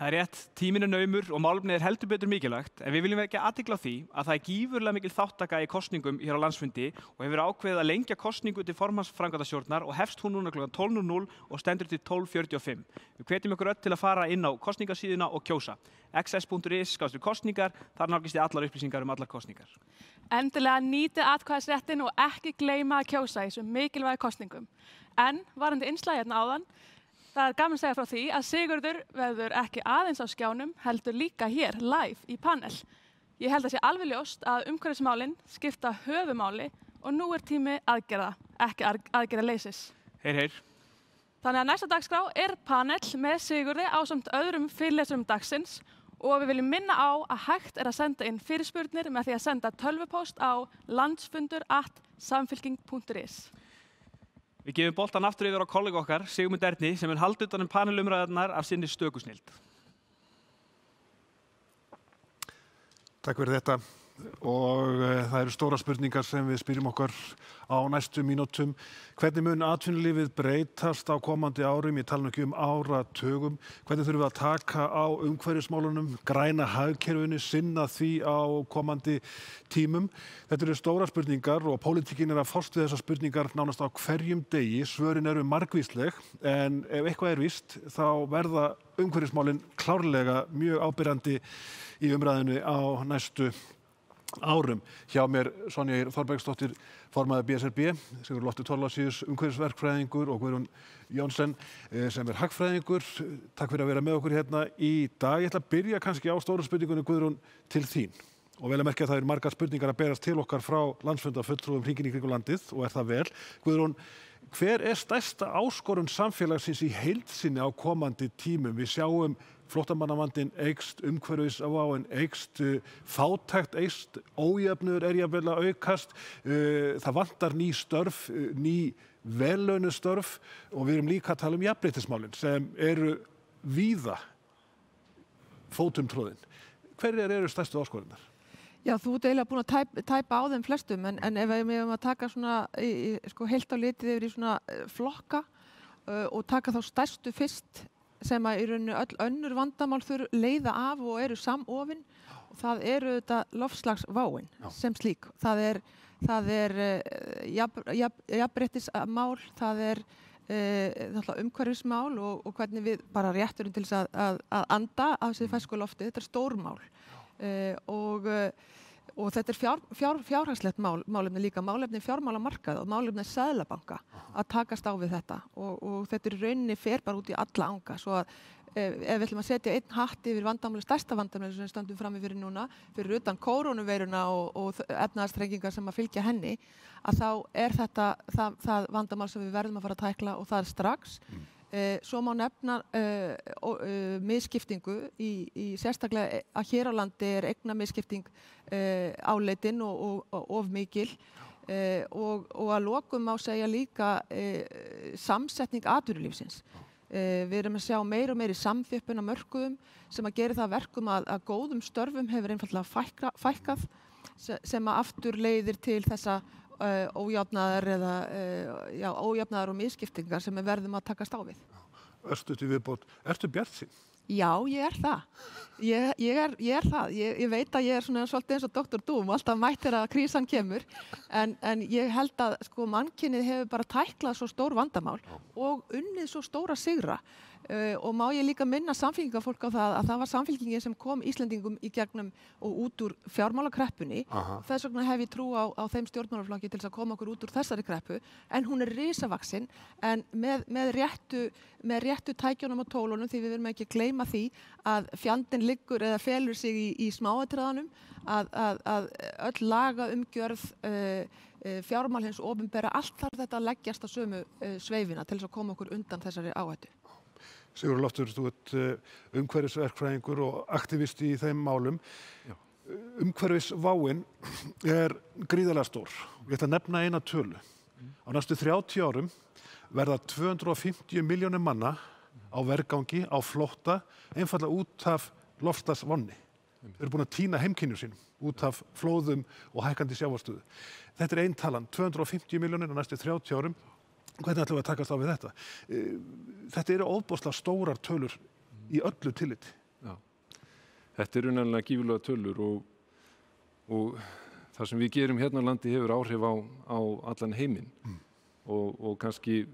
Það rétt, tíminn naumur og málefnið heldur betur mikilvægt, en við viljum vekja athygli á því að það gífurlega mikil þátttaka í kosningum hér á landsfundi og hefur ákveðið að lengja kosningu til formanns framkvæmdastjórnar og hefst hún núna kl. 12:00 og stendur til 12:45. Við hvetjum ykkur öll til að fara inn á kosningasíðuna og kjósa. xs.is/kosningar, þar nálgist þið allar upplýsingar allar kosningar. Endilega nýtið atkvæðisréttin og ekki gleyma að kjósa í þessum mikilvægu kosningum. En varandi innslagið hérna áðan, það er gaman að segja frá því að Sigurður verður ekki aðeins á skjánum, heldur líka hér, live, í panel. Ég held að sé alveg ljóst að umhverfismálin skipta höfumáli og nú er tími aðgerða, ekki aðgerðaleysis. Heyr. Þannig að næsta dagskrá er panel með Sigurði ásamt öðrum fyrirlesurum dagsins og við viljum minna á að hægt er að senda inn fyrirspurnir með því að senda tölvupóst á landsfundur@samfylking.is. Við gefum boltan aftur yfir á kollega okkar, Sigmund Erni, sem haldi utan panelumræðarnar af sinni stökusnild. Takk fyrir þetta og það eru stóra spurningar sem við spyrjum okkar á næstu mínútum. Hvernig mun atvinnulífið breytast á komandi árum? Ég tala nú ekki áratugum. Hvernig þurfum við að taka á umhverfismálunum, græna hagkerfinu, sinna því á komandi tímum? Þetta eru stóra spurningar og pólitíkin að fást við þessar spurningar nánast á hverjum degi. Svörin eru margvísleg en ef eitthvað er víst þá verða umhverfismálin klárlega mjög ábyrjandi í umræðinu á næstu árum. Hjá mér Sonja Ýr Þorbergsdóttir, formaður BSRB, Sigurður Loftur Thorlacius, umhverfisverkfræðingur og Guðrún Jónsson sem er hagfræðingur. Takk fyrir að vera með okkur hérna í dag. Ég ætla að byrja kannski á stóru spurningunni, Guðrún, til þín. Og vel að merkja að það eru margar spurningar að berast til okkar frá landsfundarfulltrúum hringinn í kringum landið og er það vel. Guðrún, hver er stærsta áskorun samfélagsins í heild sinni á komandi tímum? Við sjáum flóttamannavandinn eykst, umhverfisváin eykst, fátækt eykst, ójöfnuður er jafnvel að aukast, það vantar ný störf, ný vellaunuð störf og við erum líka að tala jafnréttismálin sem eru víða fótum tróðin. Hverjar eru stærstu áskorunar? Já, þú ert eiginlega búin að tæpa á þeim flestum en ef við hefum að taka svona heilt á litið yfir í svona flokka og taka þá stærstu fyrst sem að í rauninu öll önnur vandamál leiða af og eru samofin og það eru þetta loftslagsváin sem slík. Það er jafnréttismál, það er umhverfismál og hvernig við bara rétturinn til þess að anda af þessi fersku lofti, þetta er stórmál og þetta er fjárhagslegt málefni líka, málefni fjármálamarkað og málefni seðlabanka að takast á við þetta og þetta er í rauninni fer bara út í alla anga svo að ef við ætlum að setja einn hatt yfir vandamáli, stærsta vandamáli sem við stöndum frammi fyrir núna, fyrir utan kórónuveiruna og efnahagsþrengingar sem að fylgja henni, að þá er þetta það vandamál sem við verðum að fara að tækla og það er strax. Svo má nefna misskiptingu í sérstaklega að hér á landi er eignamisskipting áleitin og of mikil og að lokum má segja líka samsetning atvinnulífsins. Við erum að sjá meira og meiri samþjöppun á mörkuðum sem að gera það verkum að góðum störfum hefur einfaldlega fækkað sem að aftur leiðir til þessa ójafnaðar og misskiptingar sem við verðum að takast á við. Örstuð til viðbót. Ertu bjartsýn? Já, ég er það. Ég er það. Ég veit að ég er svona svolítið eins og Dr. Doom, alltaf mættir að krísan kemur, en ég held að sko mannkynið hefur bara tæklað svo stór vandamál og unnið svo stóra sigra. Og má ég líka minna samfylkingarfólk á það að það var samfylkingin sem kom Íslendingum í gegnum og út úr fjármálakreppunni. Þess vegna hef ég trú á þeim stjórnmálaflokki til þess að koma okkur út úr þessari kreppu, en hún er risavaxin, en með réttu tækjunum og tólunum, því við verðum ekki að gleyma því að fjandinn liggur eða felur sig í smáatriðanum, að öll laga umgjörð fjármál hins opinbera, allt þarf þetta að leggjast á sömu sveifina til þess að koma okkur undan þessari áhættu. Sigurður Loftur, þú ert umhverfisverkfræðingur og aktivisti í þeim málum. Umhverfisváin er gríðarlega stór. Ég ætla að nefna eina tölu. Á næstu 30 árum verða 250 milljónir manna á vergangi, á flótta, einfallega út af loftslagsvánni. Þeir eru búin að týna heimkynnum sínum út af flóðum og hækkandi sjávarstöðu. Þetta er ein talan, 250 milljónir á næstu 30 árum. Hvernig ætlum við að takast á við þetta? Þetta eru ofboðslega stórar tölur í öllu tillit. Já. Þetta eru nefnilega gífurlega tölur og það sem við gerum hérna á landi hefur áhrif á allan heiminn og kannski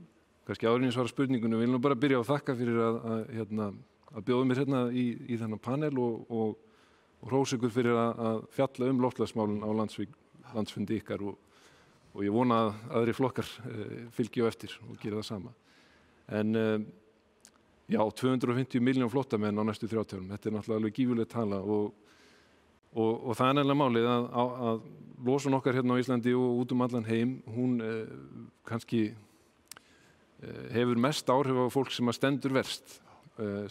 áður en ég svara spurningunum vil nú bara byrja á að þakka fyrir að bjóða mér hérna í þennan panel og hrósa ykkur fyrir að fjalla loftslagsmálin á landsfundi ykkar og ég vona að aðri flokkar fylgi á eftir og gera það sama. En já, 250 milljón flóttamenn á næstu 30 árum, þetta er náttúrulega alveg gífurleg tala og það er nefnilega málið að losun okkar hérna á Íslandi og út allan heim, hún kannski hefur mest áhrif á fólk sem stendur verst,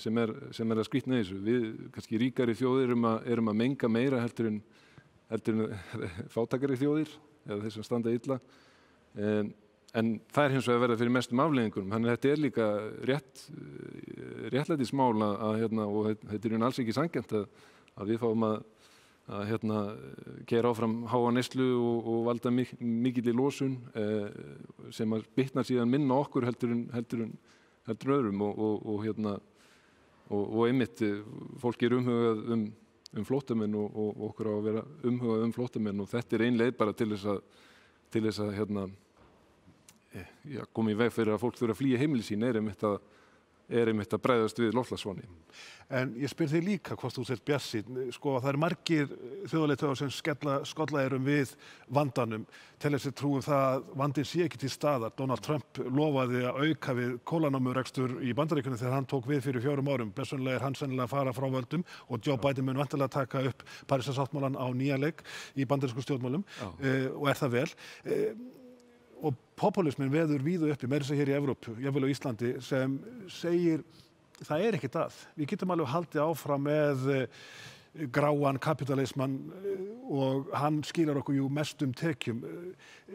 sem er að skrýtna í þessu. Við, kannski ríkari þjóðir, erum að menga meira heldur en fátækari þjóðir, eða þeir sem standa illa. En það er hins vegar að verða fyrir mestum afleiðingum. Þannig að þetta er líka réttlætismál og þetta er alls ekki sanngjarnt að við fáum að gera áfram háa neyslu og valda mikilli losun sem að bitnar síðan minna okkur heldur en öðrum og einmitt fólk er umhugað flóttamenn og okkur á að vera umhugað flóttamenn og þetta er ein leið bara til þess að koma í veg fyrir að fólk þurfa að flýja heimili sín er einmitt að bregðast við loftslagsvánni. En ég spyr þig líka hvort þú sért bjartsýnn. Sko, það eru margir þjóðarleiðtogar sem skolla við vandanum til þess að trúum það að vandinn sé ekki til staðar. Donald Trump lofaði að auka við kólanámurekstur í Bandaríkjunum þegar hann tók við fyrir 4 árum. Persónulega er hann sennilega að fara frá völdum og Joe Biden mun væntanlega taka upp Parísarsáttmálann á nýjan leik í bandarískum stjórnmálum og er það vel. Og populismin veður víða uppi, meira sér hér í Evrópu, jafnvel á Íslandi, sem segir það er ekkert að. Við getum alveg haldið áfram með gráan kapitalismann og hann skilar okkur mestum tekjum.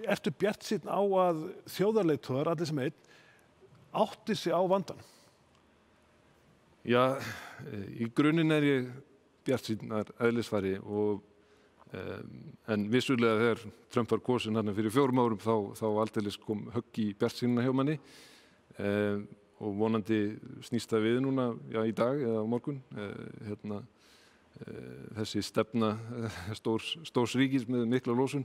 Ertu bjartsýnn á að þjóðarleiðtogar, allir sem einn, átti sig á vandan? Já, í grunninn er ég bjartsýnnar eðlisfari en vissulega þegar Trump var kosinn hérna fyrir 4 árum þá aldeilis kom högg í bjartsýnina hjá manni og vonandi snýst það við núna í dag eða á morgun þessi stefna stórs ríkis með mikla losun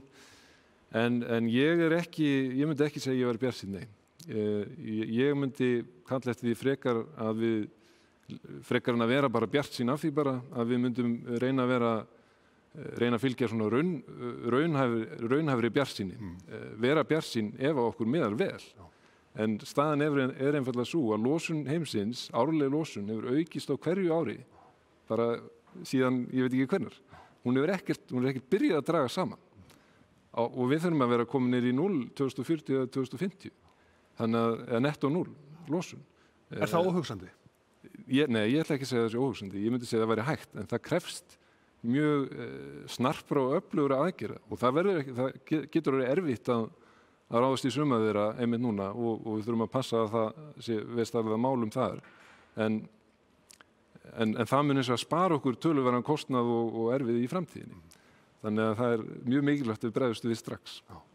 en ég myndi ekki segja ég væri bjartsýnn, nei. Ég myndi kalla eftir því frekar en að vera bara bjartsýn af því bara að við myndum reyna að fylgja svona raunhæfri bjartsýni. Vera bjartsýn ef að okkur miðar vel. En staðan er einfaldlega svo að losun heimsins, árleg losun, hefur aukist á hverju ári, bara síðan, ég veit ekki hvenær. Hún er ekkert byrjað að draga saman. Og við þurfum að vera komin niður í 0 2040 eða 2050. Þannig að netto 0 losun. Er það óhugsandi? Nei, ég ætla ekki að segja það sé óhugsandi. Ég myndi segja það væri hægt, en það krefst mjög snarpra og öflugra aðgerða og það getur verið erfitt að ráðast í suma þeirra einmitt núna og við þurfum að passa að það sé viðstæðlega málum þar en það mun eins og að spara okkur töluverðan kostnað og erfið í framtíðinni. Þannig að það er mjög mikilvægt að við bregðumst við strax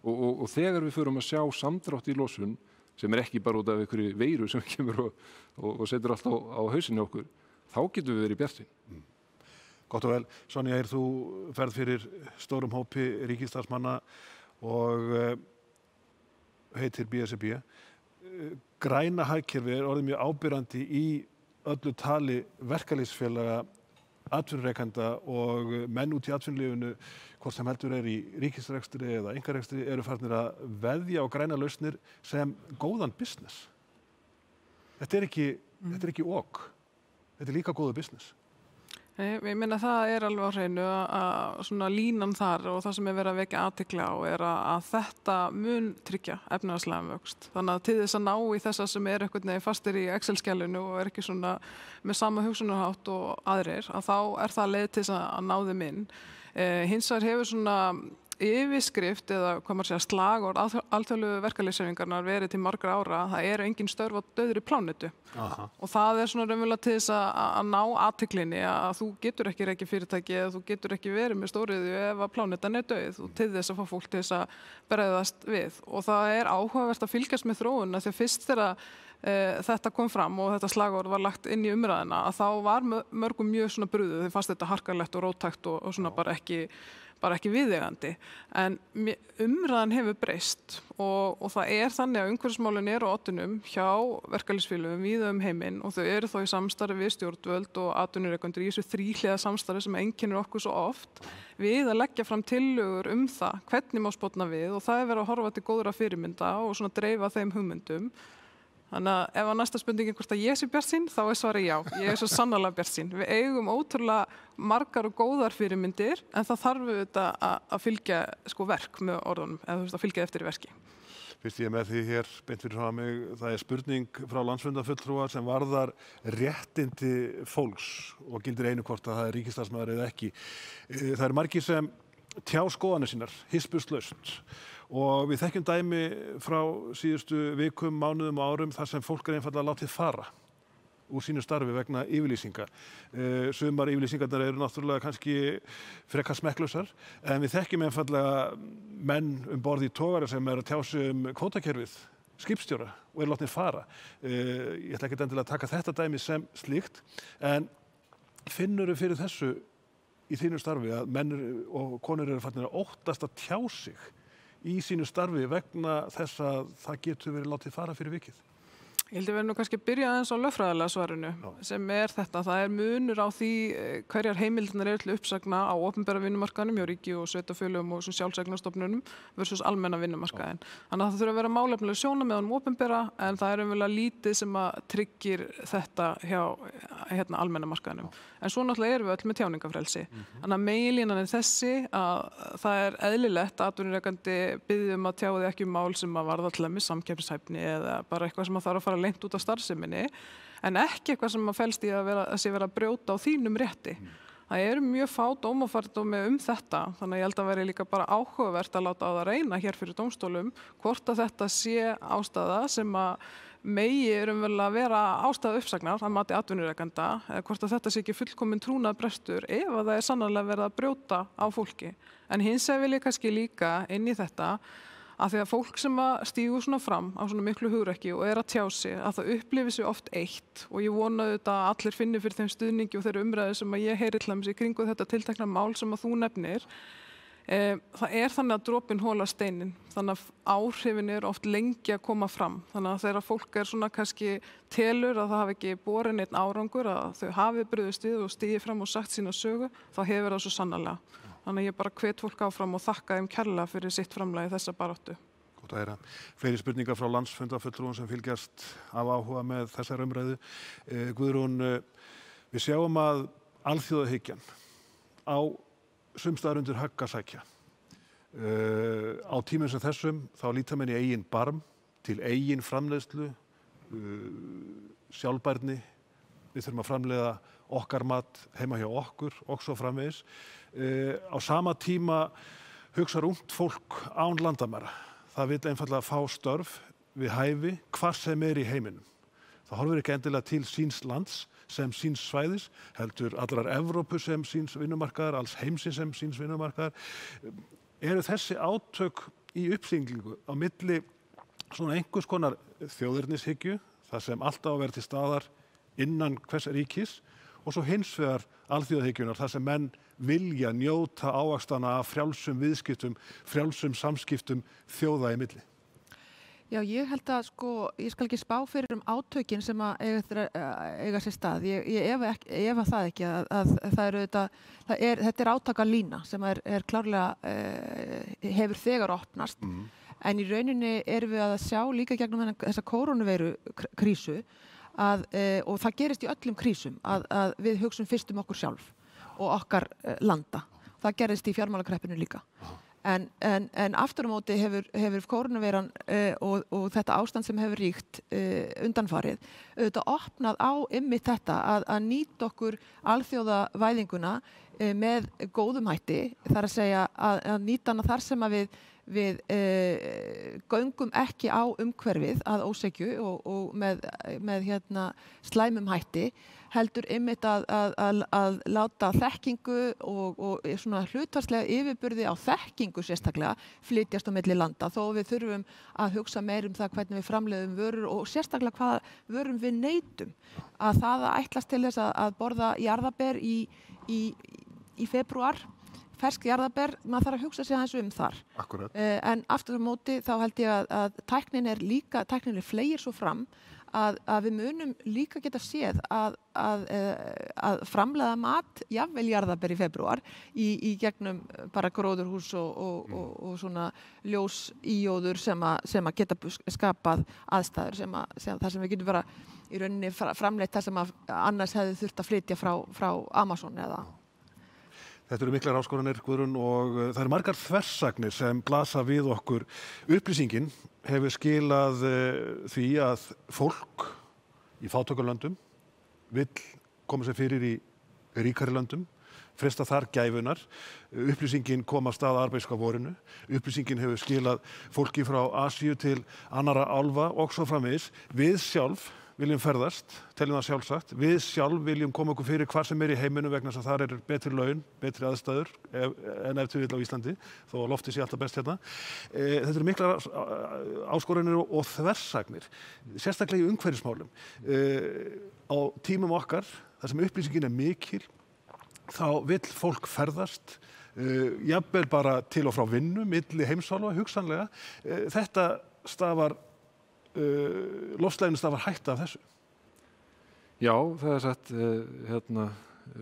og þegar við förum að sjá samdrátt í losun sem er ekki bara út af einhverju veiru sem kemur og setur allt á hausinu okkur, þá getum við verið bjartsýn. Gott og vel. Sonja, þú ferð fyrir stórum hópi ríkisstarfsmanna og heitir BSRB. Græna hagkerfi er orðið mjög ábyrrandi í öllu tali verkalýðsfélaga, atvinnurekenda og menn út í atvinnulífinu, hvort sem heldur er í ríkisrekstri eða einkarekstri, eru farnir að veðja á græna lausnir sem góðan business. Þetta er ekki ok. Þetta er líka góðu business. Ég meina það er alveg á hreinu að svona línan þar og það sem er verið að vekja athygli á er að þetta mun tryggja efnahagslegan vöxt. Þannig að til þess að ná í þessa sem er einhvern veginn fastir í Excel-skjalinu og er ekki svona með sama hugsunarhátt og aðrir, að þá er það leið til þess að ná þeim inn. Hins vegar hefur svona yfirskrift eða hvað maður segja slagorð alþjóðlegu verkalýðshreyfingarinnar verið til margra ára, það eru engin störf á dauðri plánetu. Og það er svona raunverulega til þess að ná athyglinni að þú getur ekki rekið fyrirtæki eða þú getur ekki verið með stóriðju ef að plánetan er dauð og til þess að fá fólk til þess að bregðast við. Og það er áhugavert að fylgjast með þróunina því að fyrst þegar þetta kom fram og þetta slagorð var lagt inn í umræðina að þá var mörgum mjög svona brugðið, þeim fannst þetta harkalegt og róttækt og svona bara ekki viðeigandi. En umræðan hefur breyst og það þannig að umhverfismálin eru á oddinum hjá verkalýðsfélögum víða heiminn og þau eru þá í samstarfi við stjórnvöld og atvinnurekendur í þessu þríhliða samstarfi sem einkennir okkur svo oft við að leggja fram tillögur það, hvernig má spotna við og það verið að horfa til góðra fyrirmynda og svona dreifa þeim hugmyndum. Þannig að ef að næsta spurningin hvort að ég sé bjartsýn, þá svarið já. Ég svo sannarlega bjartsýn. Við eigum ótrúlega margar og góðar fyrirmyndir, en það þarf auðvitað að fylgja verk með orðunum, eða að fylgja eftir í verki. Fyrst ég með því hér beint fyrir frá mig, það spurning frá landsfundarfulltrúa sem varðar réttindi fólks og gildir einu hvort að það ríkisstarfsmaður eða ekki. Það eru margir sem tjá skoðanir sínar, hispurslaust. Og við þekkjum dæmi frá síðustu vikum, mánuðum og árum þar sem fólk einfaldlega látið fara úr sínu starfi vegna yfirlýsinga. Sumar yfirlýsingarnar eru náttúrulega kannski frekar smekklausar, en við þekkjum einfaldlega menn borð í togara sem að tjá sig kvótakerfið, skipstjóra og látið fara. Ég ætla ekki endilega að taka þetta dæmi sem slíkt, en finnurðu fyrir þessu í þínu starfi að menn og konur eru farnir að óttast að tjá sig í sínu starfi vegna þess að það getur verið látið fara fyrir vikið? Ég held að við erum kannski að byrja aðeins á lögfræðilega svarinu sem þetta. Það munur á því hverjar heimildirnar eru til uppsagna á opinbera vinnumarkaðnum hjá ríki og sveitarfélögum og sjálfseignarstofnunum versus almenna vinnumarkaðinn. Þannig að það þurfa að vera málefnileg sjónarmið á opinbera en það umverulega lítið sem að tryggir þetta hjá almenna markaðnum. En svo náttúrulega erum við öll með tjáningafrelsi. Þannig að meginlínan þessi að það eðlilegt að atvinnurekandi biðji að tjáði ekki mál sem að varða til dæmis samkeppnishæfni eða bara eitthvað sem að þarf að fara lengt út af starfseminni, en ekki eitthvað sem að felst í að sé vera að brjóta á þínum rétti. Það eru mjög fá dómafordómi þetta, þannig að ég held að veri líka bara áhugavert að láta á það reyna hér fyrir dómstólum hvort að þetta sé ástæða sem að megi vel að vera ástæða uppsagnar að mati atvinnurekanda, eða hvort að þetta sé ekki fullkomin trúnaðarbrestur ef að það sannarlega verið að brjóta á fólki. En hins vil ég kannski líka inn í þetta að því að fólk sem að stígur svona fram á svona miklu hugrekki og að tjá sig, að það upplifi sig oft eitt og ég vona auðvitað að allir finni fyrir þeim stuðningi og þeirra umræðu sem að ég heyri til dæmis í kringu þetta tiltekna mál sem að þú nefnir. Það þannig að dropinn holar steinin, þannig að áhrifin eru oft lengi að koma fram. Þannig að þegar fólk svona kannski telur að það hafi ekki borið neitt árangur, að þau hafi brugðist við og stigið fram og sagt sína sögu, þá hefur það svo sannarlega. Þannig að ég bara hvet fólk áfram og þakka þeim kærlega fyrir sitt framlagi þessa baráttu. Gott að heyra. Fleiri spurningar frá landsfundarfulltrúum sem fylgjast af áhuga með þessar umræðu. Guðrún, við sjáum að alþjóðahyggjan á sumstaðar undir högg að sækja. Á tímum sem þessum þá líta menn í eigin barm, til eigin framleiðslu, sjálfbærni. Við þurfum að framleiða okkar mat heima hjá okkur og svo framvegis. Á sama tíma hugsar ungt fólk án landamæra. Það vill einfaldlega fá störf við hæfi hvar sem í heiminum. Það horfir ekki endilega til síns lands sem síns svæðis, heldur allrar Evrópu sem síns vinnumarkaðar, alls heimsins sem síns vinnumarkaðar. Eru þessi átök í uppsiglingu á milli svona einhvers konar þjóðernishyggju, þar sem alltaf að vera til staðar innan hvers ríkis, og svo hins vegar alþjóðahyggjunnar, þar sem menn vilja njóta ávaxtana af frjálsum viðskiptum, frjálsum samskiptum þjóða í milli? Já, ég held að ég skal ekki spá fyrir átökin sem að eiga sér stað. Ég efa það ekki að þetta átaka lína sem klárlega hefur þegar opnast. En í rauninni erum við að sjá líka gegnum þessa kórónuveiru krísu og það gerist í öllum krísum að við hugsum fyrst okkur sjálf og okkar landa. Það gerist í fjármálakreppunni líka. En aftur á móti hefur kórónuveiran og þetta ástand sem hefur ríkt undanfarið auðvitað opnað á einmitt þetta að nýta okkur alþjóðavæðinguna með góðum hætti, þar að segja að nýta hana þar sem að við við göngum ekki á umhverfið að ósekju og með slæmum hætti, heldur einmitt að láta þekkingu og svona hlutfallslega yfirburði á þekkingu sérstaklega flytjast á milli landa, þó við þurfum að hugsa meir það hvernig við framleiðum vörur og sérstaklega hvaða vörum við neytum. Að það að ætlast til þess að borða jarðaber í febrúar, fersk jarðaber, maður þarf að hugsa sig aðeins þar. Akkurat. En aftur á móti þá held ég að tæknin fleygir svo fram að við munum líka geta séð að framleiða mat, jafnvel jarðaber í febrúar, í gegnum bara gróðurhús og svona ljósíóður sem að geta skapað aðstæður þar sem við getum bara í rauninni framleitt það sem annars hefði þurft að flytja frá Amazon eða. Þetta eru miklar áskoranir, Guðrún, og það eru margar þversagnir sem blasa við okkur. Upplýsingin hefur skilað því að fólk í fátækralöndum vill koma sér fyrir í ríkari löndum, freista þar gæfunar. Upplýsingin kom af stað arbeiðska vorinu. Upplýsingin hefur skilað fólki frá Asíu til annarra álfa og svo framvegis. Við sjálf viljum ferðast, teljum það sjálfsagt. Við sjálf viljum koma okkur fyrir hvar sem í heiminum vegna þess að þar eru betri laun, betri aðstæður en ef til vill á Íslandi, þó að loftið sé alltaf best hérna. Þetta eru miklar áskoranir og þversagnir, sérstaklega í umhverfismálum. Á tímum okkar, þar sem upplýsingin er mikil, þá vill fólk ferðast, jafnvel bara til og frá vinnu, milli heimsálfa, hugsanlega. Þetta stafar loftslaginu stafar hætta af þessu? Já, það er satt,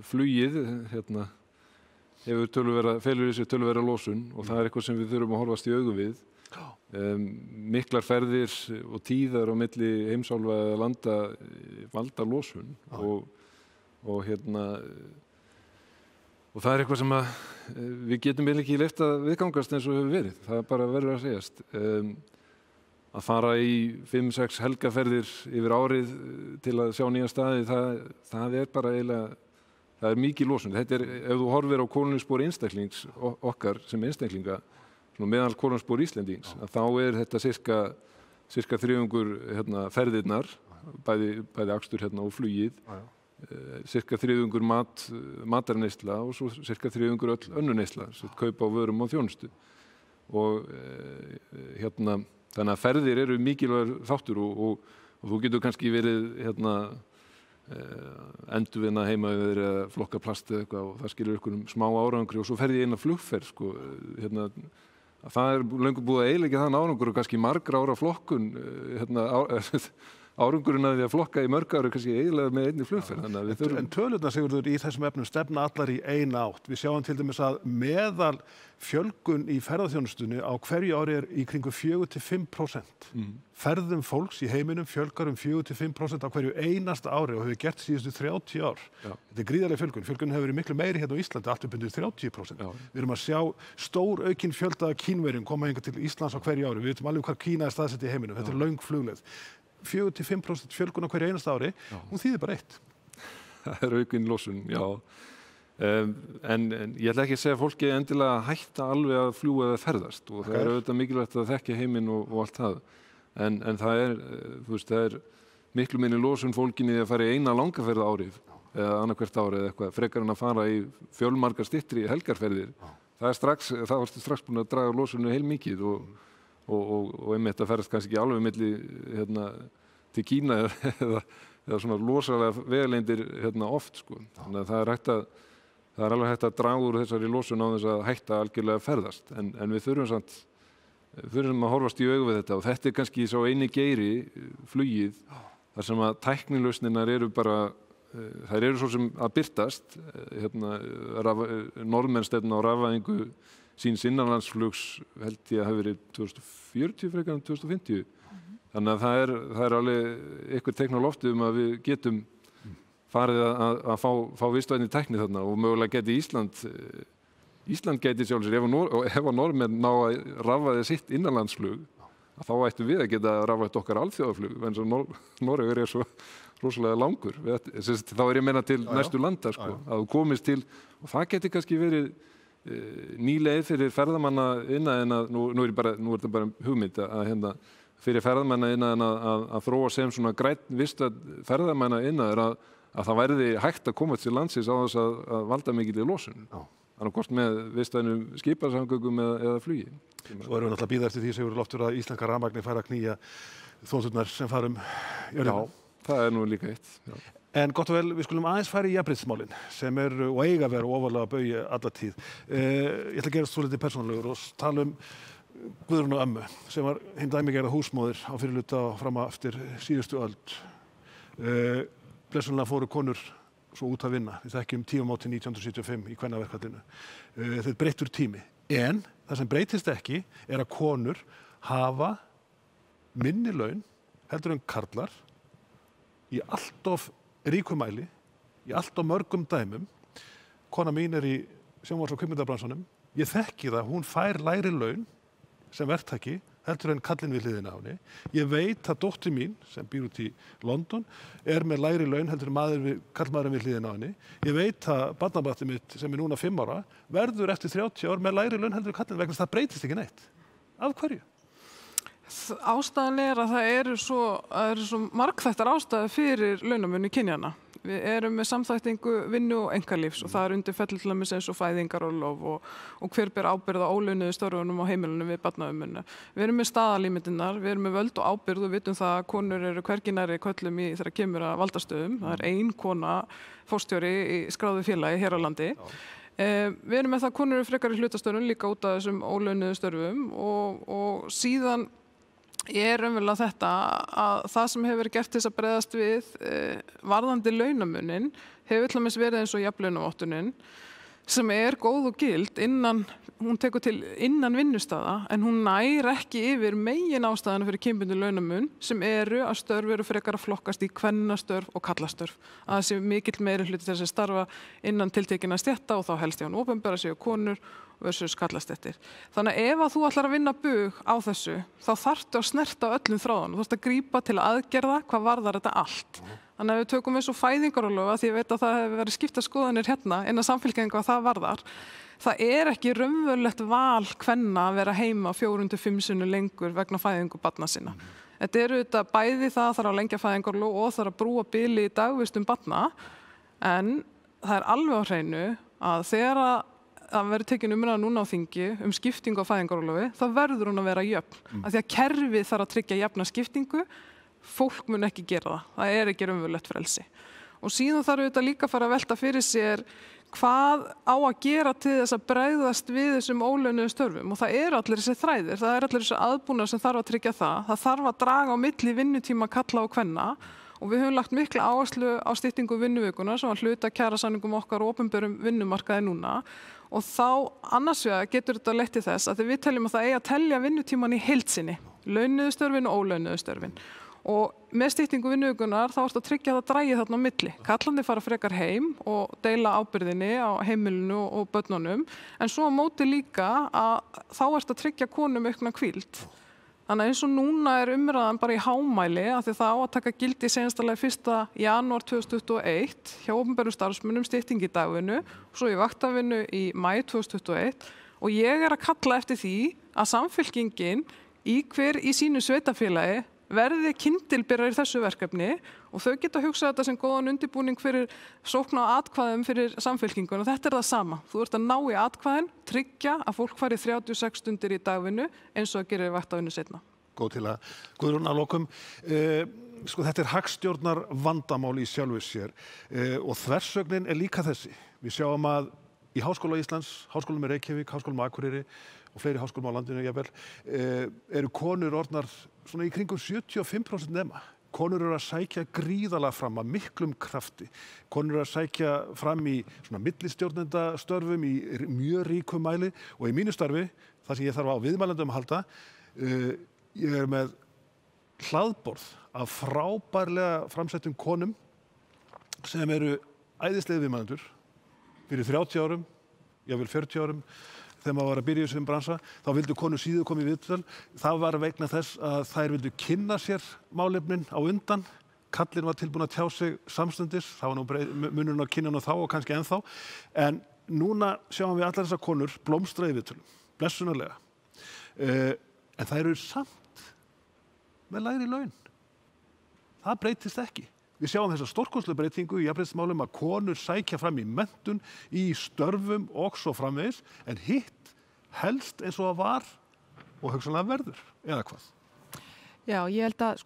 flugið felur í sér töluvera losun og það er eitthvað sem við þurfum að horfast í augu við. Miklar ferðir og tíðar á milli heimsálfa eða landa valda losun og það er eitthvað sem við getum ekki leyft að viðgangast eins og hefur verið. Það er bara verður að segjast. Að fara í 5-6 helgaferðir yfir árið til að sjá nýja staði, það er bara eiginlega, það er mikið losun. Þetta er, ef þú horfir á kolonispor einstaklings okkar sem einstaklinga, meðal kolonispor Íslendings, að þá er þetta sirka þriðjungur ferðirnar, bæði akstur og flugið, sirka þriðjungur matarneysla og svo sirka þriðjungur öll önnur neysla, kaupa á vörum og þjónustu. Og þannig að ferðir eru mikilvægur þáttur og þú getur kannski verið endurvinna heima eða flokka plast eða eitthvað og það skilur ykkur smá árangri og svo ferði ég inn að flugferð það er löngu búið að eyðileggja þann árangur og kannski margra ára flokkun árangurinn að því að flokka í mörg ára kannski eiginlega með einni flugferð. En tölurnar, Sigurður, í þessum efnum stefna allar í eina átt. Við sjáum til dæmis að meðal fjölgun í ferðaþjónustunni á hverju ári er í kringum 4-5%. Ferðum fólks í heiminum fjölgar 4-5% á hverju einasta ári og hefur gert síðustu 30 ár. Þetta er gríðarleg fjölgun. Fjölgun hefur verið miklu meiri hérna á Íslandi, allt upp undir 30%. Við erum að sjá stór aukinn fjölda Kínverjum koma hingað til Íslands á hverju ári. Við vitum alveg hvar Kína er staðsett í heiminum. Þetta er löng flugleið. 4-5% fjölgun á hverju einasta ári, hún þýðir bara eitt. Það er aukinn losun, já. En ég ætla ekki að segja að fólki endilega hætta alveg að fljúga eða ferðast og það er auðvitað mikilvægt að þekkja heiminn og allt það. En það er, það er miklu minni losun fólkinni að fara í eina langaferð árið eða annarkvert árið eða eitthvað, frekar en að fara í fjölmargar styttri helgarferðir. Það varstu strax búin að draga losunni heilmikið og einmitt að ferðast kannski ekki alveg milli til Kína eða svona losalega vegalengdir oft sko. Þannig að það er alveg hægt að draga úr þessari losun á þess að hætta algjörlega ferðast en við þurfum að horfast í augu við þetta og þetta er kannski sá eini geiri flugið þar sem að tæknilausnirnar eru bara þær eru svo sem að birtast Norðmenn stefna á rafvæðingu síns innanlandsflugs held ég að hafi verið 2040 frekar en 2050. Þannig að það er alveg eitthvað teikn á lofti að við getum farið að fá vistvænni tækni þarna og mögulega geti Ísland geti sjálf sér ef að Norðmenn ná að rafvæða sitt innanlandsflug þá ættum við að geta rafvætt okkar alþjóðaflug en svo Noregur er svo rosalega langur. Þá er ég meina til næstu landa sko, að þú komist til og það geti kannski verið ný leið fyrir ferðamanna iðnaðinn nú er þetta bara hugmynd að fyrir ferðamanna iðnaðinn að þróa sem svona grænn vistvæn ferðamanna iðnaður að það væri hægt að koma til landsins á þess að valda mikilli losun. Þannig hvort með vistvænum skipasamgöngum eða flugi. Svo erum við náttúrulega að bíða eftir því Sigurður Loftur að íslenska rafmagnið fær að knýja þoturnar sem farum jörðina. Já, það nú líka eitt. Já. En gott og vel, við skulum aðeins fara í jafnréttismálin sem og eiga að vera ofarlega að bauja alla tíð. Ég ætla að gerast svo litið persónulegur og tala Guðrúnu ömmu sem var hinn dæmigerða húsmóðir á fyrirluta og fram eftir síðustu öld. Blessunlega fóru konur svo út að vinna. Við þekkjum tímamótin 1975 í kvennaverkfallinu. Þetta breyttur tími. En það sem breytist ekki að konur hafa minni laun heldur en karlar í allt of ríkumæli, í allt of mörgum dæmum. Kona mín í sjónvarps- og kvikmyndabransanum. Ég þekki það, hún fær lægri laun sem verktaki heldur en kallinn við hliðina á henni. Ég veit að dóttir mín sem býr út í London með lægri laun heldur en karlmaðurinn við hliðina á henni. Ég veit að barnabarnið mitt sem núna 5 ára verður eftir 30 ár með lægri laun heldur en kallinn vegna þess að það breytist ekki neitt. Af hverju? Ástæðan að það eru svo margþættar ástæður fyrir launamun í kynjana. Við erum með samþættingu vinnu og einkalífs og það undir fellir til dæmis eins og fæðingarorlof og hver ber ábyrgð á ólaunuðu störfunum á heimilunum við barnaumuna. Við erum með staðalímyndirnar, við erum með völd og ábyrgð og vitum það að konur eru hvergi nærri körlum þegar kemur að valdastöðum. Það ein kona forstjóri í skráðu félagi hér á landi. Við erum með það að konur eru frekar í hlutastörfum líka út af þessum ólaunuðu störfum og síðan raunverulega þetta að það sem hefur verið gert til þess að bregðast við varðandi launamunin hefur til dæmis verið eins og jafnlaunavottunin sem góð og gild hún tekur til innan vinnustaða en hún nær ekki yfir megin ástæðana fyrir kynbundinn launamun sem að störf eru frekar að flokkast í kvennastörf og kallastörf. Að það sé mikill meiri hluti þess að starfa innan tiltekinna stétta og þá helst hjá opinbera séu konur versus kallastéttir. Þannig að ef þú ætlar að vinna bug á þessu, þá þarftu að snerta á öllum þráðunum. Þú þarft að grípa til aðgerða hvað varðar þetta allt. Þannig að við tökum eins og fæðingarorlof því ég veit að það hefur verið skipta skoðanir hérna innan Samfylkingar hvað það varðar. Það ekki raunverulegt val kvenna að vera heima 4-5 sinnum lengur vegna fæðingu barna sinna. Þetta þetta bæði það þarf að lengja fæðingarorlof og þarf að brúa bili í dagvistum barna en það alveg á hreinu að þegar það verður tekin umræða núna á þingi skiptingu á fæðingarorlofi, þá verður hún að vera jöfn. Af því að kerfið þarf að tryggja jafna skiptingu, fólk mun ekki gera það. Það ekki raunverulegt frelsi. Og síðan þarf þetta líka að fara að velta fyrir sér hvað á að gera til þess að bregðast við þessum ólaunuðu störfum. Og það allir þessi þræðir, það allir þessi aðbúnaður sem þarf að tryggja það. Það þarf að draga á milli vinnutíma kalla og kvenna. Og við höfum lagt mikla áherslu á styttingu vinnuvikuna sem hluta kjarasamningum okkar og opinberum vinnumarkaði núna. Og þá annars vegar getur þetta leitt til þess að við teljum að það að telja vinnutíman í heild sinni, launuðu störfin og ólaunuðu störfin. Og með styttingu vinnuvikunar þá að tryggja að það dragi þarna á milli. Karlandi fara frekar heim og deila ábyrgðinni á heimilinu og börnunum, en svo á móti líka að þá að tryggja konum aukna hvíld. Þannig eins og núna umræðan bara í hámæli af því það á að taka gildi seinastallega 1. janúar 2021 hjá opinberum starfsmönnum stytting í dagvinnu og svo í vaktavinnu í maí 2021 og ég að kalla eftir því að Samfylkingin í sínu sveitarfélagi verði kyndilbyrjar í þessu verkefni og þau geta hugsað þetta sem góðan undirbúning fyrir sókn á atkvæðum fyrir Samfylkingun og þetta það sama. Þú ert að ná í atkvæðin, tryggja að fólk fari 36 stundir í dagvinnu eins og að gera í vaktavinnu seinna. Góð til að Guðrún að lokum. Þetta hagstjórnar vandamál í sjálfu sér og þversögnin líka þessi. Við sjáum að í Háskóla Íslands, Háskólum í Reykjavík, Háskólum á Akureyri og fleiri háskólum á landinu jafnvel, konur orðnar svona í kringum 75% nema. Konur að sækja gríðarlega fram að miklum krafti. Konur að sækja fram í svona millistjórnendastörfum í mjög ríkum mæli og í mínu starfi, þar sem ég þarf á viðmælendum að halda, ég með hlaðborð af frábærlega framsettum konum sem æðislegir viðmælendur fyrir 30 árum, jafnvel 40 árum, þegar maður var að byrja í þessum bransa, þá vildu konur síður koma í viðtöl. Það var vegna þess að þær vildu kynna sér málefnin á undan. Kallinn var tilbúin að tjá sig samstundis, það var nú munurinn á kynjan og þá og kannski ennþá. En núna sjáum við allar þessar konur blómstra í viðtölum, blessunarlega. En það eru samt með lægri laun. Það breytist ekki. Við sjáum þessa stórkostlu breytingu í jafnréttismálum að konur sækja fram í menntun, í störfum og svo framvegis, en hitt helst eins og það var og hugsanlega verður, eða hvað? Já, ég held að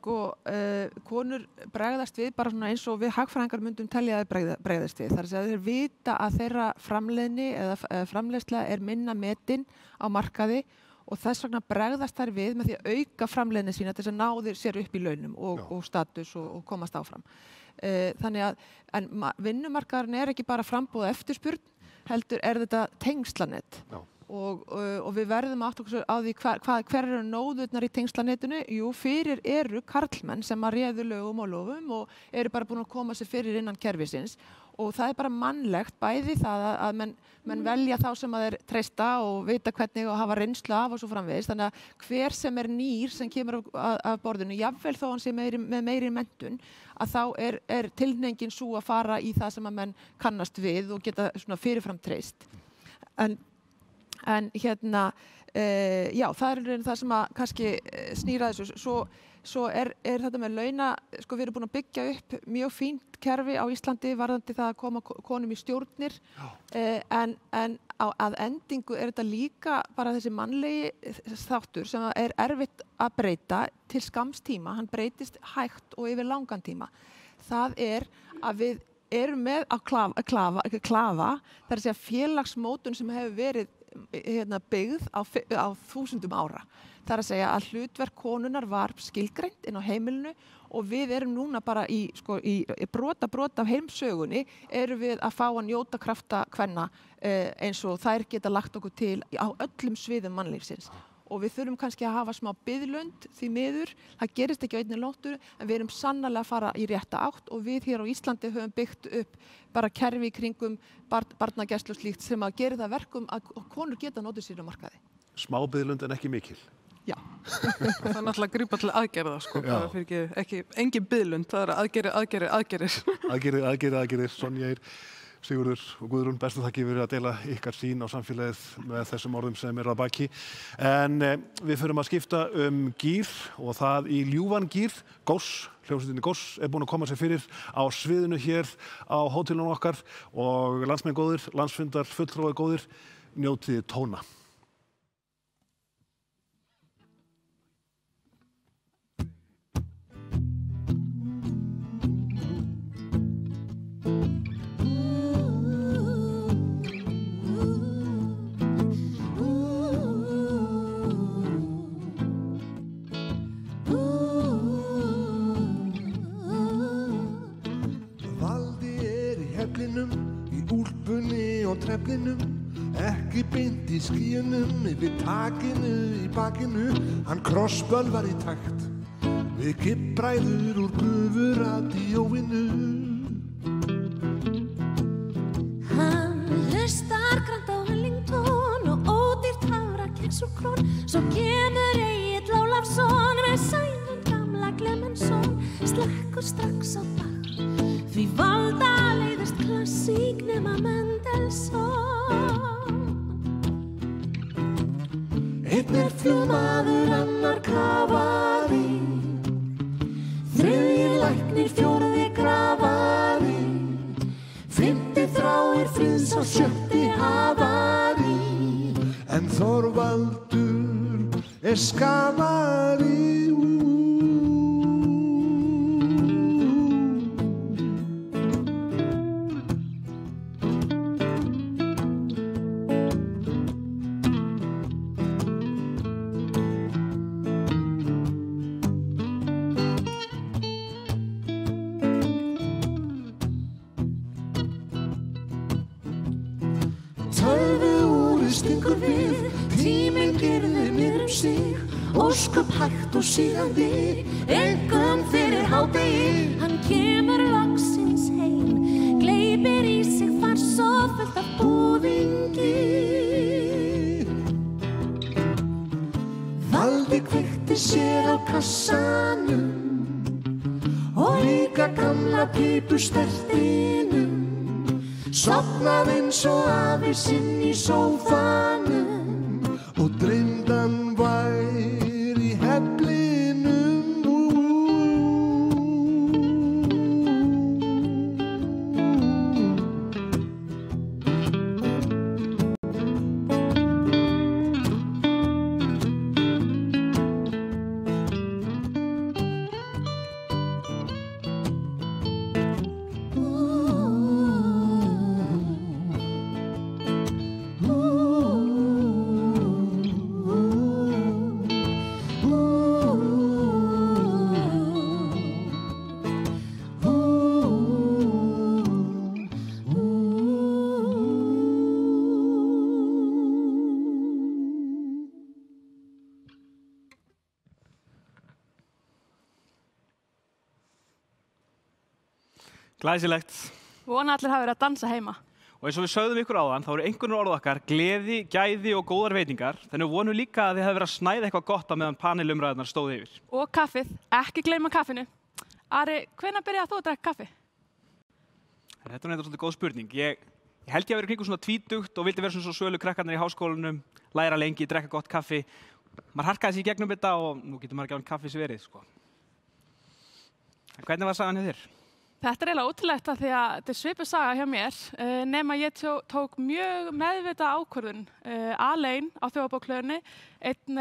konur bregðast við bara svona eins og við hagfræðingar myndum telja að þeir bregðast við. Það er að þeir vita að þeirra framleiðni eða framleiðsla er minna metin á markaði og þess vegna bregðast þær við með því að auka framleiðni sína til þess að ná þeir sér upp í launum og status og komast áfram. Þannig að vinnumarkaðurinn er ekki bara framboð og eftirspurn, heldur er þetta tengslanett. Og við verðum að átta okkur á því hver eru nóðurnar í tengslanetinu. Jú, fyrir eru karlmenn sem að réðu lögum og lofum og eru bara búin að koma sér fyrir innan kerfisins og það er bara mannlegt bæði það að menn velja þá sem að þeir treysta og vita hvernig og hafa reynslu af og svo framvegis. Þannig að hver sem er nýr sem kemur af borðinu, jafnvel þó hann sé með meiri menntun, að þá er tilhneiggin svo að fara í það sem að menn kannast við og geta svona fyrirfram treyst. En hérna, já, það er það sem að kannski snýra þessu. Svo er þetta með launa, við erum búin að byggja upp mjög fínt kerfi á Íslandi varðandi það að koma konum í stjórnir, en að endingu er þetta líka bara þessi mannlegi þáttur sem er erfitt að breyta til skamms tíma, hann breytist hægt og yfir langan tíma. Það er að við erum með að klafa, það er að segja félagsmótun sem hefur verið byggð á þúsundum ára. Það er að segja að hlutverk konunnar var skilgreint inn á heimilinu og við erum núna bara í brota af heimsögunni erum við að fá að njóta krafta kvenna eins og þær geta lagt okkur til á öllum sviðum mannlífsins. Og við þurfum kannski að hafa smá biðlönd því miður, það gerist ekki á einni nóttu, en við erum sannarlega að fara í rétta átt og við hér á Íslandi höfum byggt upp bara kerfi í kringum barnagæslu og slíkt sem að gera það verkum að konur geta notið sér á markaði. Smá biðlönd en ekki mikil. Já. Það er náttúrulega að grípa til aðgerða, það er fyrir engin biðlund, það er aðgerðir. Aðgerðir, Sonja Eir, Sigurður og Guðrún, bestu þakki fyrir að deila ykkar sín á samfélagið með þessum orðum sem eru að baki. En við förum að skipta gír og það í ljúfan gír. Góss, hljómsveitinni Góss er búin að koma sér fyrir á sviðinu hér á hótelunum okkar og landsmenn góðir, landsfundar fulltrúar góðir, njótið tóna. Í úlpunni og treflinum, ekki beint í skýjunum, yfir takinu í bakinu, hann krossbölvar í takt, við kippræður úr gufurati jóvinu. Hann hlustar grannt á Hellington og ódýrt hafrakeks og klón, svo kemur Egill Ólafsson með Sæmund gamla Klemensson, slekkur strax á bak. Því valda leiðist klassík nema Mendelssohn. Einn er flugmaður, annar kafari, þriðji læknir, fjórði grafari, fimmti þráir friðs og sjötti hafari, en Þorvaldur er skafari. Ósköp hægt og sígandi, einkum fyrir hádegi. Hann kemur loksins heim, gleypir í sig fars og fullt af búðingi. Valdi kveikti sér á kassanum og líka gamla pípustertinum. sofnað eins og afi sinn í sófanum og dreymdan væri í heflinum. Glæsilegt. Vona allir hafa verið að dansa heima. Og eins og við sögðum ykkur áðan, þá eru einhvern orð okkar gleði, gæði og góðar veitingar. Þannig vonum líka að þið hafi verið að snæða eitthvað gott á meðan panelumræðunar stóðu yfir. Og kaffið, ekki gleyma kaffinu. Ari, hvenær byrjaði þú að drekka kaffi? Þetta er svolítið góð spurning. Ég held ég að vera kringum svona 20 og vildi vera svona svo svölu krakkarnir í háskólanum, læra lengi, drekka gott kaffi. Maður harkaði sig í gegnum þetta og nú getur maður ekki án kaffis verið, sko. Hvernig var sagan hjá þér? Þetta er eiginlega ótrúlegt af því að þetta er svipuð saga hjá mér, nema ég tók mjög meðvita ákvörðun alein á Þjóðarbókhlöðunni einn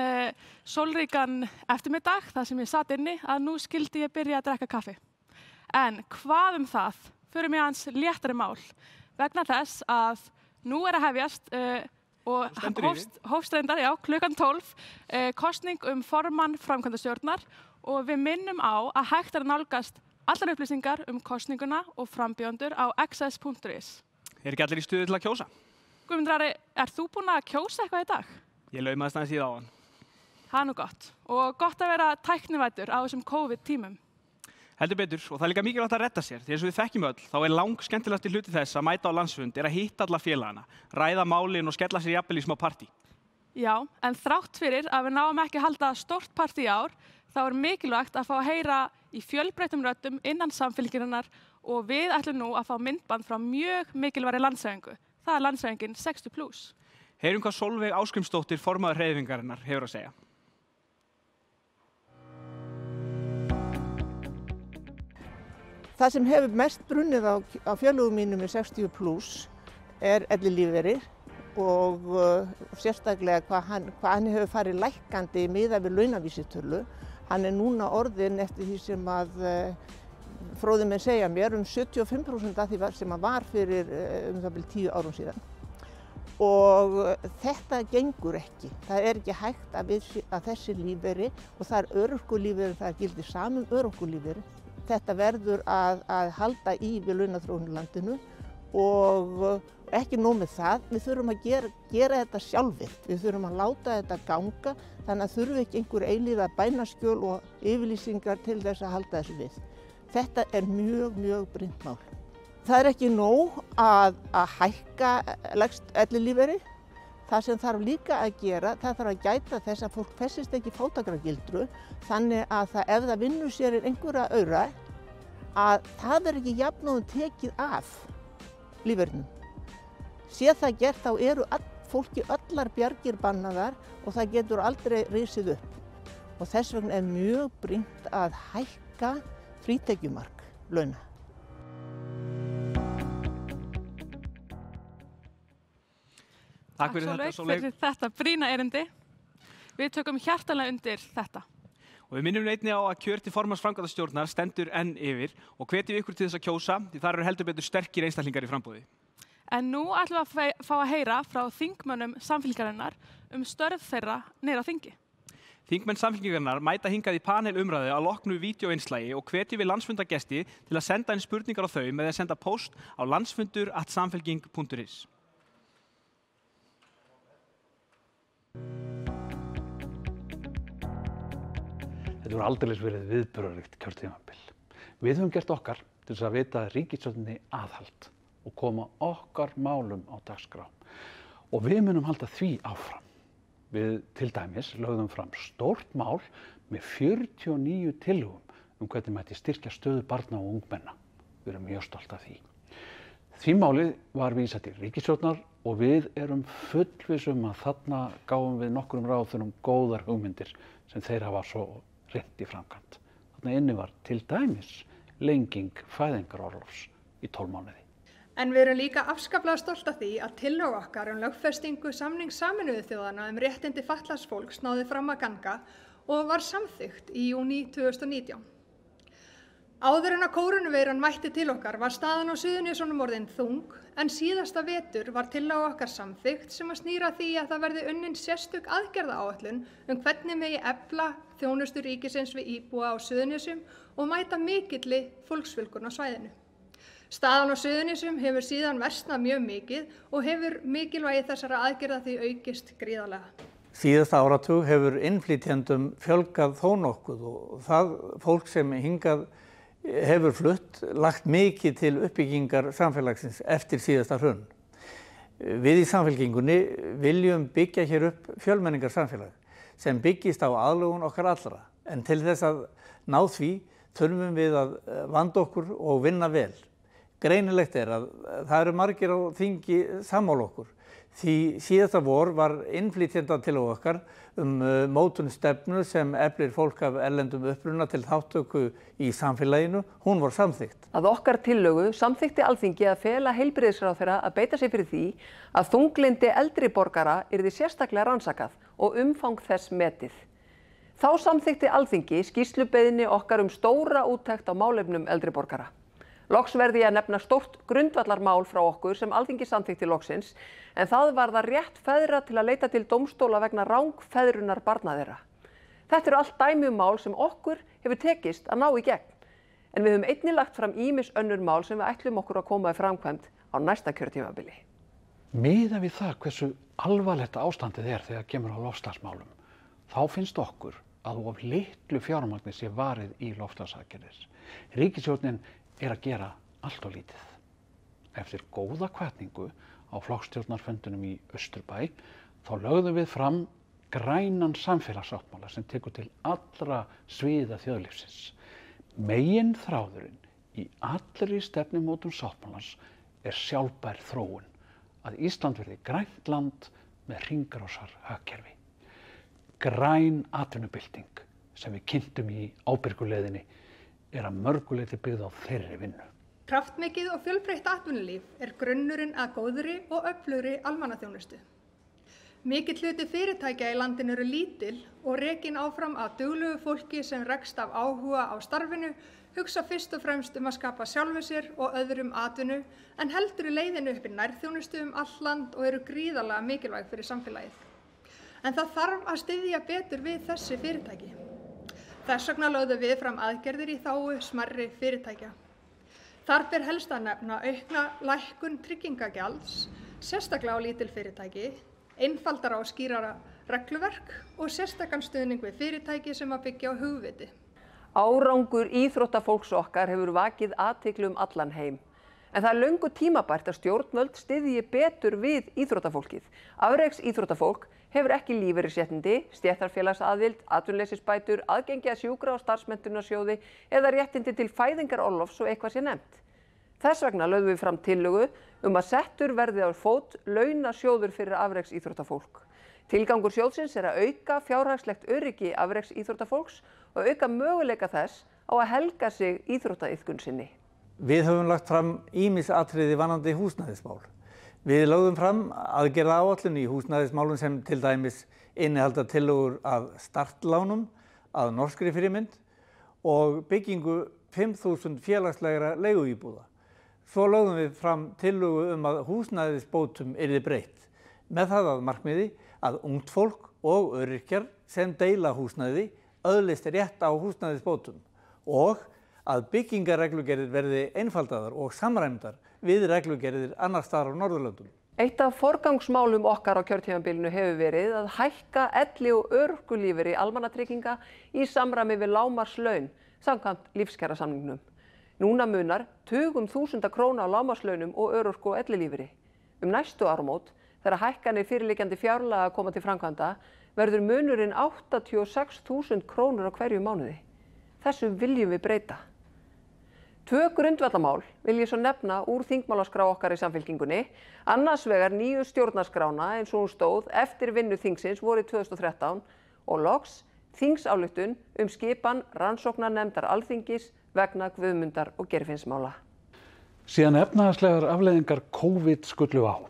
sólríkan eftirmiddag þar sem ég satt inni að nú skildi ég byrja að drekka kaffi. En hvað það? Förum ég hans léttari mál vegna þess að nú er að hefjast og hófst reyndar, já, klukkan 12, kosning formann framkvæmdastjórnar og við minnum á að hægt að nálgast allar upplýsingar kosninguna og frambjóðendur á access.is. Er ekki allir í stuði til að kjósa? Guðmundur Ari, þú búinn að kjósa eitthvað í dag? Ég laumaðist aðeins í það áðan. Það er nú gott. Og gott að vera tæknivæddur á þessum COVID-tímum. Heldur betur, og það er líka mikilvægt að redda sér. Því eins og við þekkjum öll, þá er skemmtilegasti hluti þess að mæta á landsfund að hitta alla félagana, ræða málin og skella sér jafnvel í smá partí. Já, en þrátt fyrir að við náum ekki að halda stórt partí í ár, þá er mikilvægt að fá að heyra í fjölbreyttum röddum innan Samfylkingarinnar og við ætlum nú að fá myndband frá mjög mikilvægri landshreyfingu. Það er landshreyfingin 60+. Heyrum hvað Sólveig Ásgrímsdóttir, formaður hreyfingarinnar, hefur að segja. Það sem hefur mest brunnið á félögum mínum í 60+ er ellilífeyrir og sérstaklega hvað hann hefur farið lækkandi miðað við launavísitölu. Hann er núna orðinn eftir því sem að fróðir menn segja mér 75% af því sem að var fyrir það bil 10 árum síðan. Og þetta gengur ekki. Það er ekki hægt að þessi lífeyri, og það er örorkulífeyri, það gildir samum örorkulífeyri. Þetta verður að halda í við launaþróun í landinu og ekki nóg með það, við þurfum að gera þetta sjálfir. Við þurfum að láta þetta ganga, þannig að þurfum ekki einhver eilífa bænaskjöl og yfirlýsingar til þess að halda þessu við. Þetta er mjög, mjög brýnt mál. Það er ekki nóg að hækka lægst ellilífeyri. Það sem þarf líka að gera, það þarf að gæta þess að fólk festist ekki í fátækragildru, þannig að ef það vinnur sér einhverja aura, að það verður ekki jafnóðum tekið af lífeyrinum. Sé það gert, þá eru fólki allar bjargir bannaðar og það getur aldrei risið upp. Og þess vegna er mjög brýnt að hækka frítekjumark launa. Takk fyrir þetta brýna erindi. Við tökum hjartanlega undir þetta. Og við minnum einnig á að kjör til formanns framkvæmdastjórnar stendur enn yfir og hvetjum ykkur til þess að kjósa því þar eru heldur betur sterkir einstaklingar í framboði. En nú ætlum við að fá að heyra frá þingmönnum Samfylkingarinnar störf þeirra niður á þingi. Þingmenn Samfylkingarinnar mæta hingað í panelumræðu að loknu vídeóinnslagi og hvetjum við landsfundagesti til að senda inn spurningar á þau með að senda post á landsfundur@samfylking.is. Þetta voru aldeilis verið viðburðaríkt kjörtímabil. Við höfum gert okkar til þess að veita ríkisstjórninni aðhald og koma okkar málum á dagskrá. Og við munum halda því áfram. Við til dæmis lögðum fram stórt mál með 49 tillögum hvernig mætti styrkja stöðu barna og ungmenna. Við erum mjög stolt af því. Því máli var vísað til ríkisstjórnar og við erum fullvissum að þarna gáum við nokkrum ráðherrum góðar hugmyndir sem þeir hafa svo hrint í framkvæmd. Þarna inni var til dæmis lenging fæðingarorlofs í 12 mánuði. En við erum líka afskaplega stolt af því að tillögu okkar lögfestingu samnings Sameinuðu þjóðanna réttindi fatlaðs fólks náði fram að ganga og var samþykkt í júní 2019. Áður en að kórónuveiran mætti til okkar var staðan á Suðurnesjunum orðin þung, en síðasta vetur var tillögu okkar samþykkt sem að snýra því að það verði unnin sérstök aðgerðaáætlun hvernig megi efla þjónustu ríkisins við íbúa á Suðurnesjum og mæta mikilli fólksfjölgun á svæðinu. Staðan á Suðurnesjum hefur síðan versnað mjög mikið og hefur mikilvægi þessara aðgerða því aukist gríðarlega. Síðasta áratug hefur innflytjendum fjölgað þó nokkuð og það fólk sem hingað hefur flutt lagt mikið til uppbyggingar samfélagsins eftir síðasta hrun. Við í Samfylkingunni viljum byggja hér upp fjölmenningar samfélag sem byggist á aðlögun okkar allra, en til þess að ná því þurfum við að vanda okkur og vinna vel. Greinilegt er að það eru margir á þingi sammála okkur. Því síðasta vor var innflytjenda til okkar mótun stefnu sem eflir fólk af erlendum uppruna til þátttöku í samfélaginu. Hún var samþykkt. Að okkar tillögu samþykkti Alþingi að fela heilbrigðisráðherra að beita sig fyrir því að þunglyndi eldri borgara yrði sérstaklega rannsakað og umfang þess metið. Þá samþykkti Alþingi skýrslubeiðni okkar stóra úttekt á málefnum eldri borgara. Loks verði ég að nefna stórt grundvallarmál frá okkur sem Alþingi samþykkti loksins, en það var það rétt feðra til að leita til dómstóla vegna rangfeðrunar barna þeirra. Þetta eru allt dæmi mál sem okkur hefur tekist að ná í gegn, en við höfum einnig lagt fram ýmis önnur mál sem við ætlum okkur að koma í framkvæmd á næsta kjörtímabili. Miðað við það hversu alvarlegt ástandið þegar kemur á loftslagsmálum, þá finnst okkur að of litlu fjármagni sé varið í loftslagsaðgerðir. Ríkisstjórnin er að gera allt og lítið. Eftir góða hvatningu á flokksstjórnarfundinum í Austurbæ þá lögðum við fram grænan samfélagssáttmála sem tekur til allra sviða þjóðlífsins. Meginþráðurinn í allri stefnumótun sáttmálans er sjálfbær þróun, að Ísland verði grænt land með hringrásarhagkerfi. Græn atvinnubylting sem við kynntum í ábyrguleiðinni er að mörguleyti byggð á þeirri vinnu. Kraftmikið og fjölbreytt atvinnulíf er grunnurinn að góðri og öflugri almannaþjónustu. Mikill hluti fyrirtækja í landinu eru lítil og rekin áfram af duglugu fólki sem rekst af áhuga á starfinu, hugsa fyrst og fremst að skapa sjálfu sér og öðrum atvinnu, en heldur í leiðinu upp í nærþjónustu all land og eru gríðarlega mikilvæg fyrir samfélagið. En það þarf að styðja betur við þessi fyrirtæki. Þess vegna lögðum við fram aðgerðir í þágu smærri fyrirtækja. Þar ber helst að nefna aukna lækkun tryggingagjalds, sérstaklega á lítil fyrirtæki, einfaldara og skýrara regluverk og sérstakan stuðning við fyrirtæki sem að byggja á hugviti. Árangur íþróttafólks okkar hefur vakið athygli allan heim. En það er löngu tímabært að stjórnvöld styðji betur við íþróttafólkið. Afreksíþróttafólk hefur ekki lífeyrisréttindi, stéttarfélagsaðild, atvinnuleysisbætur, aðgengi að sjúkra- og starfsmenntunarsjóði eða réttindi til fæðingarorlofs og eitthvað sé nefnt. Þess vegna lögðum við fram tillögu að settur verði á fót launasjóður fyrir afreksíþróttafólk. Tilgangur sjóðsins er að auka fjárhagslegt öryggi afreksíþróttafólks og auka möguleika þess á að helga sig íþróttaiðkun sinni. Við höfum lagt fram ýmis atriði varðandi húsnæðismál. Við lögðum fram aðgerðaáætlun í húsnæðismálum sem til dæmis innihalda tillögur að startlánum, að norskri fyrirmynd og byggingu 5.000 félagslegra leiguíbúða. Svo lögðum við fram tillögu að húsnæðisbótum yrði breytt, með það að markmiði að ungt fólk og öryrkjar sem deila húsnæði öðlist rétt á húsnæðisbótum og að byggingarreglugerðir verði einfaldaðar og samræmdar við reglugerðir annars staðar á Norðurlöndum. Eitt af forgangsmálum okkar á kjörtímabilinu hefur verið að hækka elli- og örorkulífeyri almannatrygginga í samræmi við lágmarkslaun samkvæmt lífskjarasamningnum. Núna munar tugum þúsunda króna á lágmarkslaunum og örorku- og ellilífeyri. Næstu áramót, þegar hækkanir fyrirliggjandi fjárlaga koma til framkvæmda, verður munurinn 86.000 krónur á hverju mánuði. Þessu viljum við breyta. 2 grundvallamál vil ég svo nefna úr þingmálaskrá okkar í Samfylkingunni. Annars vegar nýju stjórnarskrána eins og hún stóð eftir vinnu þingsins vorið 2013 og loks þingsályktun skipan rannsóknarnefndar Alþingis vegna Guðmundar- og Geirfinnsmála. Síðan efnahagslegar afleiðingar COVID skullu á,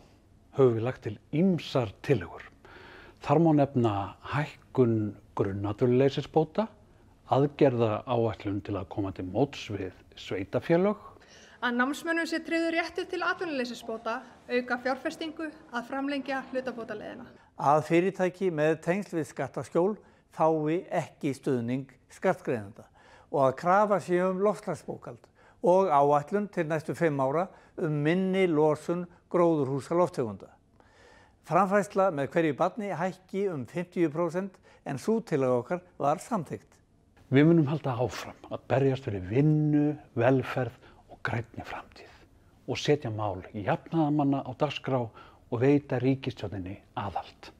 höfum við lagt til ýmsar tillögur. Þar má nefna hækkun grunnatvinnuleysisbóta, aðgerða áætlun til að koma til móts við sveitarfélög. Að námsmönnum sé tryggður réttur til atvinnuleysisbóta, auka fjárfestingu, að framlengja hlutabótaleiðina. Að fyrirtæki með tengsl við skattaskjól fái ekki stuðning skattgreiðenda og að krafa sé loftslagsbókhald og áætlun til næstu 5 ára minni losun gróðurhúsalofttegunda. Framfærsla með hverju barni hækki 50% en sú tillaga okkar var samþykkt. Við munum halda áfram að berjast fyrir vinnu, velferð og grænni framtíð og setja mál jafnaðarmanna á dagskrá og veita ríkisstjórninni aðhald.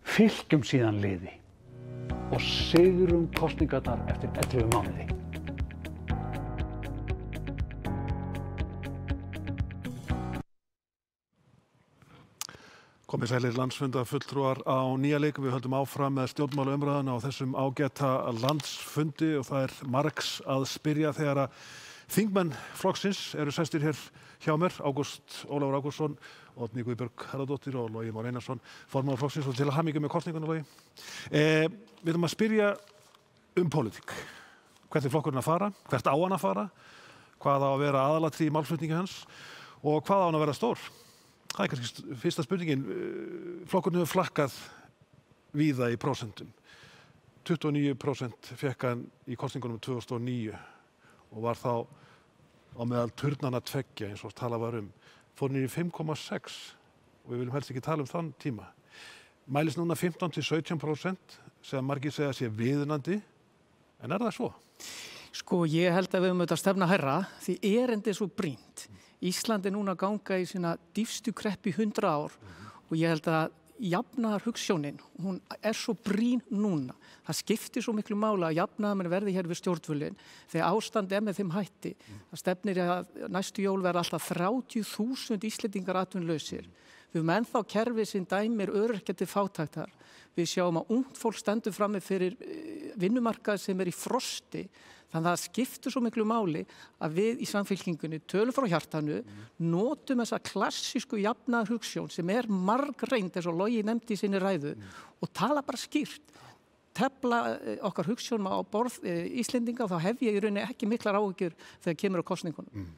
Fylgjum síðan liði og sigrum kosningarnar eftir 11 mánuði. Komið sælir landsfundarfulltrúar á Nýja Leik. Við höldum áfram með stjórnmálaumræðuna á þessum ágæta landsfundi og það margs að spyrja þegar að þingmenn flokksins eru sestir hér hjá mér, Ólafur Ágústsson, Oddný Guðbjörg Harðardóttir og Logi Már Einarsson, formaður flokksins, og til að hamingju með kosningunum, Logi. Við ætlum að spyrja pólitík. Hvert flokkurinn að fara, hvert á hann að fara, hvað á að vera aðalatriði í málflutningi hans og hvað á hann að vera stór. Það kannski fyrsta spurningin. Flokkurinn hefur flakkað víða í prósentum. 29% fékk hann í kosningunum 2009 og var þá á meðal turnanna tveggja eins og talað var fór niður í 5,6 og við viljum helst ekki tala þann tíma. Mælist núna 15-17% sem margir segja sé viðunandi, en það svo? Sko, ég held að við höfum auðvitað stefna hærra því erindi svo brýnt. Ísland núna að ganga í sína dýpstu kreppu í 100 ár og ég held að jafnaðarhugsjónin, hún svo brýn núna. Það skiptir svo miklu mála að jafnaðarmenn verði hér við stjórnvölinn þegar ástand með þeim hætti. Það stefnir að næstu jól verða alltaf 30.000 Íslendingar atvinnulausir. Við höfum ennþá kerfi sem dæmir öryrkja til fátæktar. Við sjáum að ungt fólk stendur frammi fyrir vinnumarkað sem í frosti. Þannig að það skiptir svo miklu máli að við í Samfylkingunni tölum frá hjartanu, notum þessa klassísku jafnaðarhugsjón sem margreynd eins og Logi nefndi í sinni ræðu og tala bara skýrt. Tefla okkar hugsjónum á borð Íslendinga og þá hef ég í rauninni ekki miklar áhyggjur þegar kemur á kosningunum.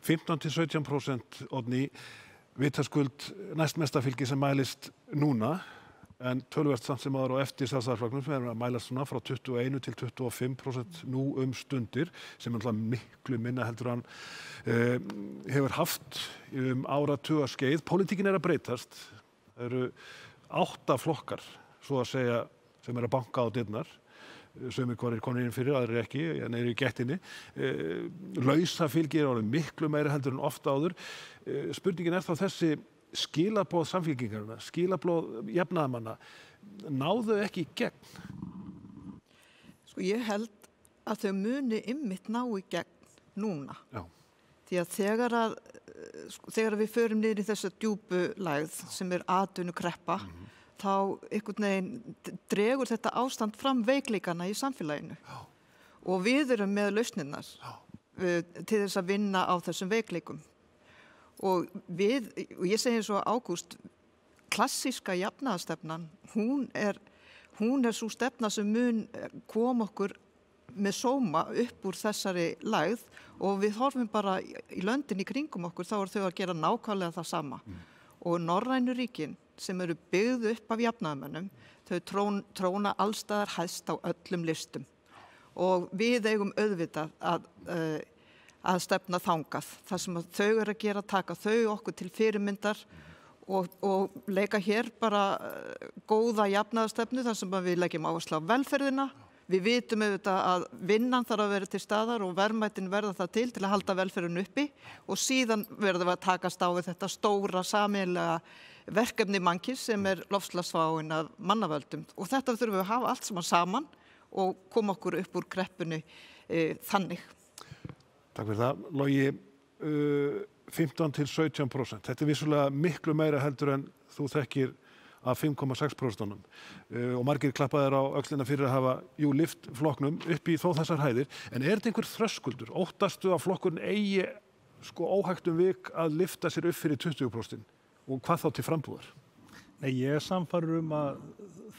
15-17% Oddný, vitaskuld næstmesta fylgi sem mælist núna, en töluvert samt sem aðra á eftir Sjálfstæðisflokknum sem að mælast svona frá 21-25% nú stundir sem miklu minna heldur hann hefur haft áratugaskeið. Pólitíkin að breytast. Það eru 8 flokkar, svo að segja, sem að banka á dyrnar. Sumir hverjir komnir inn fyrir, aðrir ekki, en í gettinni. Lausafylgi orðið miklu meira heldur en ofta áður. Spurningin þá þessi: skilaboð Samfylkingarinnar, skilaboð jafnaðarmanna, náðu ekki í gegn? Sko, ég held að þau muni einmitt ná í gegn núna. Já. Því að þegar við förum niður í þessa djúpu lægð sem atvinnukreppa, þá einhvern veginn dregur þetta ástand fram veikleikana í samfélaginu. Já. Og við erum með lausnirnar til þess að vinna á þessum veikleikum. Og ég segi eins og Ágúst, klassíska jafnaðarstefnan, hún er svo stefna sem mun koma okkur með sóma upp úr þessari lægð og við horfum bara í löndin í kringum okkur, þá þau að gera nákvæmlega það sama. Og norrænu ríkin sem eru byggð upp af jafnaðarmönnum, þau tróna allstaðar hæst á öllum listum. Og við eigum auðvitað að stefna þangað. Það sem þau eru að gera, taka þau okkur til fyrirmyndar og leika hér bara góða jafnaðarstefnu þar sem við leggjum áherslu á velferðina. Við vitum auðvitað að vinnan þarf að vera til staðar og verðmætin verða það til að halda velferðinu uppi og síðan verðum við að takast á við þetta stóra sameiginlega verkefni mannkins sem loftslagsváin af mannavöldum. Og þetta þurfum við að hafa allt saman og koma okkur upp úr kreppunni þannig. Takk fyrir það. Logi, 15–17%. Þetta er vissulega miklu meira heldur en þú þekkir af 5,6%. Og margir klappaðir á öxlina fyrir að hafa, lyft flokknum upp í þó þessar hæðir. En er þetta einhver þröskuldur? Óttastu að flokkurinn eigi óhægt vik að lyfta sér upp fyrir 20%? Og hvað þá til frambúðar? Nei, ég er sannfærður að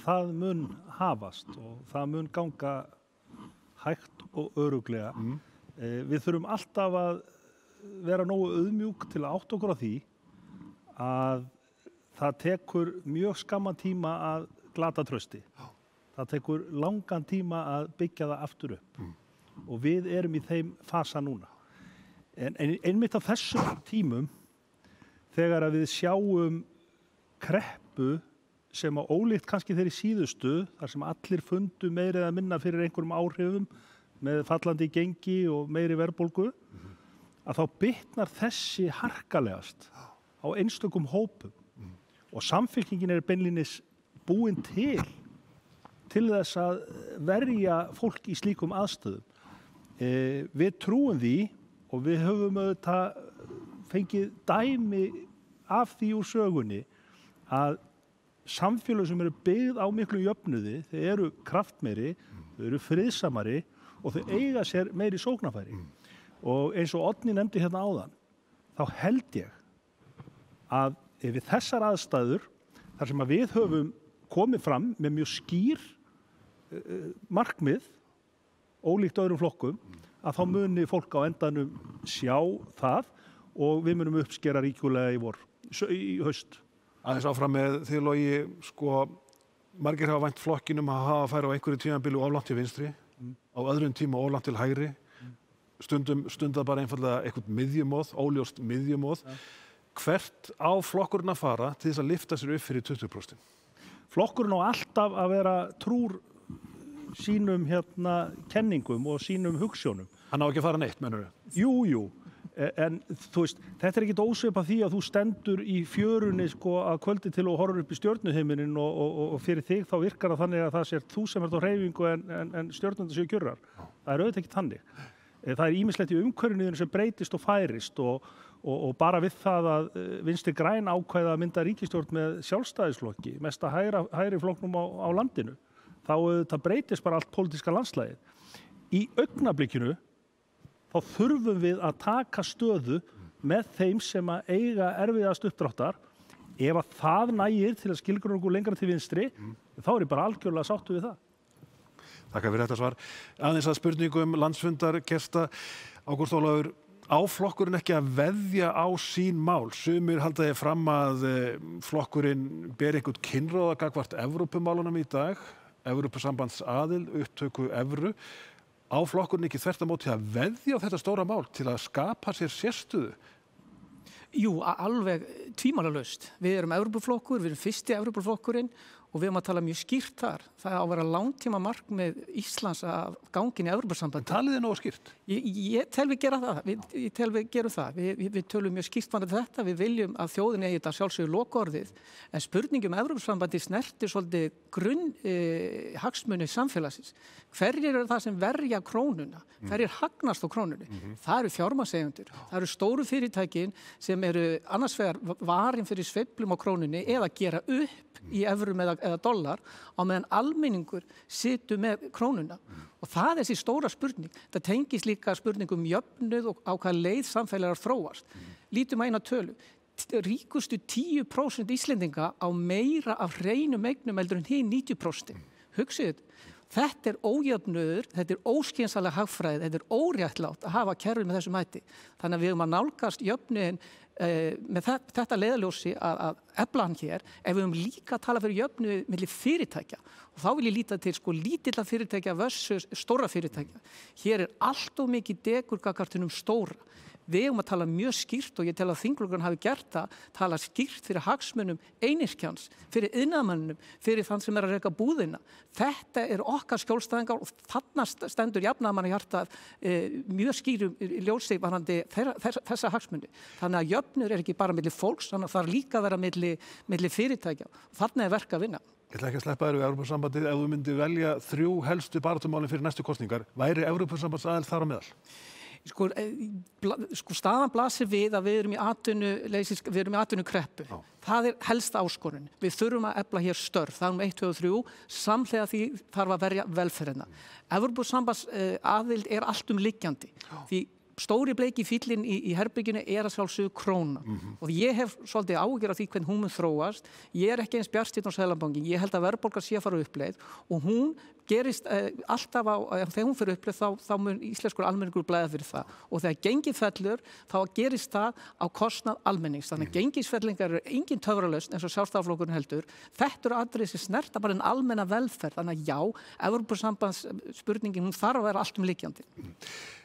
það mun hafast og það mun ganga hægt og örugglega. Við þurfum alltaf að vera nógu auðmjúk til að átta okkur á því að það tekur mjög skamman tíma að glata trausti. Það tekur langan tíma að byggja það aftur upp. Og við erum í þeim fasa núna. En einmitt á þessum tímum, þegar að við sjáum kreppu sem að ólíkt kannski þeirri síðustu, þar sem allir fundu meiri eða minna fyrir einhverjum áhrifum með fallandi gengi og meiri verðbólgu, að þá bitnar þessi harkalegast á einstökum hópum. Og Samfylkingin er beinlínis búin til þess að verja fólk í slíkum aðstöðum. Við trúum því og við höfum auðvitað fengið dæmi af því úr sögunni að samfélög sem eru byggð á miklu jöfnuði, þau eru kraftmeiri, þau eru friðsamari og þau eiga sér meiri sóknarfæri. Og eins og Oddný nefndi hérna áðan, þá held ég að ef við þessar aðstæður, þar sem að við höfum komið fram með mjög skýr markmið, ólíkt öðrum flokkum, að þá muni fólk á endanum sjá það og við munum uppskera ríkulega í haust. Aðeins áfram með því Logi, margir hafa vænt flokkinum að hafa færi á einhverju tímabili of langt til vinstri, á öðrum tíma of langt til hægri, stundar bara einfallega eitthvað miðjumóð, óljóst miðjumóð. Hvert á flokkurinn að fara til þess að lyfta sér upp fyrir 20%? Flokkurinn á alltaf að vera trúr sínum kenningum og sínum hugsjónum. Hann á ekki að fara neitt, mennur þau? Jú. En þú veist, þetta er ekkit ósvipað því að þú stendur í fjörunni að kvöldi til og horfur upp í stjörnuhiminin og fyrir þig þá virkar það þannig að það sér þú sem ert á hreyfingu en stjörnundur séu gjörrar. Það er auðvitað ekki þannig. Það er ýmislegt í umhverfinu sem breytist og færist og bara við það að Vinstri græn ákvæða að mynda ríkisstjórn með Sjálfstæðisflokki, mesta hægri flokknum á landinu, þá það breytist bara allt pólitíska landslagið. Í augnablikinu þá þurfum við að taka stöðu með þeim sem að eiga erfiðast uppdráttar. Ef að það nægir til að skilgreina okkur lengra til vinstri, þá er ég bara algjörlega sáttur við það. Takk fyrir þetta svar. Aðeins að spurningum landsfundargesta. Ágúst Ólafur, á flokkurinn ekki að veðja á sín mál? Sumir halda þið fram að flokkurinn ber einhvern kynráða gagnvart Evrópumálunum í dag, Evrópusambandsaðild, upptöku evru. Á flokkurinn ekki þvert á móti að veðja á þetta stóra mál til að skapa sér sérstöðu? Jú, alveg tvímælalaust. Við erum Evrópuflokkur, við erum fyrsti Evrópuflokkurinn og við erum að tala mjög skýrt þar. Það á að vera langtíma markmið Íslands að gangin í Evrópusambandi. Talið þið nógu skýrt? Ég tel við gera það. Ég tel við gerum það. Við tölum mjög skýrt varðandi þetta. Við viljum að þjóðin eigi þetta sjálfsögðu lokaorðið. En spurningum Evrópusambandi snertir svolítið grunn hagsmuni samfélagsins. Hverjir eru það sem verja krónuna? Hverjir hagnast á krónunni? Það eru fjármagnseigendur. Það eru stóru fyrirtækin sem eru annars vegar varin fyrir sveiflum á krónunni eða gera upp í evrum eða dollar á meðan almenningur situr með krónuna. Og það er þessi stóra spurning. Það tengist líka spurningum jöfnuð og á hvað leið samfélagar þróast. Lítum að eina tölu. Ríkustu 10% Íslendinga á meira af hreinum eignum heldur en hinn 90%. Hugsið þetta. Þetta er ójöfnuður, þetta er óskynsamleg hagfræði, þetta er óréttlátt að hafa kerfið með þessum hætti. Þannig að við höfum að nálgast jöfnuðin með þetta leiðarljósi að efla hann hér, ef við höfum líka að tala fyrir jöfnuði milli fyrirtækja. Og þá vil ég líta til lítilla fyrirtækja versus stóra fyrirtækja. Hér er allt of mikið degur gagnvart stóra. Við höfum að tala mjög skýrt og ég tel að þingflokkurinn hafi gert það, tala skýrt fyrir hagsmunum einyrkjans, fyrir iðnaðarmönnum, fyrir þann sem er að reka búðina. Þetta er okkar skjólstæðingar og þarna stendur jafnaðarmannahjartað mjög skýrum ljósi varðandi þessa hagsmuni. Þannig að jöfnur er ekki bara milli fólks, þannig að það er líka að vera milli fyrirtækja. Þarna er verk að vinna. Ég ætla ekki að sleppa þér við Evrópusambandið. Ef þú myndi velja 3 helstu baráttumálin fyrir næstu kosningar, væri Evrópusambandsaðild þar á meðal? Sko, staðan blasir við að við erum í atvinnukreppu. Það helsta áskorun. Við þurfum að efla hér störf, það 1, 2 og 3, samhliða því þarf að verja velferðina. Evrópusambands aðild allt liggjandi. Því stóri bleiki fíllinn í herbygginu að sjálfsögðu króna. Og ég hef svolítið áhyggjur af því hvernig hún mun þróast. Ég ekki eins bjartsýnn á Seðlabankann. Ég held að verðbólgan sé að fara uppleið og hún gerist alltaf þegar hún fyrir uppleið þá mun íslenskur almenningur blæða fyrir það. Og þegar gengið fellur þá gerist það á kostnað almennings. Þannig að gengisfellingar engin töfralausn eins og Sjálfstæðisflokkurinn heldur. Þetta atriði sem snerta bara en almenna velferð. Þannig að já, Evrópusambands spurningin hún þarf að vera allt liggjandi.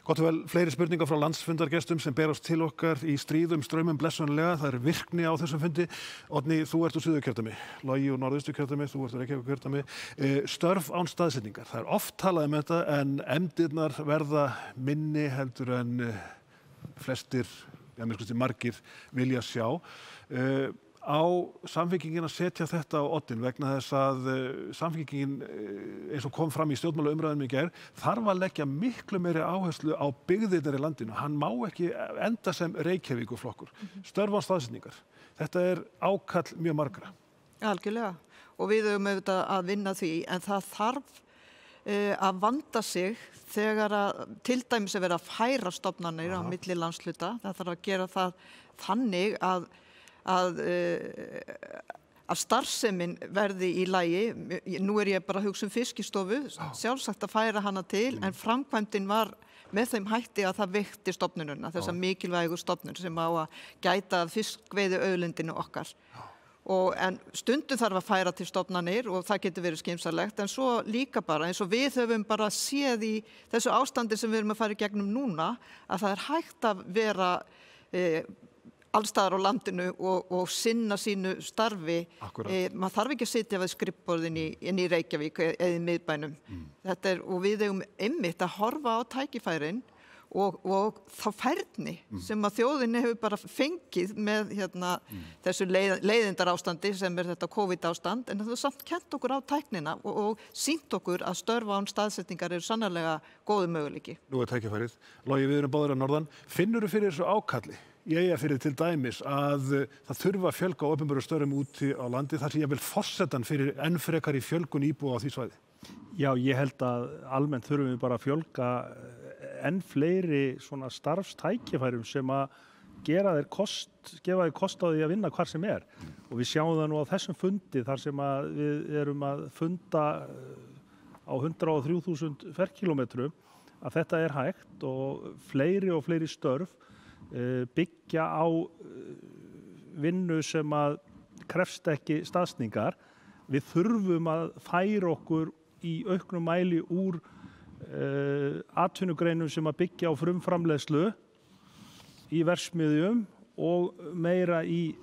Gott og vel, fleiri spurningar frá landsfundargestum sem berast til okkar í stríðum strömmum blessunlega. Það virkni á þessum fundi. Oddný, þú ert úr Suðurkjördæmi, Logi úr Norðausturkjördæmi, þú ert úr Reykjavíkurkjördæmi. Störf án staðsetningar. Það oft talað þetta en efndirnar verða minni heldur en flestir, margir vilja sjá. Á Samfylkingin að setja þetta á oddinn vegna þess að Samfylkingin, eins og kom fram í stjórnmálaumræðunum í gær, þarf að leggja miklu meiri áherslu á byggðirnar í landinu. Hann má ekki enda sem Reykjavíkurflokkur. Störf án staðsetningar. Þetta ákall mjög margra. Algjörlega. Og við höfum auðvitað að vinna því, en það þarf að vanda sig þegar til dæmis vera að færa stofnanir á milli landshluta. Það þarf að gera það þannig að starfsemin verði í lagi. Nú ég bara að hugsa Fiskistofu, sjálfsagt að færa hana til, en framkvæmdin var með þeim hætti að það veikti stofnununa, þessa mikilvægu stofnun sem á að gæta fiskveiðiauðlindinu okkar. En stundum þarf að færa til stofnanir og það getur verið skynsamlegt, en svo líka bara eins og við höfum bara séð í þessu ástandi sem við erum að fara í gegnum núna, að það hægt að vera allstaðar á landinu og sinna sínu starfi. Maður þarf ekki að sitja við skrifborðin inn í Reykjavík eða í miðbænum. Og við eigum einmitt að horfa á tækifærin og þá færni sem að þjóðin hefur bara fengið með þessu leiðindarástandi sem þetta COVID-ástand, en það samt kennt okkur á tæknina og sýnt okkur að störf án staðsetningar sannarlega góðu möguleiki. Nú tækifærið. Logi, við erum báðir að norðan. Finnurðu fyrir þessu ákalli? Ég fyrir til dæmis að það þurfa að fjölga opinberum störfum úti á landi þar sem ég vil forsetan fyrir enn frekar í fjölgun íbúa á því svæði. Já, ég held að almennt þurfum við bara að fjölga enn fleiri svona starfstækifærum sem að gefa þeir kost á því að vinna hvar sem Og við sjáum það nú á þessum fundi þar sem að við erum að funda á 103.000 ferkílómetrum að þetta hægt og fleiri störf byggja á vinnu sem að krefst ekki staðsetningar. Við þurfum að færa okkur í auknum mæli úr atvinnugreinum sem að byggja á frumframleiðslu í verksmiðjum og meira í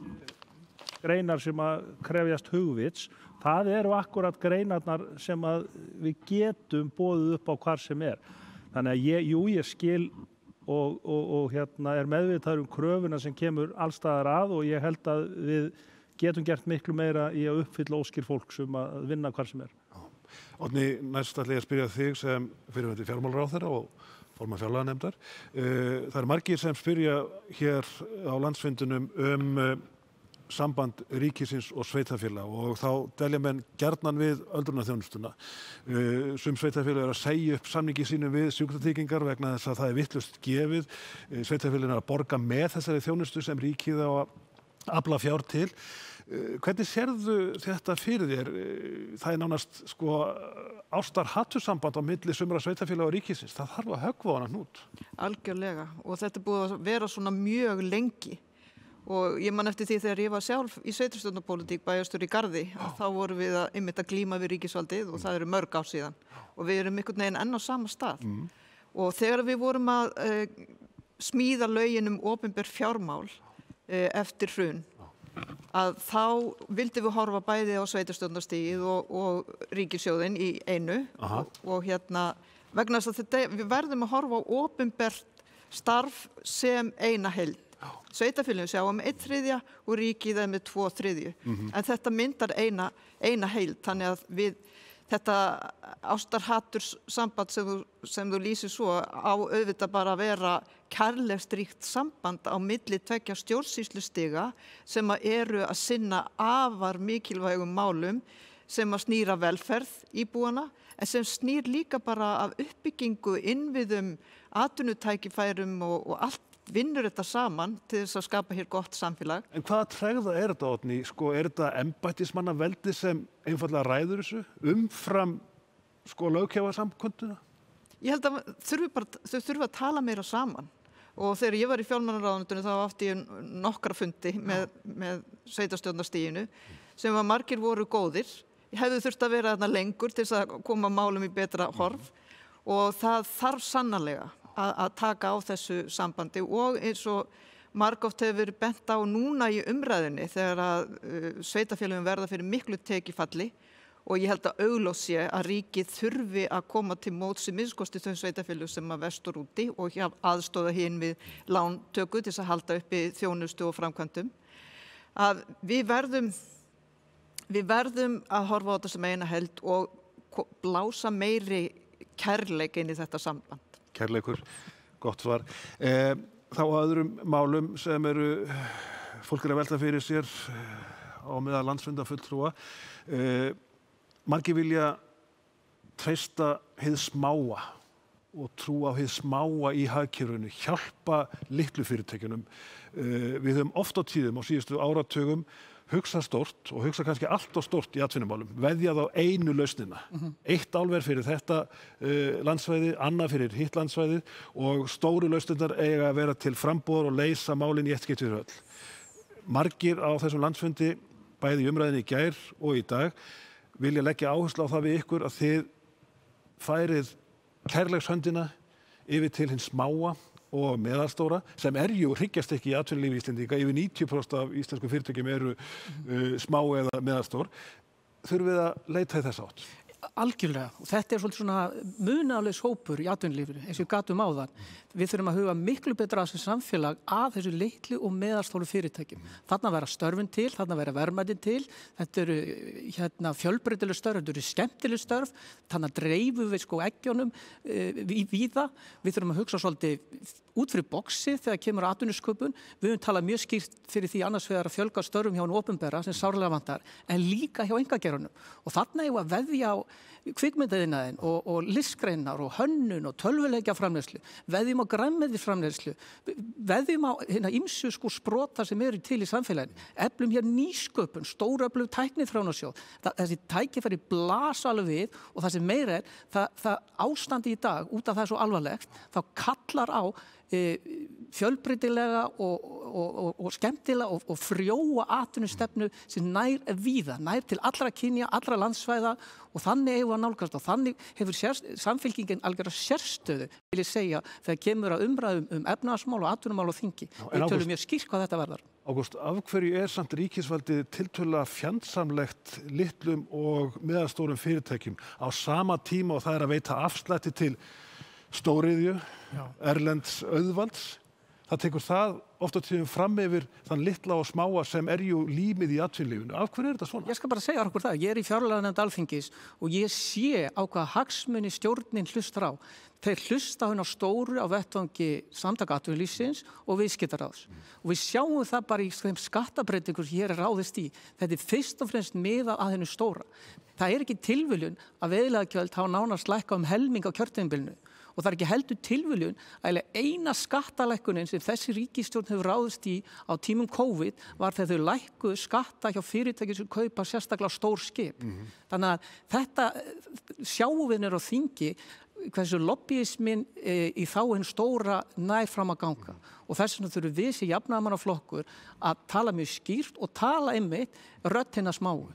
greinar sem að krefjast hugvits. Það akkurat greinarnar sem að við getum boðið upp á hvar sem Þannig að ég skil og meðvitaður kröfuna sem kemur allstaðar að og ég held að við getum gert miklu meira í að uppfylla óskir fólks að vinna hvar sem Oddný, næst ætla ég að spyrja þig sem fyrrverandi fjármálaráðherra og formann fjárlaganefndar. Það margir sem spyrja hér á landsfundinum samband ríkisins og sveitarfélaga og þá delja menn gjarnan við öldrunarþjónustuna. Sum sveitarfélag að segja upp samningi sínum við sjúkratryggingar vegna þess að það vitlust gefið. Sveitarfélagin að borga með þessari þjónustu sem ríkið á að afla fjár til. Hvernig sérðu þetta fyrir þér? Það nánast ástarhattursamband á milli sumra sveitarfélaga og ríkisins. Það þarf að höggva á hana hnút. Algjörlega og þetta búið að vera svona mjög lengi. Og ég man eftir því þegar ég var sjálf í sveitarstjórnarpólitík bæjarstjóri í Garði þá vorum við einmitt að glíma við ríkisvaldið og það mörg ár síðan og við erum einhvern veginn enn á sama stað og þegar við vorum að smíða lögin opinber fjármál eftir hrun að þá vildum við horfa bæði á sveitarstjórnarstigið og ríkissjóðinn í einu og vegna þess að við verðum að horfa á opinbert starf sem eina heild. Sveitarfélögin sjá 1/3 og ríkið með 2/3. En þetta myndar eina heild þannig að þetta ástarhaturs samband sem þú lýsir svo á auðvitað bara að vera kærleiksríkt samband á milli tveggja stjórnsýslustiga sem eru að sinna afar mikilvægum málum sem að snýra velferð íbúana en sem snýr líka bara af uppbyggingu innviðum, atvinnutækifærum og allt vinnur þetta saman til þess að skapa hér gott samfélag. En hvaða tregða þetta, Oddný? Sko, er þetta embættismannaveldi sem einfallega ræður þessu umfram löggjafarsamkunduna? Ég held að þau þurfa að tala meira saman og þegar ég var í fjármálaráðuneytinu þá átti ég nokkra fundi með sveitarstjórnarstiginu sem að margir voru góðir. Ég hefði þurft að vera þarna lengur til þess að koma málum í betra horf og það þarf sannarlega að taka á þessu sambandi og eins og margoft hefur verið bent á núna í umræðinni þegar að sveitarfélögum verða fyrir miklu tekifalli og ég held að augljóst sé að ríkið þurfi að koma til móts í minnskosti þau sveitarfélög sem að vestur úti og aðstoða hinn við lántöku til þess að halda uppi þjónustu og framkvæmdum. Að við verðum að horfa á þetta sem eina held og blása meiri kærleik inn í þetta samband. Kærleikur, gott svar. Þá að öðrum málum sem fólk að velta fyrir sér á meðal landsfundarfulltrúa. Margir vilja treysta hið smáa og trúa á hið smáa í hagkerfinu, hjálpa litlu fyrirtækjunum. Við höfum oft á tíðum á síðustu áratugum hugsa stórt og hugsa kannski allt of stórt í atvinnumálum, veðjað á einu lausnina. Eitt álver fyrir þetta landsvæði, annað fyrir hitt landsvæði og stóru lausnirnar eiga að vera til frambúðar og leysa málin í eitt skipti fyrir öll. Margir á þessum landsfundi, bæði í umræðinni í gær og í dag, vilja leggja áherslu á það við ykkur að þið færið kærleikshöndina yfir til hins smáa og meðalstóra, sem hryggjast ekki í atvinnulífi Íslendinga, yfir 90% af íslenskum fyrirtækjum eru smá eða meðalstór. Þurfum við að leita í þess átt? Algjörlega. Og þetta svolítið svona munaðarlegs hópur í atvinnulífinu, eins og við gátum áðan. Við þurfum að huga miklu betra að þessu samfélag að þessu litlu og meðalstóru fyrirtækjum. Þarna vera störfin til, þarna vera verðmætin til. Þetta eru fjölbreytileg störf, þetta eru skemmtileg störf. Þannig dreifum við eggjónum víða. Við þurfum að hugsa svolítið út fyrir boxið þegar kemur að atvinnusköpun. Við höfum talað mjög skýrt fyrir því annars vegar að fjölga störfum hjá hinu opinbera sem sárlega vantar, en líka hjá einkageiranum. Og þarna eigum við að veðja á kvikmyndaiðnaðinn og listgreinar og hönnun og tölvuleikjaframleiðslu, veðjum á grænmetisframleiðslu, veðjum á ýmsu sprota sem eru til í samfélaginu, eflum hér nýsköpun, stóreflum tækniþróunarsjóð. Þessi tækifæri blasa alveg við og það sem meira það ástandi í dag út af það svo alvarlegt, þá kallar á fjölbreytilega og skemmtilega og frjóa atvinnustefnu sem nær víða, nær til allra kynja, allra landsvæða og þannig eigum við að nálgast og þannig hefur samfylkingin algjörða sérstöðu, vil ég segja, þegar kemur að umræðum efnahagsmál og atvinnumál og þingi. Við tölum mjög skýrt hvað þetta varðar. Ágúst, af hverju samt ríkisvaldið tiltölulega fjandsamlegt litlum og meðalstórum fyrirtækjum á sama tíma og það að veita afslætti til stóriðju, erlends auðvalds? Það tekur það oft á tíðum fram yfir þann litla og smáa sem límið í atvinnulífinu. Af hverju þetta svona? Ég skal bara segja okkur það. Ég í fjárlaganefnd Alþingis og ég sé á hvaða hagsmuni stjórnin hlustar á. Þeir hlusta á stóru á vettvangi samtaka atvinnulífsins og viðskiptaráðs. Og við sjáum það bara í þeim skattabreitingur sem hér ráðist í. Þetta fyrst og fremst miðað að hennu stóra. Það ekki tilviljun að veiðileyfagjöld hafa nánast lækkað helming á kjörtímabilinu. Og það ekki heldur tilviljun að eina skattalækkunin sem þessi ríkisstjórn hefur ráðist í á tímum COVID var þegar þau lækkuðu skatta hjá fyrirtæki sem kaupa sérstaklega stór skip. Þannig að þetta sjáum við niður á þingi hversu lobbyismin í þá hinn stóra nær fram að ganga. Og þess vegna þurfum við sem jafnaðarmannaflokkur að tala mjög skýrt og tala einmitt rödd hinna smáu.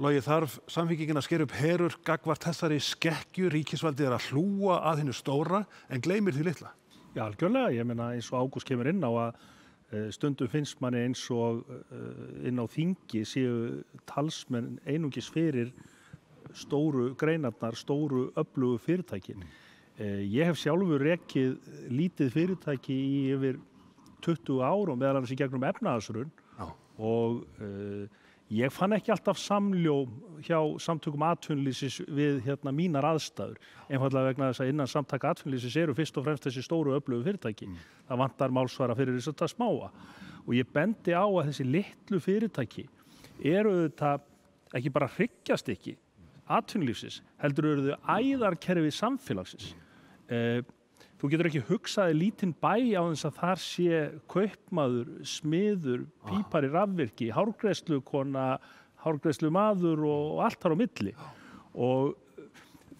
Logi, þarf Samfylkingin að skera upp herur gagnvart þessari skekkju, ríkisvaldið að hlúa að hinnu stóra en gleymir því litla? Já, algjörlega. Ég meina eins og Ágúst kemur inn á að stundum finnst manni eins og inn á þingi séu talsmenn einungis fyrir stóru greinarnar, stóru öflugu fyrirtækin. Ég hef sjálfur rekið lítið fyrirtæki í yfir 20 ár og meðal annars í gegnum efnahagshrun og Ég fann ekki alltaf samljóm hjá samtökum atvinnulífsins við mínar aðstæður, einfallega vegna þess að innan samtaka atvinnulífsins eru fyrst og fremst þessi stóru öflugu fyrirtæki. Það vantar málsvara fyrir þess að það smáa. Og ég bendi á að þessi litlu fyrirtæki eru þetta ekki bara hryggjastykki atvinnulífsins, heldur eru þau æðarkerfi samfélagsins. Þú getur ekki hugsaði lítinn bæ á þess að þar sé kaupmaður, smiður, pípari, rafvirki, hárgreiðslukona, hárgreiðslumaður og allt þar á milli. Og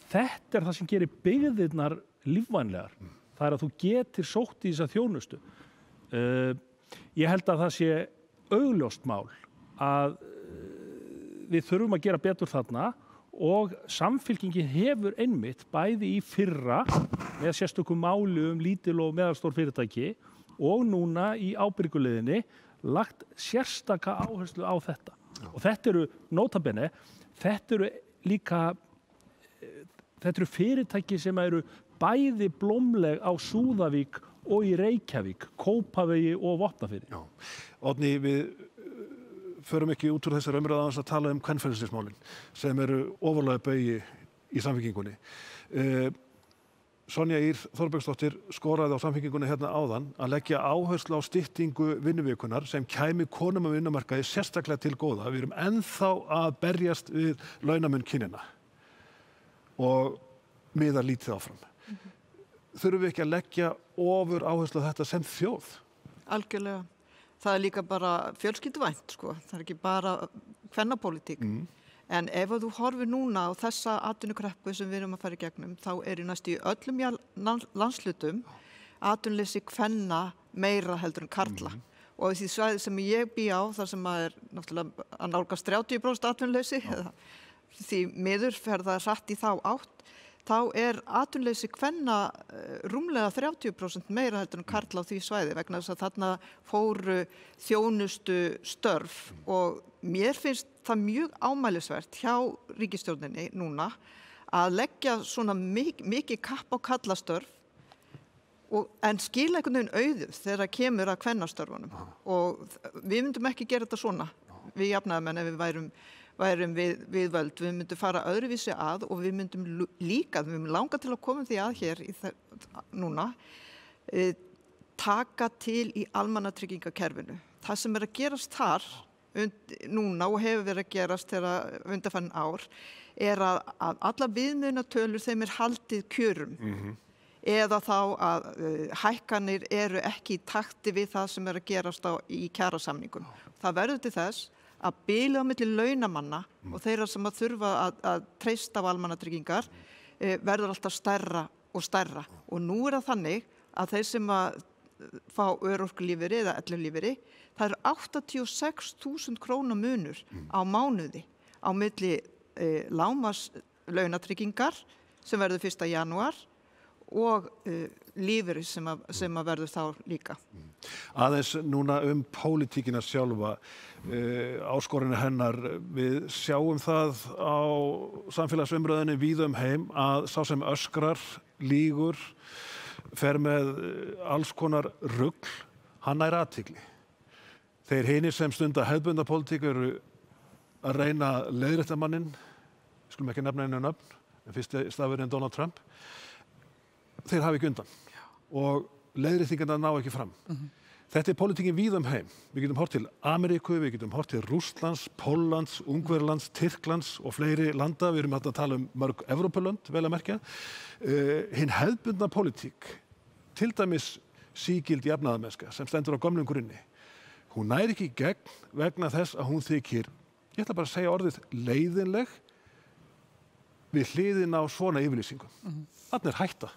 þetta það sem gerir byggðirnar lífvænlegar. Það að þú getur sótt í þessa þjónustu. Ég held að það sé augljóst mál að við þurfum að gera betur þarna og Samfylkingin hefur einmitt bæði í fyrra með sérstökum máli lítil og meðalstór fyrirtæki og núna í ábyrguleiðinni lagt sérstaka áherslu á þetta. Og þetta eru notabene, þetta eru líka fyrirtæki sem eru bæði blómleg á Súðavík og í Reykjavík, Kópavogi og Vopnafirði. Oddný, við förum ekki út úr þessari umræðu að tala kvenfrelsismálin sem eru ofarlega baugi í Samfylkingunni. Sonja Ýr Þorbergsdóttir skoraði á Samfylkingunni áðan að leggja áherslu á styttingu vinnuvikunar sem kæmi konum á vinnumarkaði sérstaklega til góða. Við erum ennþá að berjast við launamun kynjanna og miða lítið áfram. Þurfum við ekki að leggja ofur áherslu á þetta sem þjóð? Algjörlega. Það líka bara fjölskylduvænt, sko. Það ekki bara kvennapólitík. En ef þú horfir núna á þessa atvinnukreppu sem við erum að fara í gegnum, þá í næstu í öllum landslutum atvinnuleysi kvenna meira heldur en karla. Og því svæði sem ég bý á, þar sem náttúrulega að nálgast 30% atvinnuleysi, því miður fer það hratt í þá átt, þá atvinnuleysi kvenna rúmlega 30% meira heldur en karla á því svæði vegna þess að þarna fóru þjónustu störf og mér finnst það mjög ámælisvert hjá ríkisstjórninni núna að leggja svona mikið kapp á karlastörf en skila einhvern veginn auðið þegar kemur að kvennastörfunum og við myndum ekki gera þetta svona, við jafnaðarmenn ef við værum við völd, við myndum fara öðruvísi að og við myndum líka, við myndum langa til að koma því að hér núna, taka til í almannatryggingakerfinu. Það sem að gerast þar núna og hefur verið að gerast þegar undanfarin ár, að alla viðmiðunartölur þeim haldið kjörum. Eða þá að hækkanir eru ekki í takti við það sem að gerast í kjarasamningum. Það verður til þess að bilið á milli launamanna og þeirra sem að þurfa að treysta á almannatryggingar verður alltaf stærra og stærra. Og nú það þannig að þeir sem að fá örorkulífeyri eða ellilífeyri, það 86.000 króna munur á mánuði á milli lágmarks launatryggingar sem verður 1. janúar og lífeyri sem að verður þá líka. Aðeins núna pólitíkina sjálfa, áskorinu hennar, við sjáum það á samfélagsumræðinni víða heim að sá sem öskrar, lýgur, fer með alls konar rugl, hann athygli. Þeir hinir sem stunda hefðbundna pólitík eru að reyna að leiðrétta manninn, skulum ekki nefna einu nöfn, en fyrsti stafurinn Donald Trump, þeir hafa ekki undan og leiðréttingarnar ná ekki fram. Þetta pólitíkin víða heim. Við getum hort til Ameríku, við getum hort til Rússlands, Póllands, Ungverjalands, Tyrklands og fleiri landa. Við erum að tala mörg Evrópulönd, vel að merkja. Hinn hefðbundna pólitík, til dæmis sígild jafnaðarmennska sem stendur á gömlum grunni, hún nær ekki í gegn vegna þess að hún þykir, ég ætla bara að segja orðið, leiðinleg við hliðina á svona yfirlýsingum. Þarna hætta.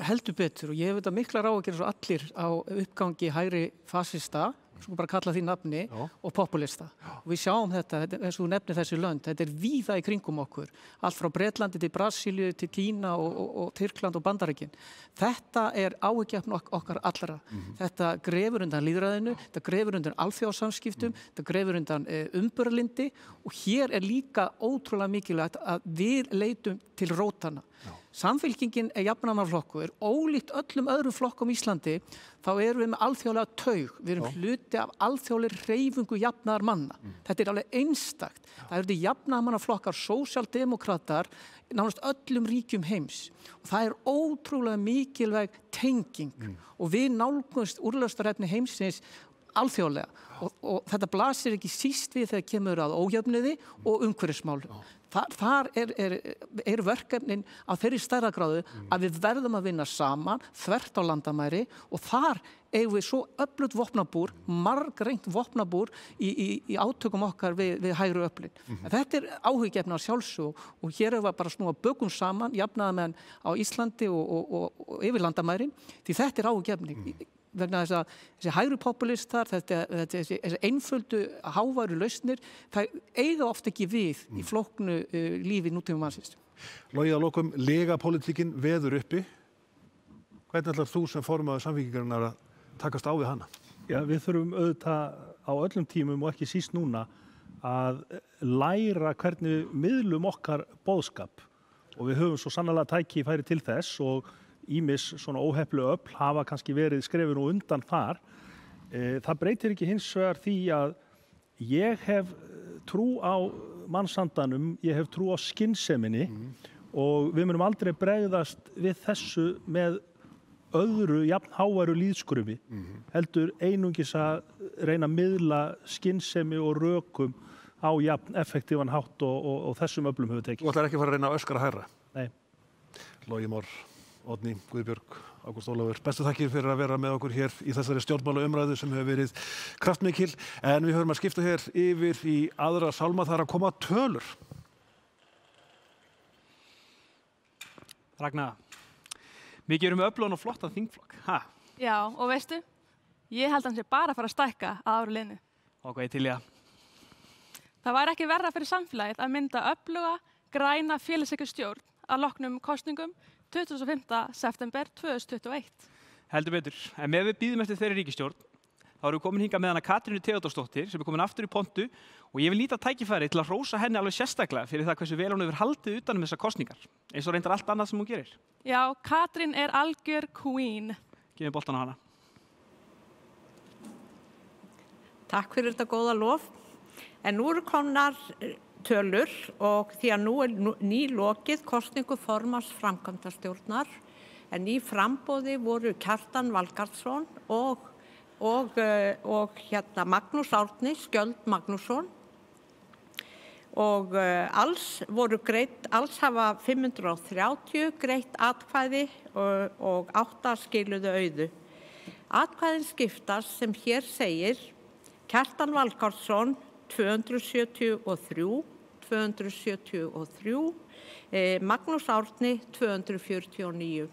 Heldur betur og ég hef þetta miklar áhyggjur eins og allir á uppgangi hægri fasista, svo bara kalla því nafni, og populista. Og við sjáum þetta, eins og þú nefnir þessi lönd, þetta víða í kringum okkur, allt frá Bretlandi til Brasilíu, til Kína og Tyrkland og Bandaríkin. Þetta áhyggjefn okkar allra. Þetta grefur undan lýðræðinu, þetta grefur undan alþjóðasamskiptum, þetta grefur undan umburðarlyndi og hér líka ótrúlega mikilvægt að við leitum til rótana. Samfylkingin jafnaðarmannaflokkur, ólíkt öllum öðrum flokkum í Íslandi, þá erum við með alþjóðlega taug, við erum hluti af alþjóðlega hreyfingu jafnaðar manna. Þetta er alveg einstakt. Það eru þetta jafnaðarmannaflokkar, sósíaldemókratar, nánast öllum ríkjum heims. Og það er ótrúlega mikilvæg tenging og við nálgumst úrlausnarefni heimsins alþjóðlega og þetta blasir ekki síst við þegar kemur að ójöfnuði og umhverfismálum. Þar er verkefnin á þeirri stærðargráðu að við verðum að vinna saman, þvert á landamæri og þar eigum við svo öflugt vopnabúr, margrengt vopnabúr í átökum okkar við hægri öflin. Þetta er áhugjefni á sjálfsög og hér erum við bara að snúa bökum saman, jafnaðarmenn á Íslandi og yfir landamærin, því þetta er áhugjefni. Vegna þess að þessi hægri populistar, þessi einföldu háværu lausnir, það eiga oft ekki við í flóknu lífi nútíma mannsins. Logi að lokum, legapólitíkin veður uppi. Hvernig ætlar þú sem formaður Samfylkingarinnar að takast á við hana? Já, við þurfum auðvitað á öllum tímum og ekki síst núna að læra hvernig við miðlum okkar boðskap og við höfum svo sannarlega tækifæri til þess og ýmis svona óheplu öfl hafa kannski verið skrefin og undan þar. Það breytir ekki hins vegar því að ég hef trú á mannsandanum, ég hef trú á skynseminni og við munum aldrei bregðast við þessu með öðru jafn háværu lýðskrufi, heldur einungis að reyna að miðla skynsemi og rökum á jafn effektívan hátt og þessum öflum hefur tekið. Þú ætlar ekki að fara að reyna að öskra hærra? Nei. Logi Már, Oddný, Guðbjörg, Ágúst Ólafur, bestu þakkir fyrir að vera með okkur hér í þessari stjórnmála umræðu sem hefur verið kraftmikil, en við höfum að skipta hér yfir í aðra sálma, þar að koma tölur. Ragnar, mikið erum við öflugum og flottan þingflokk, ha? Já, og veistu, ég held að hann sé bara að fara að stækka að ári liðnu. Ok, til ég. Það væri ekki verra fyrir samfélagið að mynda öfluga, græna félagshyggju að loknum kosningum 25. september 2021. Heldur betur, en með við býðum eftir þeirri ríkisstjórn, þá erum við komin hingað með hana Katrínu Theódórsdóttir sem er komin aftur í pontu og ég vil nýta tækifæri til að hrósa henni alveg sérstaklega fyrir það hversu vel hún hefur haldið utan þessar kosningar, eins og reyndar allt annað sem hún gerir. Já, Katrín er algjör queen. Gefum boltan á hana. Takk fyrir þetta góða lof. En nú eru komnar tölur og því að nú er nýlokið kosningu formanns framkvæmdastjórnar en í framboði voru Kjartan Valgarðsson og Magnús Árni Skjöld Magnússon og alls hafa 530 greitt atkvæði og 8 skiluðu auðu. Atkvæðin skiptast sem hér segir Kjartan Valgarðsson 273, Magnús Árni 249.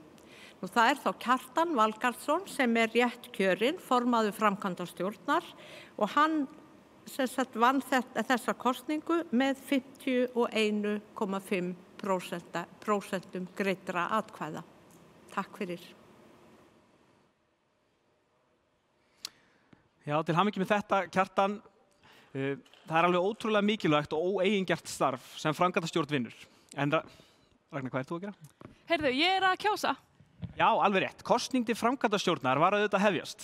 Nú það er þá Kjartan Valgarðsson sem er rétt kjörinn, formaður framkvæmdastjórnar og hann vann þessa kosningu með 51,5% greiddra atkvæða. Takk fyrir. Já, til hamingju með þetta, Kjartan. Það er alveg ótrúlega mikilvægt og óeigingjarnt starf sem framkvæmdastjórn vinnur. En Ragnar, hvað ert þú að gera? Heyrðu, ég er að kjósa. Já, alveg rétt. Kosning til framkvæmdastjórnar var auðvitað hefjast.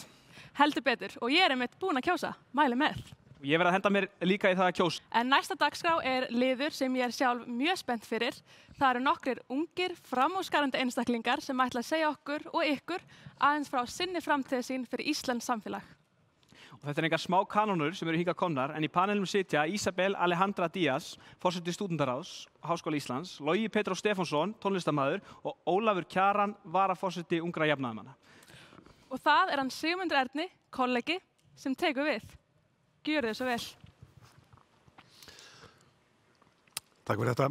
Heldur betur og ég er einmitt búin að kjósa. Mæli með. Og ég verð að henda mér líka í það að kjósa. En næsta dagskrá er liður sem ég er sjálf mjög spennt fyrir. Það eru nokkrir ungir, framúrskarandi einstaklingar sem ætla að segja okkur og ykkur aðeins frá sinni framtíð sín fyrir Íslands samfélag. Og þetta er engar smá kanónur sem eru hingað komnar, en í panelum sitja Isabel Alejandra Díaz, forseti Stúdentaráðs, Háskóla Íslands, Logi Pétur Stefánsson, tónlistarmaður og Ólafur Kjaran, varaforseti Ungra jafnaðarmanna. Og það er hann Sigmundur Erni, kollegi, sem tekur við. Gjörðu þið svo vel. Takk fyrir þetta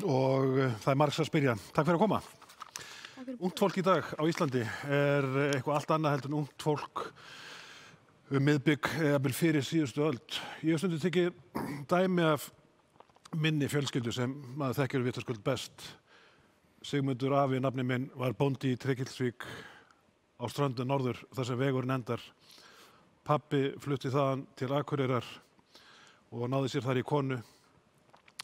og það er margs að spyrja. Takk fyrir að koma. Ungt fólk í dag á Íslandi er eitthvað allt annað heldur en ungt fólk miðbygg eða fyrir síðustu öld. Ég hef stundum tekið dæmi af minni fjölskyldu sem maður þekkir vitaskuld best. Sigmundur afi, nafni minn, var bóndi í Tryggilsvík á ströndu norður þar sem vegurinn endar. Pabbi flutti þaðan til Akureyrar og náði sér þar í konu.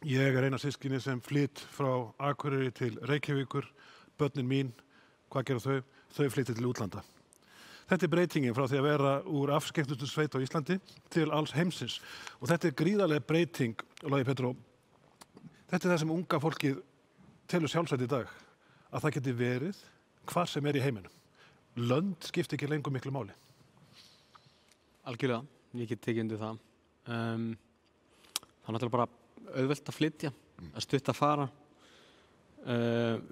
Ég er eina systkini sem flytt frá Akureyri til Reykjavíkur. Börnin mín, hvað gera þau? Þau flytti til útlanda. Þetta breytingin frá því að vera úr afskekktustu sveit á Íslandi til alls heimsins. Og þetta gríðarlega breyting, Logi Petró. Þetta það sem unga fólkið telur sjálfsagt í dag, að það geti verið hvar sem í heiminum. Lönd skipti ekki lengur miklu máli. Algjörlega, ég get tekið undir það. Það náttúrulega bara auðvelt að flytja, að stutta að fara.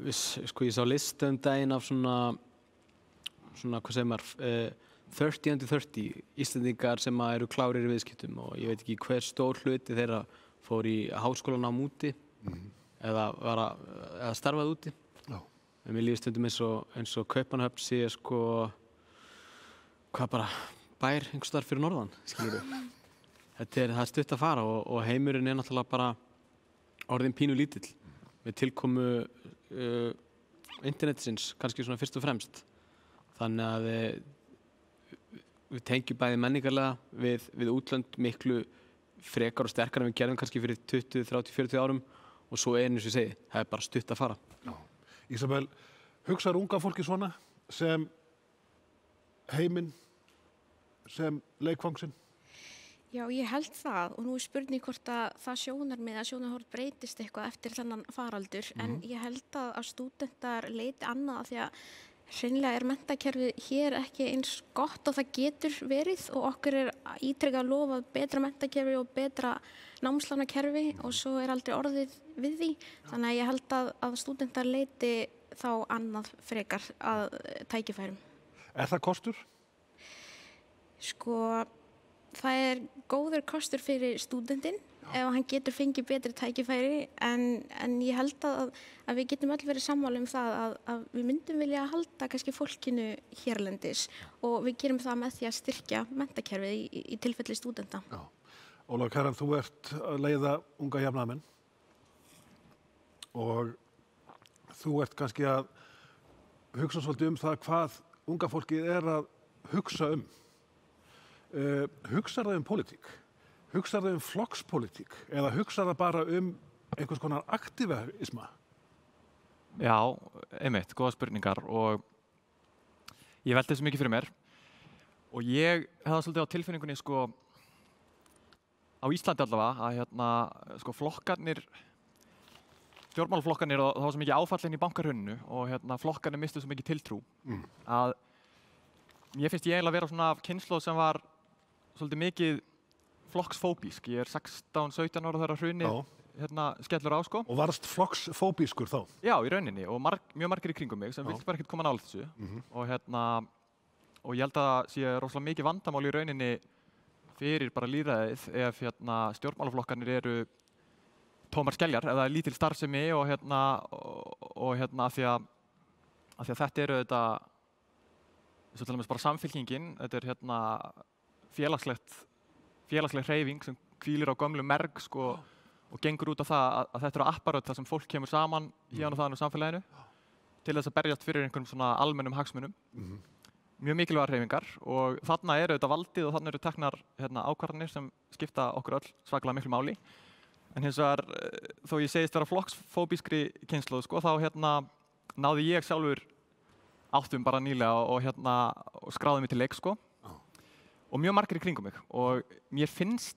Ég sá listu daginn af svona hvað segir maður, 30 under 30 Íslendingar sem eru klárir í viðskiptum og ég veit ekki hver stór hluti þeirra fór í háskólanám úti eða starfað úti. En mér líður stundum eins og Kaupmannahöfn sé hvað bara bær einhvers staðar fyrir norðan, skilurðu. Það er stutt að fara og heimurinn náttúrulega bara orðinn pínu lítill með tilkomu internetsins, kannski svona fyrst og fremst. Þannig að við tengjum bæði menningarlega við útlönd miklu frekar og sterkar en við gerðum kannski fyrir 20, 30, 40 árum og svo eins og ég segi, það bara stutt að fara. Já. Ísabel, hugsar unga fólki svona sem heiminn, sem leikvangsinn? Já, ég held það og nú spurning hvort að það sjónarmið að sjónarhorn breytist eitthvað eftir þennan faraldur en ég held að stúdentar leiti annað af því að hreinlega menntakerfið hér ekki eins gott og það getur verið og okkur ítrekað lofað betra menntakerfi og betra námslánakerfi og svo aldrei orðið við því. Þannig að ég held að stúdentar leiti þá annað frekar að tækifærum. Það kostur? Það góður kostur fyrir stúdentinn ef hann getur fengið betri tækifæri en ég held að við getum öll verið sammála það að við myndum vilja halda kannski fólkinu hérlendis og við gerum það með því að styrkja menntakerfið í tilfelli stúdenta. Já. Ólafur Kjaran, þú ert að leiða unga jafnaðarmenn og þú ert kannski að hugsa svolítið það hvað unga fólkið að hugsa Hugsar það pólitík? Hugsar það flokkspólitík? Eða hugsar það bara einhvers konar aktivisma? Já, einmitt, góða spurningar og ég velti þessu mikið fyrir mér og ég hefði svolítið á tilfinningunni á Íslandi allavega að flokkarnir, stjórnmálaflokkarnir og það var svo mikið áfallin í bankahruninu og flokkarnir mistu svo mikið tiltrú að mér finnst ég eiginlega vera svona af kynslóð sem var svolítið mikið flokksfóbísk. Ég 16-17 ára þegar hrunið skellur á Og varst flokksfóbískur þá? Já, í rauninni og mjög margir í kringum mig sem vildi bara ekkert koma nálægt þessu og ég held að það sé rosalega mikið vandamál í rauninni fyrir bara lýðræðið ef stjórnmálaflokkarnir eru tómar skeljar eða lítil starfsemi og af því að þetta eru þetta svo til dæmis bara samfylkingin, þetta félagsleg hreyfing sem hvílir á gömlu merg og gengur út á það að þetta eru apparöð þar sem fólk kemur saman hérna og þaðan úr samfélaginu til þess að berjast fyrir einhverjum svona almennum hagsmunum. Mjög mikilvægar hreyfingar og þarna eru þetta valdið og þarna eru teknar ákvarðanir sem skipta okkur öll svakalega miklu máli. En hins vegar, þó ég segist vera flokksfóbískri kynslóð, þá náði ég sjálfur áttum bara nýlega og skráði mig til leik og mjög margir í kringum mig og mér finnst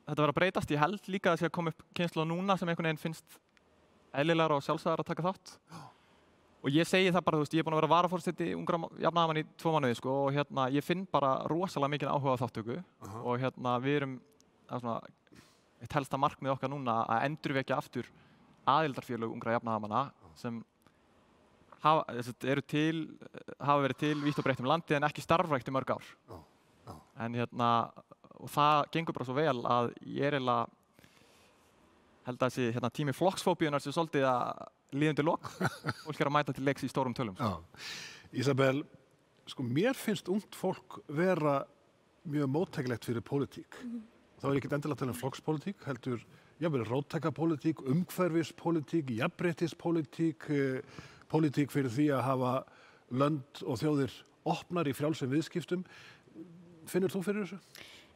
þetta vera að breytast. Ég held líka að það sé að koma upp kynslóð núna sem einhvern veginn finnst eðlilegar og sjálfsagðar að taka þátt og ég segi það bara, ég búin að vera varaforseti ungra jafnaðarmann í 2 mánuði og ég finn bara rosalega mikið áhuga á þáttöku og við erum eitt helsta markmið okkar núna að endurvekja aftur aðildarfélög ungra jafnaðarmanna sem hafa verið til vítt og breytt landið en ekki starfrækt í mörg ár. En og það gengur bara svo vel að ég eiginlega held að þessi tími flokksfóbíunar sé svolítið að líða undir lok. Fólk að mæta til leiks í stórum tölum. Ísabel, mér finnst ungt fólk vera mjög móttækilegt fyrir pólitík. Þá ekkert endilega að tala flokkspólitík, heldur róttækapólitík, umhverfispólitík, jafnréttispólitík, pólitík fyrir því að hafa lönd og þjóðir opnar í frjálsum viðskiptum. Finnur þú fyrir þessu?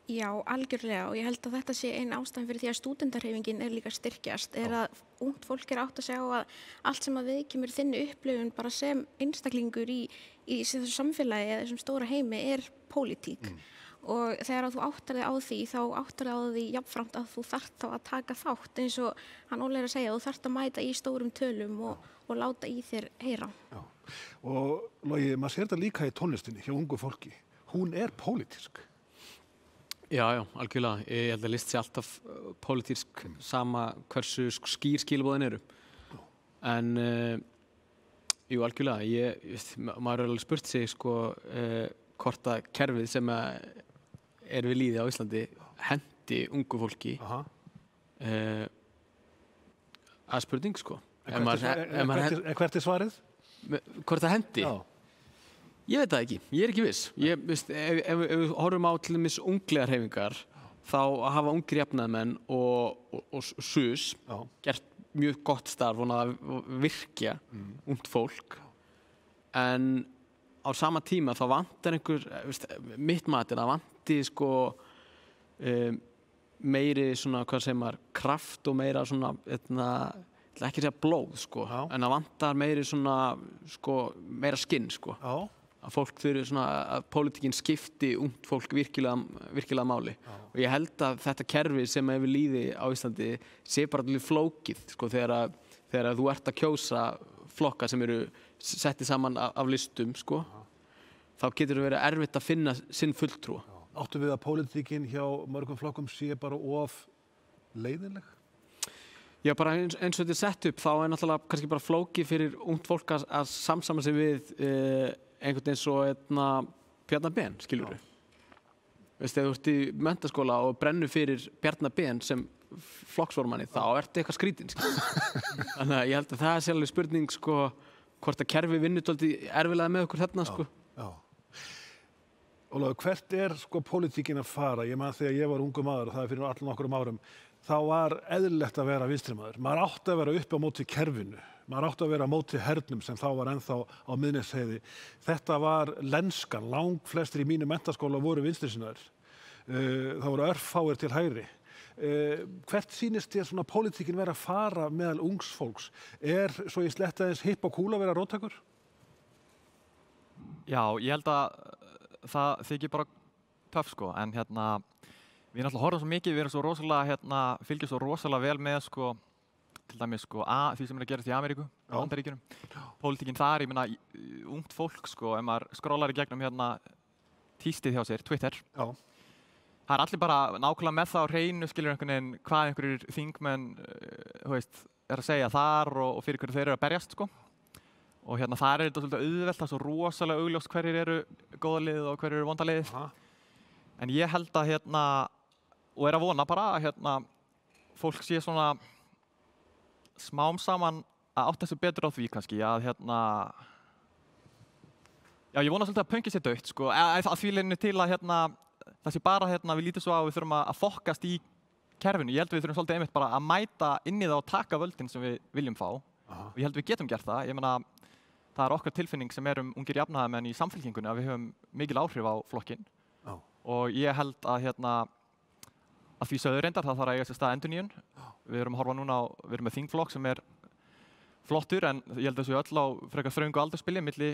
Já, algjörlega og ég held að þetta sé ein ástæðan fyrir því að stúdentarhreyfingin líka styrkjast að ungt fólk átt að segja að allt sem að viðkemur þinni upplifun bara sem einstaklingur í þessu samfélagi eða þessum stóra heimi pólitík og þegar þú áttar þig á því þá áttar þig á því jafnframt að þú þarft þá að taka þátt eins og hann Óli að segja, þú þarft að mæta í stórum tölum og láta í þér heyra. Já. Og Logi, maður sér þetta líka í tónlistinni hjá ungu fólki. Hún pólitísk. Já, algjörlega. Ég held að list sé alltaf pólitísk sama hversu skýr skilabóðin eru. En, jú, algjörlega. Maður alveg spurt sig, hvort að kerfið sem við lýði á Íslandi hendi ungu fólki. Að spurning, Hvert svarið? Hvort það hendi? Já. Ég veit það ekki, ég ekki viss. Ef við horfum á til dæmis unglegar hreyfingar, þá hafa ungir jafnaðarmenn og SUS gert mjög gott starf að virkja ungt fólk. En á sama tíma þá vantar mitt mat það vanti meiri kraft og meira ekki segja blóð en það vantar meiri meira skinn að fólk þurfi að pólitíkin skipti ungt fólk virkilega máli og ég held að þetta kerfi sem við líði á Íslandi sé bara alveg flókið þegar þú ert að kjósa flokka sem eru settið saman af listum þá getur það verið erfitt að finna sinn fulltrúa. Áttu við að pólitíkin hjá mörgum flokkum sé bara of leiðinleg? Já, bara eins og þetta sett upp þá náttúrulega kannski bara flókið fyrir ungt fólk að samsama sig við einhvern eins og Bjarna Ben, skilurðu. Ef þú ert í menntaskóla og brennur fyrir Bjarna Ben sem flokksformanni, þá ertu eitthvað skrítinn, skilurðu. Þannig að ég held að það sé alveg spurning, hvort að kerfi vinnur dálítið erfiðlega með okkur þarna, Já. Ólafur, hvert pólitíkin að fara? Ég man þegar ég var ungur maður, og það fyrir allan nokkrum árum, þá var eðlilegt að vera vinstrimaður. Maður átti að vera upp á móti kerfinu. Maður átti að vera á móti hernum sem þá var ennþá á Miðnesheiði. Þetta var lenskan. Langflestir í mínu menntaskóla voru vinstrisinnaðir. Það voru örfáir til hægri. Hvert sýnist þér svona pólitíkin vera að fara meðal ungs fólks? Svo ég sletta eins hipp og kúl að vera róttækur? Já, ég held að það þykir bara töff en við náttúrulega horfum svo mikið, við erum svo rosalega fylgjum svo rosalega vel með til dæmis því sem að gerast í Ameríku, Bandaríkjunum. Pólitíkin þar, ég meina ungt fólk ef maður skrólar í gegnum tístið hjá sér, Twitter. Já. Það allir bara nákvæmlega með það á hreinu, skilur hvað einhverjir þingmenn að segja þar og fyrir hverju þeir eru að berjast og þar þetta svolítið auðvelt, það svo rosalega augljóst hverjir eru góða liðið og hverjir eru vonda liðið. En ég held að og að vona bara að fólk sé svona smám saman að átta sig betur á því kannski að já, ég vona svolítið að pönkið sé dautt að því leynir til að það sé bara við lítum svo á við þurfum að fokkast í kerfinu. Ég held við þurfum svolítið einmitt bara að mæta inn í það og taka völdin sem við viljum fá. Og ég held við getum gert það. Ég meina, það er okkar tilfinning sem erum ungir jafnaðarmenn í Samfylkingunni að við höfum mikil áhrif á flokkinn. Og ég held að að því sögðu reyndar það þarf að eiga sér stað endurnýjun. Við erum að horfa núna við erum með þingflokk sem er flottur en ég held að þessu öll á frekar þröngu aldurspili milli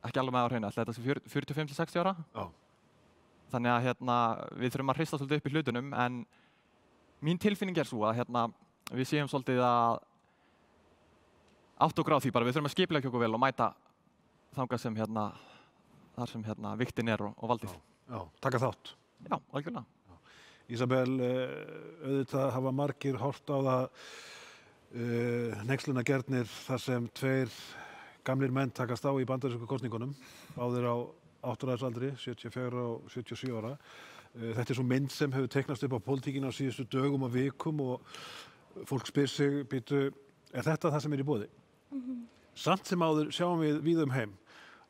ekki alveg með á hreinu, þetta sé 45 til 60 ára. Þannig að við þurfum að hrista svolítið upp í hlutunum en mín tilfinning er svo að við séum svolítið að átta okkur á því bara við þurfum að skipuleggja okkur vel og mæta þangað sem þar sem viktin er og valdið. Já, taka þátt. Já, algjörlega. Ísabel, auðvitað hafa margir horft á það hneykslunargernir þar sem tveir gamlir menn takast á í bandarísku kosningunum, báðir á 8 ára aldri, 74 og 77 ára. Þetta er svo mynd sem hefur teiknast upp á pólitíkina á síðustu dögum og vikum og fólk spyr sig, býtu, er þetta það sem er í boði? Samt sem áður sjáum við víða heim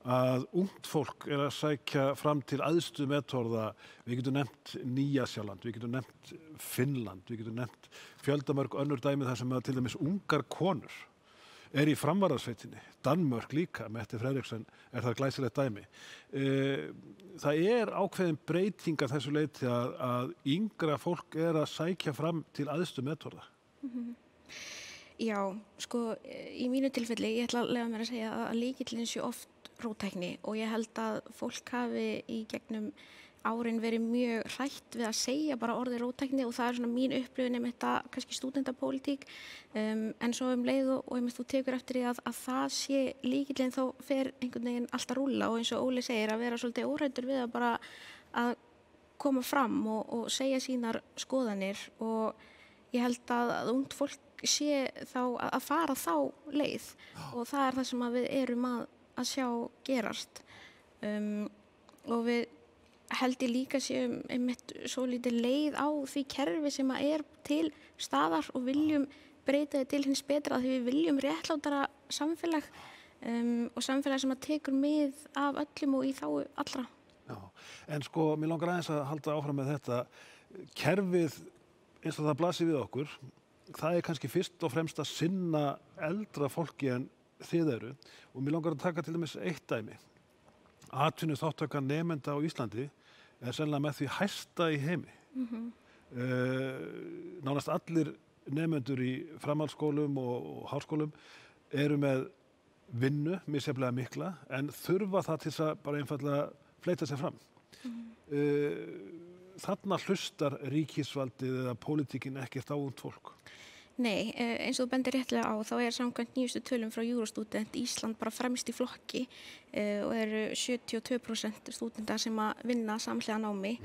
að ungt fólk er að sækja fram til æðstu metorða. Við getum nefnt Nýja-Sjáland, við getum nefnt Finnland, við getum nefnt fjöldamörg önnur dæmi þar sem til dæmis ungar konur í framvarðarsveitinni. Danmörk líka, Mette Frederiksen er það glæsilegt dæmi. Það ákveðin breyting að þessu leyti að yngra fólk að sækja fram til æðstu metorða. Já, sko, í mínu tilfelli, ég ætla að leyfa mér að segja að lykillinn sé oft róttækni og ég held að fólk hafi í gegnum árin verið mjög hrætt við að segja bara orðið róttækni og það svona mín upplifun þetta kannski stúdentapólitík en svo leið og þú tekur eftir því að það sé lykillinn þá fer einhvern veginn alltaf rúlla og eins og Óli segir að vera svolítið óhræddur við að bara að koma fram og segja sínar skoðanir og ég held að ungt fólk sé þá að fara þá leið og það það sem við erum að sjá gerast og við held ég líka séum einmitt svo lítið leið á því kerfi sem til staðar og viljum breyta til hins betra því við viljum réttlátara samfélag og samfélag sem tekur mið af öllum og í þágu allra. Já, en sko, mér langar aðeins að halda áfram með þetta. Kerfið eins og það blasir við okkur, það kannski fyrst og fremst að sinna eldra fólki en þið eru og mér langar að taka til dæmis eitt dæmi. Atvinnuþátttaka nemenda á Íslandi sennilega með því hæsta í heimi. Nánast allir nemendur í framhaldsskólum og háskólum eru með vinnu, misjafnlega mikla, en þurfa það til að bara einfaldlega fleyta sig fram. Þarna hlustar ríkisvaldið eða pólitíkin ekkert á ungt fólk? Nei, eins og þú bendir réttlega á þá samkvæmt nýjustu tölum frá Eurostudent Ísland bara fremst í flokki og eru 72% stúdenta sem að vinna samhliða námi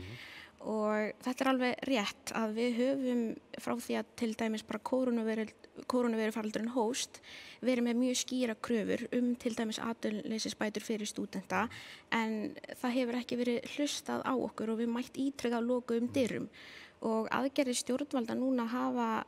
og þetta alveg rétt að við höfum frá því að til dæmis bara kórónuveirufaraldurinn hófst verið með mjög skýra kröfur til dæmis atvinnuleysisbætur fyrir stúdenta en það hefur ekki verið hlustað á okkur og við mætt ítrekað lokuðum dyrum og aðgerðir stjórnvalda núna hafa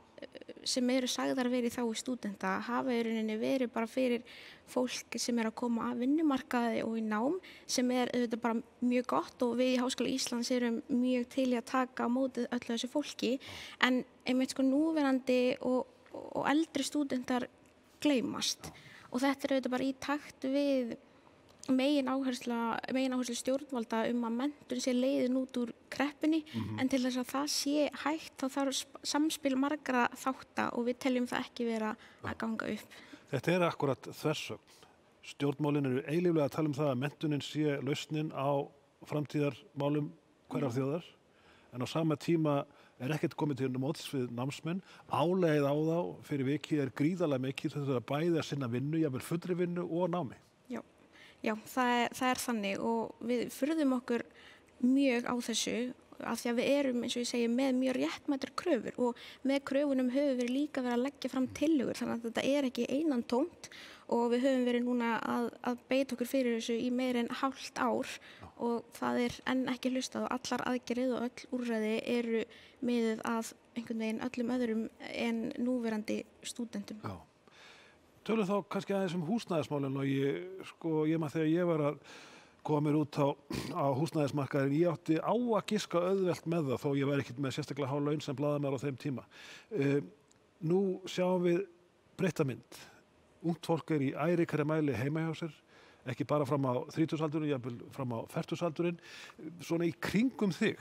sem eru sagðar verið þá í stúdenta hafa í rauninni verið bara fyrir fólk sem að koma af vinnumarkaði og í nám sem auðvitað bara mjög gott og við í Háskóla Íslands erum mjög til í að taka á móti öllu þessu fólki en einmitt sko núverandi og eldri stúdentar gleymast og þetta auðvitað bara í takt við megin áherslu stjórnvalda að menntun sé leiðin út úr kreppunni en til þess að það sé hægt þá þarf samspil margra þátta og við teljum það ekki vera að ganga upp. Þetta akkurat þversögn. Stjórnmálin eru eilíflega að tala það að menntunin sé lausnin á framtíðarmálum hverjar þjóðar en á sama tíma ekkert komið til móts við námsmenn. Álegið á þá fyrir vikið gríðarlega mikið þetta bæði að sinna vinnu, jafnvel fullri vinnu og námi. Já, það þannig og við furðum okkur mjög á þessu af því að við erum, eins og ég segi, með mjög réttmætar kröfur og með kröfunum höfum við líka verið að leggja fram tillögur þannig að þetta ekki einantómt og við höfum verið núna að beita okkur fyrir þessu í meira en hálft ár og það enn ekki hlustað og allar aðgerðir og öll úrræði eru miðuð að einhvern veginn öllum öðrum en núverandi stúdentum. Já. Tölum þá kannski aðeins húsnæðismálin og ég maður þegar ég var að koma mér út á húsnæðismarkaðinn, ég átti á að giska auðvelt með það þó ég var ekkert með sérstaklega há laun sem blaðamaður á þeim tíma. Nú sjáum við breytta mynd. Ungt fólk í ærikari mæli heima hjá sér, ekki bara fram á 30-aldurinn, jafnvel fram á 40-aldurinn. Svona í kringum þig,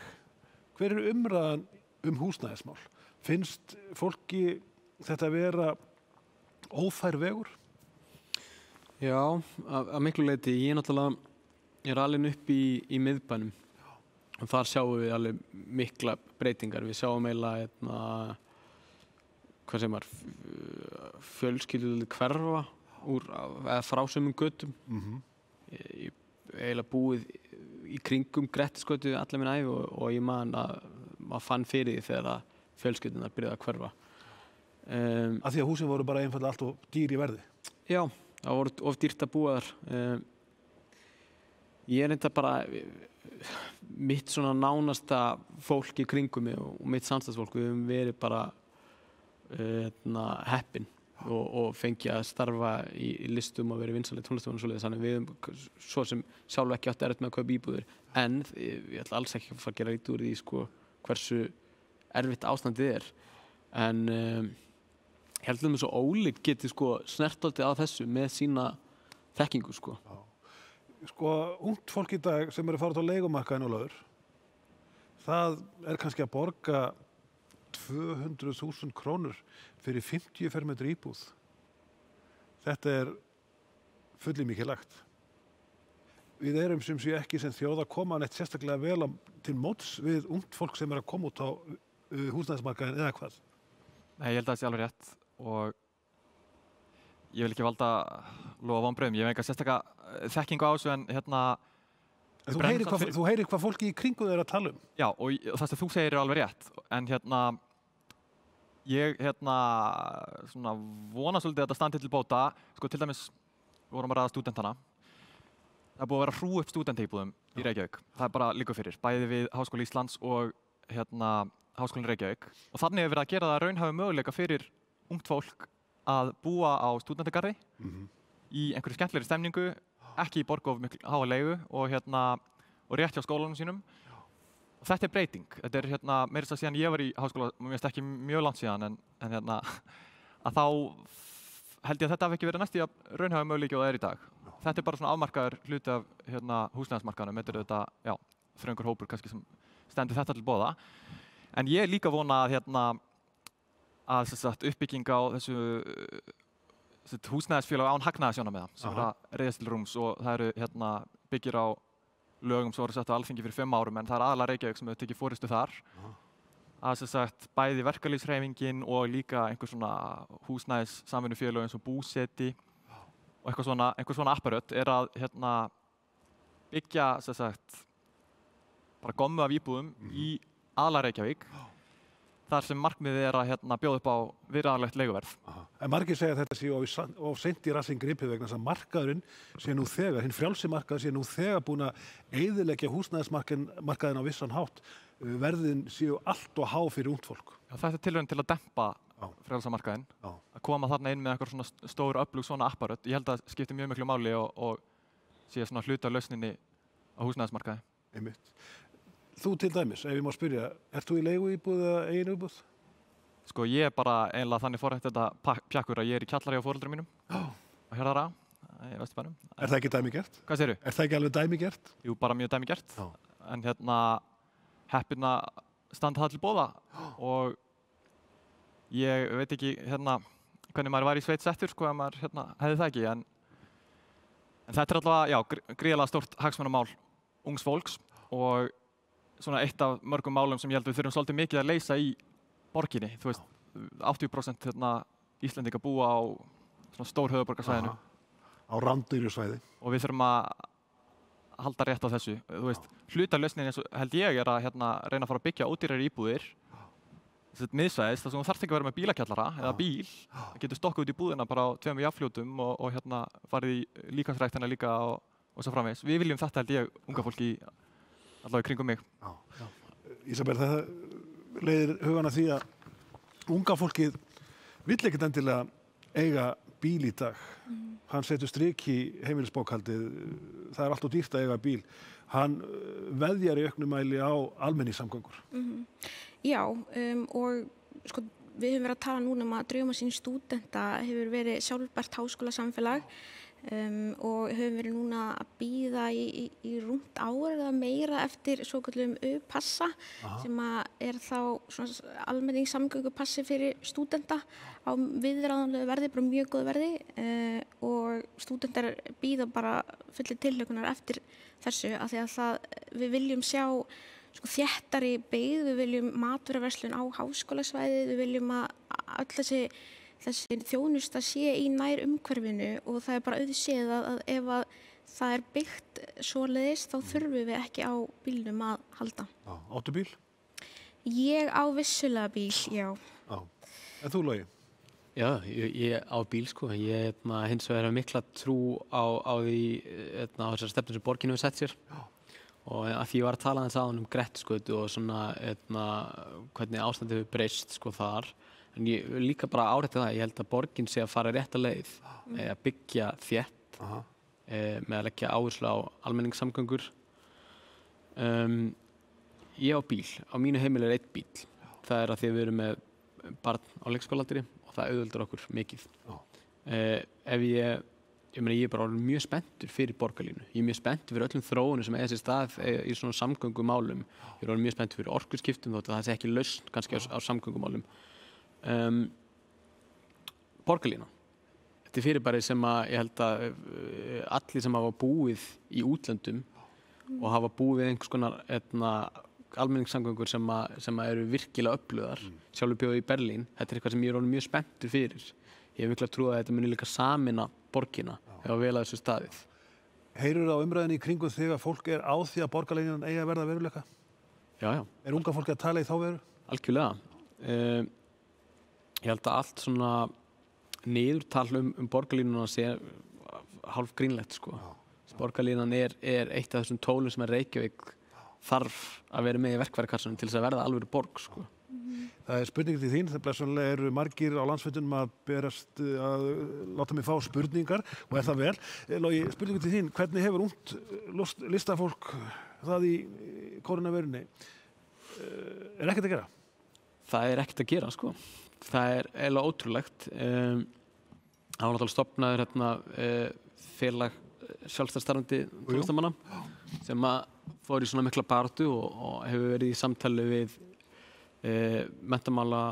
hver umræðan húsnæðismál? Finnst fólki þetta vera ófær vegur? Já, að miklu leyti. Ég alin upp í miðbænum og þar sjáum við alveg mikla breytingar. Við sjáum eiginlega fjölskyldulega hverfa eða frá sumum götum. Ég eiginlega búið í kringum Grettisgötu alla mín ævi og ég man að maður fann fyrir því þegar fjölskyldunar byrjaði að hverfa. Af því að húsin voru bara einfaldlega allt of dýr í verði? Já, það voru of dýrt að búa þar. Ég þetta bara mitt svona nánasta fólk í kringum mig og mitt samstagsfólk, við höfum verið bara heppin og fengið að starfa í listum og verið vinsamleg tónlistarmenn og svoleiðis, þannig við höfum svo sem sjálf ekki átt erfitt með að kaupa íbúðir en ég ætla alls ekki að fara að gera lítið úr því hversu erfitt ástandið en held að svo Óli geti sko snertaldið á þessu með sína þekkingu sko. Sko, ungt fólk í dag sem eru farið á leigumarkaðinn Ólafur, það kannski að borga 200.000 krónur fyrir 50 fermetri íbúð. Þetta fulli mikið lagt. Við erum sem sé ekki sem þjóð að koma neitt sérstaklega vel til móts við ungt fólk sem að koma út á húsnæðismarkaðinn eða hvað? Nei, ég held að það sé alveg rétt og ég vil ekki valda lofa vonbrigðum. Ég hef enga sérstaka þekkingu á þessu en Þú heyrir hvað fólki í kringu þeir að tala um? Já, og það sem þú segir alveg rétt. En ég svona vona svolítið að þetta standi til bóta. Sko til dæmis vorum að ræða stúdentana. Það búið að vera hrú upp stúdenteíbúðum í Reykjavík. Það bara liggur fyrir, bæði við Háskóla Íslands og Háskólinn Reykjavík. Og þannig hefur verið að gera það raunhæfa möguleika fyrir ungt fólk að búa á stúdentegarði í einhverju skemmtilegri stemningu, ekki í borga of miklu háa leigu og rétt hjá skólanum sínum. Og þetta breyting. Þetta meira þess að síðan ég var í háskóla, mér finnst ekki mjög langt síðan, en að þá held ég að þetta hafi ekki verið næst í að raunhæfa möguleiki og það í dag. Þetta bara svona afmarkaður hluti af húsnæðismarkaðnum. Þetta þetta, þröngur hópur kannski sem stendur þetta til boða. En ég líka vona að uppbygging á þessu húsnæðisfélag án hagnaðarsjónarmiða sem reiðast til rúms og það eru byggir á lögum sem voru sett á Alþingi fyrir 5 árum en það aðallega Reykjavík sem hefur tekið forystu þar. Að bæði verkalýðshreyfingin og líka einhver svona húsnæðissamvinnufélög eins og Búseti og einhver svona apparöt að byggja bara gommu af íbúðum í aðallega Reykjavík þar sem markmiðið að bjóða upp á viðráðanlegt leiguverð. En margir segja að þetta sé of seint í rassinn gripið vegna þess að markaðurinn sé nú þegar, hinn frjálsi markaður sé nú þegar búin að eyðileggja húsnæðismarkaðinn á vissan hátt. Verðin séu allt og há fyrir ungt fólk. Já, þetta tilraun til að dempa frjálsa markaðinn, að koma þarna inn með eitthvað svona stór öflug svona apparöt. Ég held að það skipti mjög miklu máli og sé svona hluta af lausninni á húsnæðismarkaði. Einmitt. Þú til dæmis, ef ég má spyrja, ert þú í leiguíbúð eða eigin íbúð? Sko ég bara eiginlega þannig forrætt þetta pjakkur að ég í kjallari á foreldrum mínum á Hjarðará í Vesturbænum. Er það ekki dæmigert? Hvað segirðu? Er það ekki alveg dæmigert? Jú, bara mjög dæmigert. En heppinn að standa það til boða og ég veit ekki hvernig maður var í sveit settur sko ef maður hefði það ekki en þetta allavega, gríðarlega stórt hagsmunamál ungs fólks og svona eitt af mörgum málum sem ég held við þurfum svolítið mikið að leysa í borginni. Þú veist, 80% Íslendinga búa á svona stór höfuðborgarsvæðinu. Á randýru svæði. Og við þurfum að halda rétt á þessu. Þú veist, hluta lausnin eins og held ég að reyna að fara að byggja ódýrari íbúðir. Þetta miðsvæðis, þar sem þú þarft ekki að vera með bílakjallara eða bíl. Það getur stokkað út í búðina bara á 2 jafnfljótum og farið í líkamsræktina líka og svo framvegis. Við viljum þetta held ég unga fólki allavega í kringum mig. Ísabel, það leiðir hugana því að unga fólkið vill ekkert endilega eiga bíl í dag. Hann setur strik í heimilisbókhaldið, það er allt of dýrt að eiga bíl. Hann veðjar í auknum mæli á almenningssamgöngur. Já, og sko, við höfum verið að tala núna að Draumasýn stúdenta hefur verið sjálfbært háskólasamfélag og höfum verið núna að bíða í rúmt ár eða meira eftir svokallum U-passa sem er þá svona almenningssamgöngupassi fyrir stúdenta á viðráðanlegu verði, bara mjög góðu verði og stúdentar bíða bara fullir tilhlökkunar eftir þessu af því að við viljum sjá sko, þéttari byggð, við viljum matvöruverslun á háskólasvæði, við viljum að öll þessi þjónusta sé í nær umhverfinu og það er bara auðséð að ef að það er byggt svoleiðis þá þurfum við ekki á bílnum að halda. Áttu bíl? Ég á vissulega bíl, já. En þú, Logi? Já, ég á bíl sko. Ég hins vegar mikla trú á því á þessar stefnum sem borgin hefur sett sér. Og að því ég var að tala þess aðan Grettisgötu og svona hvernig ástandið hefur breyst sko þar. En ég vil líka bara árétta það, ég held að borgin sé að fara rétta leið að byggja þétt með að leggja áherslu á almenningssamgöngur. Ég á bíl, á mínu heimili er 1 bíl. Það er að því að við erum með barn á leikskólaaldri og það auðveldar okkur mikið. Ef ég er bara orðinn mjög spenntur fyrir borgarlínu. Ég er mjög spenntur fyrir öllum þróunum sem eiga sér stað í svona samgöngumálum. Ég er orðinn mjög spenntur fyrir orkuskiptum þótt að það sé ekki lausn kannski á samgöngumálum. Borgarlína. Þetta er fyrirbæri sem að ég held að allir sem hafa búið í útlöndum og hafa búið við einhvers konar almenningssamgöngur sem eru virkilega öflugar. Sjálfur bjó í Berlín. Þetta er eitthvað sem ég er orðinn mjög spenntur fyrir. Ég hef mikla trú að þetta muni líka sameina borgina ef að vel að þessu staðið. Heyrur á umræðinni í kringum þig að fólk er á því að borgarlínan eigi að verða veruleika? Já. Er unga fólki að tala í þá veru? Algjörlega. Ég held að allt svona niðurtal borgarlínuna sé hálf grínlegt, sko. Borgarlínan er eitt af þessum tólum sem Reykjavík þarf að vera með í verkfærakassanum til þess að verða alvöru borg, sko. Það er spurningin til þín, það blessunlega eru margir á landsfundunum að láta mig fá spurningar og er það vel. Logi, spurningin til þín, hvernig hefur ungt listafólk það í koronaveirunni? Er ekkert að gera? Það er ekkert að gera, sko. Það er eiginlega ótrúlegt. Það var náttúrulega stofnaður félag sjálfstæðsstarfandi tónlistarmanna sem að fór í svona mikla baráttu og hefur verið í samtali við menntamála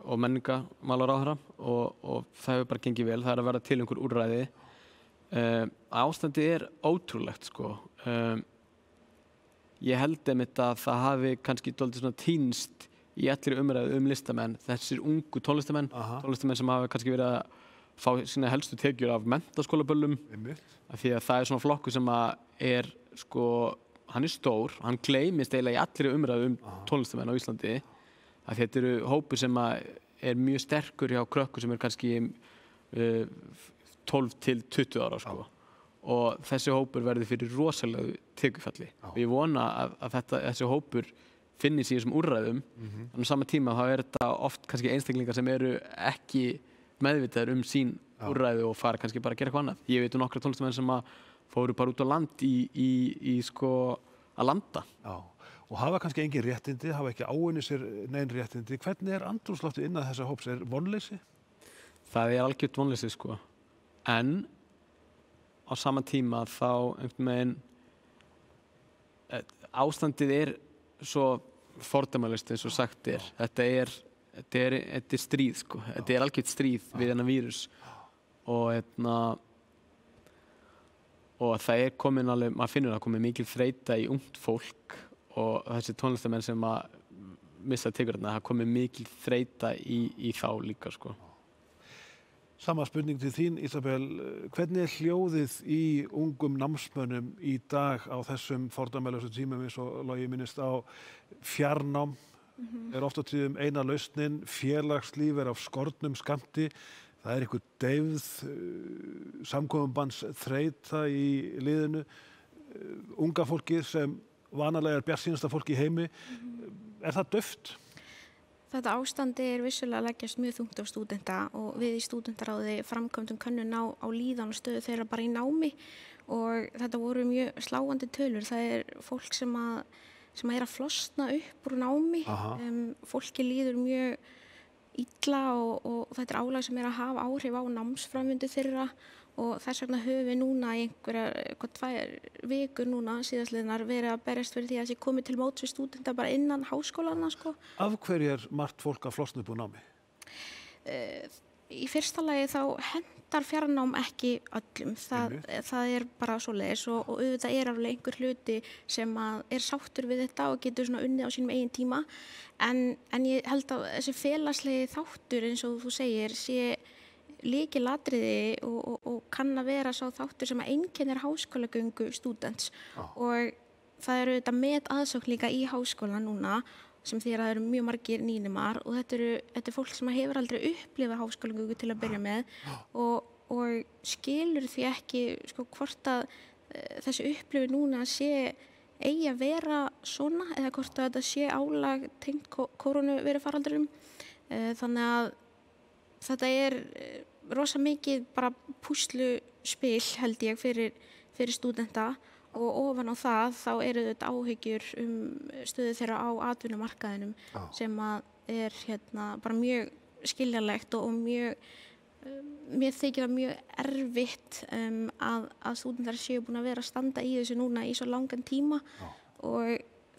og menningarmálaráðherra og það hefur bara gengið vel. Það er að verða til einhver úrræði. Ástandið er ótrúlegt, sko. Ég held einmitt að það hafi kannski dálítið svona týnst í allir umræðu listamenn, þessir ungu tónlistamenn sem hafa kannski verið að fá sína helstu tekjur af menntaskólaböllum, af því að það er svona flokkur sem er, sko, hann er stór, hann gleymist eiginlega í allri umræðu tónlistamenn á Íslandi, að þetta eru hópur sem er mjög sterkur hjá krökkur sem er kannski 12 til 20 ára, sko. Og þessi hópur verður fyrir rosalegu tekjufalli. Og ég vona að þessi hópur finni sig í þessum úrræðum, en á sama tíma þá er þetta oft kannski einstaklingar sem eru ekki meðvitaðir sín úrræðu og fara kannski bara að gera eitthvað annað. Ég veit nokkra tónlistamenn sem fóru bara út á land í sko að landa. Já, og hafa kannski engin réttindi, hafa ekki áunnið sér nein réttindi. Hvernig er andrúmsloftið innan þessa hóps? Er vonleysi? Það er algjört vonleysi, sko. En á sama tíma þá einhvern veginn ástandið er svo fordæmalist eins og sagt er. Þetta er stríð, sko. Þetta er algjört stríð við þennan vírus og það er komin alveg, maður finnur að komin mikil þreyta í ungt fólk og þessi tónlistamenn sem að missa tekjurnar, það komin mikil þreyta í þá líka, sko. Sama spurning til þín, Ísabel, hvernig er hljóðið í ungum námsmönnum í dag á þessum fordæmalausu tímum eins og Logi minnist á fjarnám? Er oft á tíðum eina lausnin, félagslíf er af skornum skammti, það er einhver deyfð, samkomubands þreyta í liðinu, unga fólkið sem vanalega er bjartsýnasta fólk í heimi, er það dauft? Þetta ástandi er vissulega að leggjast mjög þungt á stúdenta og við í stúdentaráði framkvæmdum könnun á líðan og stöðu þeirra bara í námi og þetta voru mjög sláandi tölur. Það er fólk sem er að flosna upp úr námi, fólki líður mjög illa og þetta er álag sem er að hafa áhrif á námsframvindu þeirra og þess vegna höfum við núna í einhverja 2 vikur núna síðastliðnar verið að berjast fyrir því að þessi komið til móts við stúdenta bara innan háskólana, sko. Af hverju er margt fólk að flosna upp úr námi? Í fyrsta lagi þá hentar fjarnám ekki öllum. Það er bara svoleiðis og auðvitað er alveg einhver hluti sem er sáttur við þetta og getur svona unnið á sínum eigin tíma. En ég held að þessi félagslegi þáttur eins og þú segir sé lykilatriði og kann að vera sá þáttur sem einkennir háskólagöngu stúdents og það eru þetta með aðsókn líka í háskóla núna sem því að það eru mjög margir nýnemar og þetta er fólk sem hefur aldrei upplifað háskólagöngu til að byrja með og skilur því ekki sko, hvort að þessi upplifun núna sé eigi að vera svona eða hvort að þetta sé álag tengt kórónuveirufaraldrinum. Þannig að þetta er rosa mikið bara púsluspil held ég fyrir stúdenta og ofan á það þá eru þetta áhyggjur stöðu þeirra á atvinnumarkaðinum sem að er bara mjög skiljanlegt og mjög, mér þykir það mjög erfitt að stúdentar séu búin að vera að standa í þessu núna í svo langan tíma og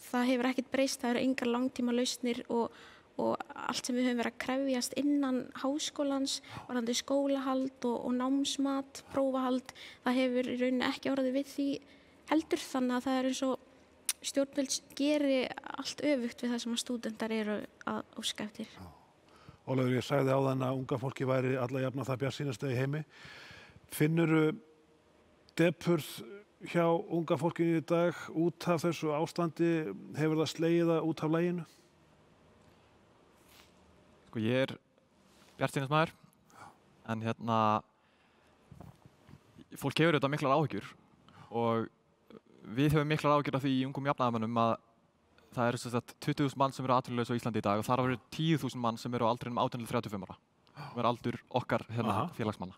það hefur ekkert breyst, það eru engar langtíma lausnir og allt sem við höfum verið að krefjast innan háskólans, varðandi skólahald og námsmat, prófahald, það hefur í rauninni ekki orðið við því heldur, þannig að það er eins og stjórnvöld geri allt öfugt við það sem að stúdentar eru að óska eftir. Ólafur, ég sagði áðan að unga fólki væri alla jafna það bjartsýnasta í heimi. Finnurðu depurð hjá unga fólkinu í dag út af þessu ástandi? Hefur það slegið það út af laginu? Sko ég er bjartsýnismaður, en fólk hefur auðvitað miklar áhyggjur og við höfum miklar áhyggjur af því í ungum jafnaðarmönnum að það eru 20.000 mann sem eru atvinnulaus á Íslandi í dag og þar eru 10.000 mann sem eru á aldrinum 18–35 ára. Það er aldur okkar félagsmanna.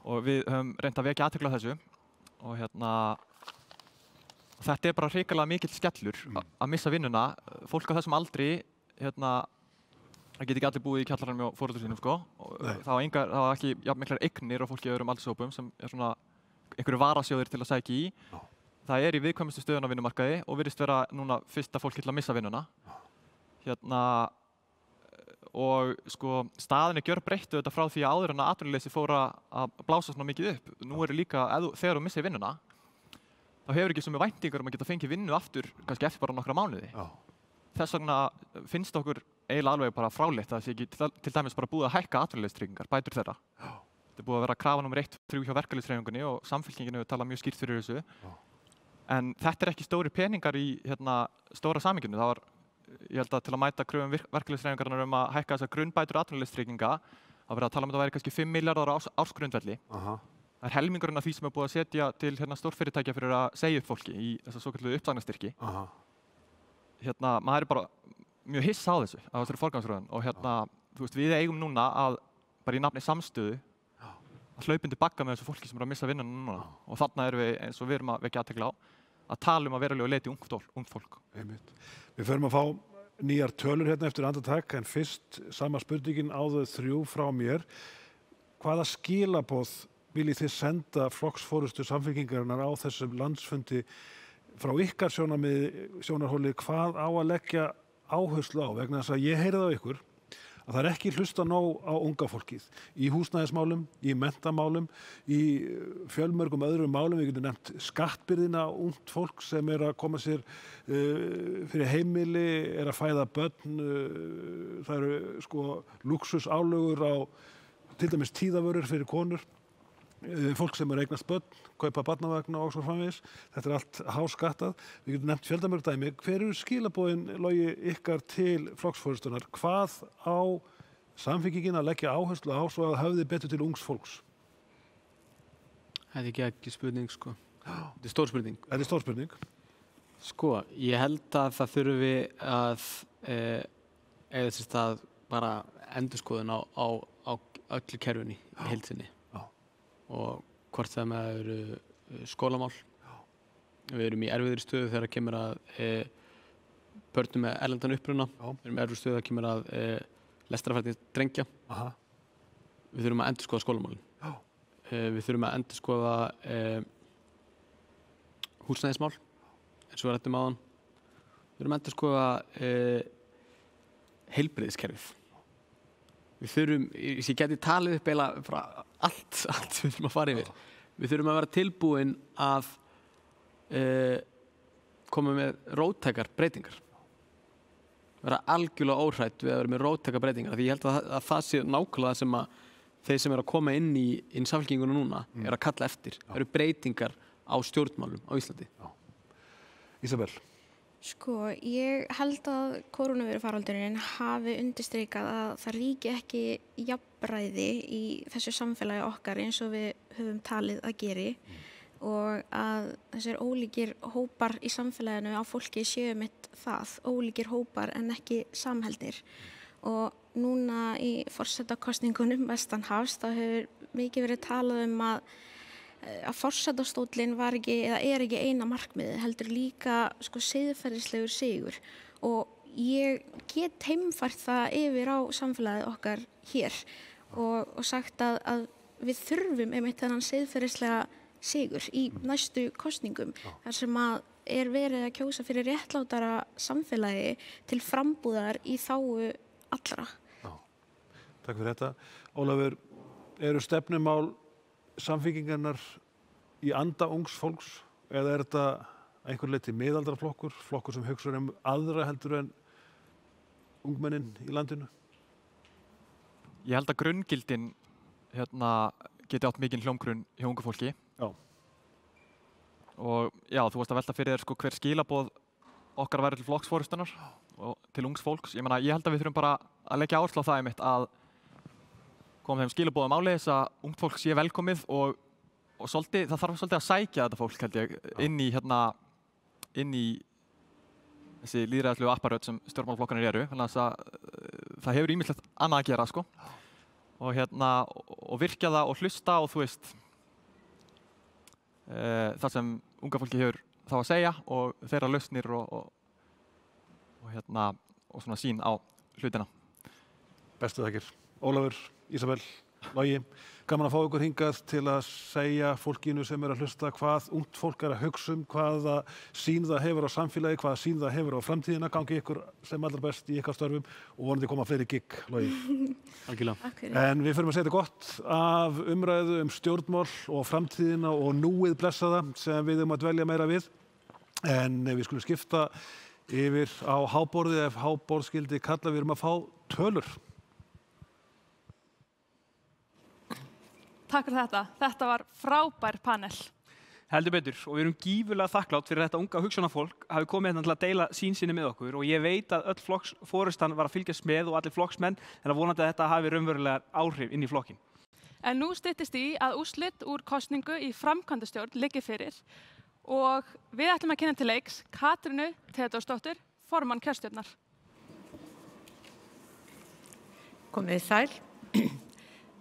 Og við höfum reynt að vekja athygli á þessu og þetta er bara hrikalega mikill skellur að missa vinnuna. Fólk á þessum aldri, það geti ekki allir búið í kjallaranum hjá foreldrum sínum sko. Það var ekki jafn miklar eignir og fólki í öðrum aldurshópum sem er svona einhverju varasjóðir til að sækja í. Það er í viðkvæmustu stöðun á vinnumarkaði og virðist vera núna fyrsta fólki til að missa vinnuna. Og sko staðin er gjörbreytt auðvitað frá því að áður en að atvinnuleysi fór að blása svona mikið upp. Nú eru líka, þegar þú missir vinnuna, þá hefur ekki sömu væntingar að geta fengið vinnu aftur, kannski eftir bara nokkra mánuði. Þess vegna finnst okkur eiginlega alveg bara fráleitt að það sé ekki til dæmis bara búið að hækka atvinnuleysistryggingar, bætur þeirra. Þetta er búið að vera krafa nummer 1 og 3 hjá verkalýðshreyfingunni og Samfylkingin hefur talað mjög skýrt fyrir þessu. En þetta er ekki stóri peningar í stóra samhenginu. Það var, ég held að til að mæta kröfum verkalýðshreyfingarinnar að hækka þessar grunnbætur atvinnuleysistrygginga, það verið að tala um að það væri kannski 5 milljarðar á ársgrundvelli. Það er helmingurinn af því sem er búið að setja til stórfyrirtækja fyrir að segja upp fólki í þessa svokölluðu uppsagnarstyrki. Maður er bara mjög hissa á þessu, á þessari forgangsröðun og þú veist, við eigum núna að bara í nafni samstöðu að hlaupindi bagga með þessu fólki sem eru að missa vinnuna núna og þarna erum við, eins og við erum að vekja athygli á, að tala um að verulega leyti ungt fólk. Við förum að fá nýjar tölur hérna eftir andartak, en fyrst sama spurningin á þau 3 frá mér. Hvaða skilaboð viljið þið senda flokksforystu Samfylkingarinnar á þessum landsfundi frá ykkar sjónarhóli, hvað á að leggja áherslu á? Vegna þess að ég heyrði á ykkur að það er ekki hlusta nóg á unga fólkið í húsnæðismálum, í menntamálum, í fjölmörgum öðrum málum. Við getum nefnt skattbyrðina ungt fólk sem er að koma sér fyrir heimili, er að fæða börn, það eru sko lúxusálögur á til dæmis tíðavörur fyrir konur, fólk sem er eignast börn, kaupa barnavagna og svo framvegis. Þetta er allt háskattað. Við getum nefnt fjöldamörg dæmi. Hver eru skilaboðin, Logi, ykkar til flokksforystunar? Hvað á Samfylkingin að leggja áherslu á svo að höfði betur til ungs fólks? Þetta er ekki spurning, sko. Þetta er stór spurning. Þetta er stór spurning. Sko, ég held að það þurfi að eða þess að bara endurskoðun á öllu kerfunni í heild sinni. Og hvort það með eru skólamál. Við erum í erfiðri stöðu þegar það kemur að börnum með erlendan uppruna. Við erum í erfiðri stöðu þegar það kemur að lestrarfærni drengja. Við þurfum að endurskoða skólamálin. Við þurfum að endurskoða húsnæðismál, eins og við ræddum áðan. Við þurfum að endurskoða heilbrigðiskerfið. Við þurfum, ég geti talið upp eiginlega frá allt sem við þurfum að fara yfir. Við þurfum að vera tilbúin að koma með róttækar breytingar. Vera algjörlega óhrædd við að vera með róttækar breytingar. Því ég held að það sé nákvæmlega sem að þeir sem eru að koma inn í Samfylkinguna núna eru að kalla eftir. Það eru breytingar á stjórnmálum á Íslandi. Ísabel. Sko, ég held að kórónuveirufaraldurinn hafi undirstrikað að það ríki ekki jafnræði í þessu samfélagi okkar eins og við höfum talið að geri og að þessir ólíkir hópar í samfélaginu á fólki séu mitt það, ólíkir hópar en ekki samheldnir. Og núna í forsetakosningunum vestanhafs þá hefur mikið verið talað um að forsetastóllinn var ekki eða er ekki eina markmiðið, heldur líka sko siðferðislegur sigur og ég get heimfært það yfir á samfélagið okkar hér og sagt að við þurfum einmitt þennan siðferðislega sigur í næstu kosningum þar sem að verið að kjósa fyrir réttlátara samfélagi til frambúðar í þágu allra. Takk fyrir þetta. Ólafur, eru stefnumál Samfylkingarinnar í anda ungs fólks eða er þetta einhver leyti miðaldraflokkur, flokkur sem hugsa aðra heldur en ungmennin í landinu? Ég held að grunngildin geti átt mikinn hljómgrunn hjá ungu fólki. Já. Og já, þú varst að velta fyrir þér hver skilaboð okkar væri til flokksforystunar og til ungs fólks. Ég held að við þurfum bara að leggja áherslu á það einmitt að koma þeim skilaboðum áleiðis að ungt fólk sé velkomið og það þarf svolítið að sækja þetta fólk held ég inn í þessi lýðræðislegu apparöt sem stjórnmálaflokkarnir eru. Þannig að það hefur ýmislegt annað að gera sko. Og virkja það og hlusta og þú veist það sem unga fólki hefur þá að segja og þeirra lausnir og svona sín á hlutina. Bestu þakkir. Ólafur, Ísabel, Logi, gaman að fá ykkur hingað til að segja fólkinu sem að hlusta hvað ungt fólk að hugsa hvaða sýn það hefur á samfélagi, hvaða sýn það hefur á framtíðina, gangi ykkur sem allra best í ykkar störfum og vonandi koma fleiri gig, Logi. Algjörlega. En við förum að segja þetta gott af umræðu stjórnmál og framtíðina og núið blessaða sem við að dvelja meira við. En við skulum skipta yfir á háborðið ef háborð skildi kalla, við að fá tölur. Takk fyrir þetta. Þetta var frábær panel. Heldur betur og við erum gífurlega þakklátt fyrir þetta unga hugsjónafólk hafi komið hérna til að deila sín sinni með okkur og ég veit að öll flokksforystan var að fylgjast með og allir flokksmenn en að vonandi að þetta hafi raunverulegar áhrif inn í flokkin. En nú styttist í að úrslit úr kosningu í framkvæmdastjórn liggi fyrir og við ætlum að kynna til leiks Katrínu Theódórsdóttur, formann kjörstjórnar. Komið sæl.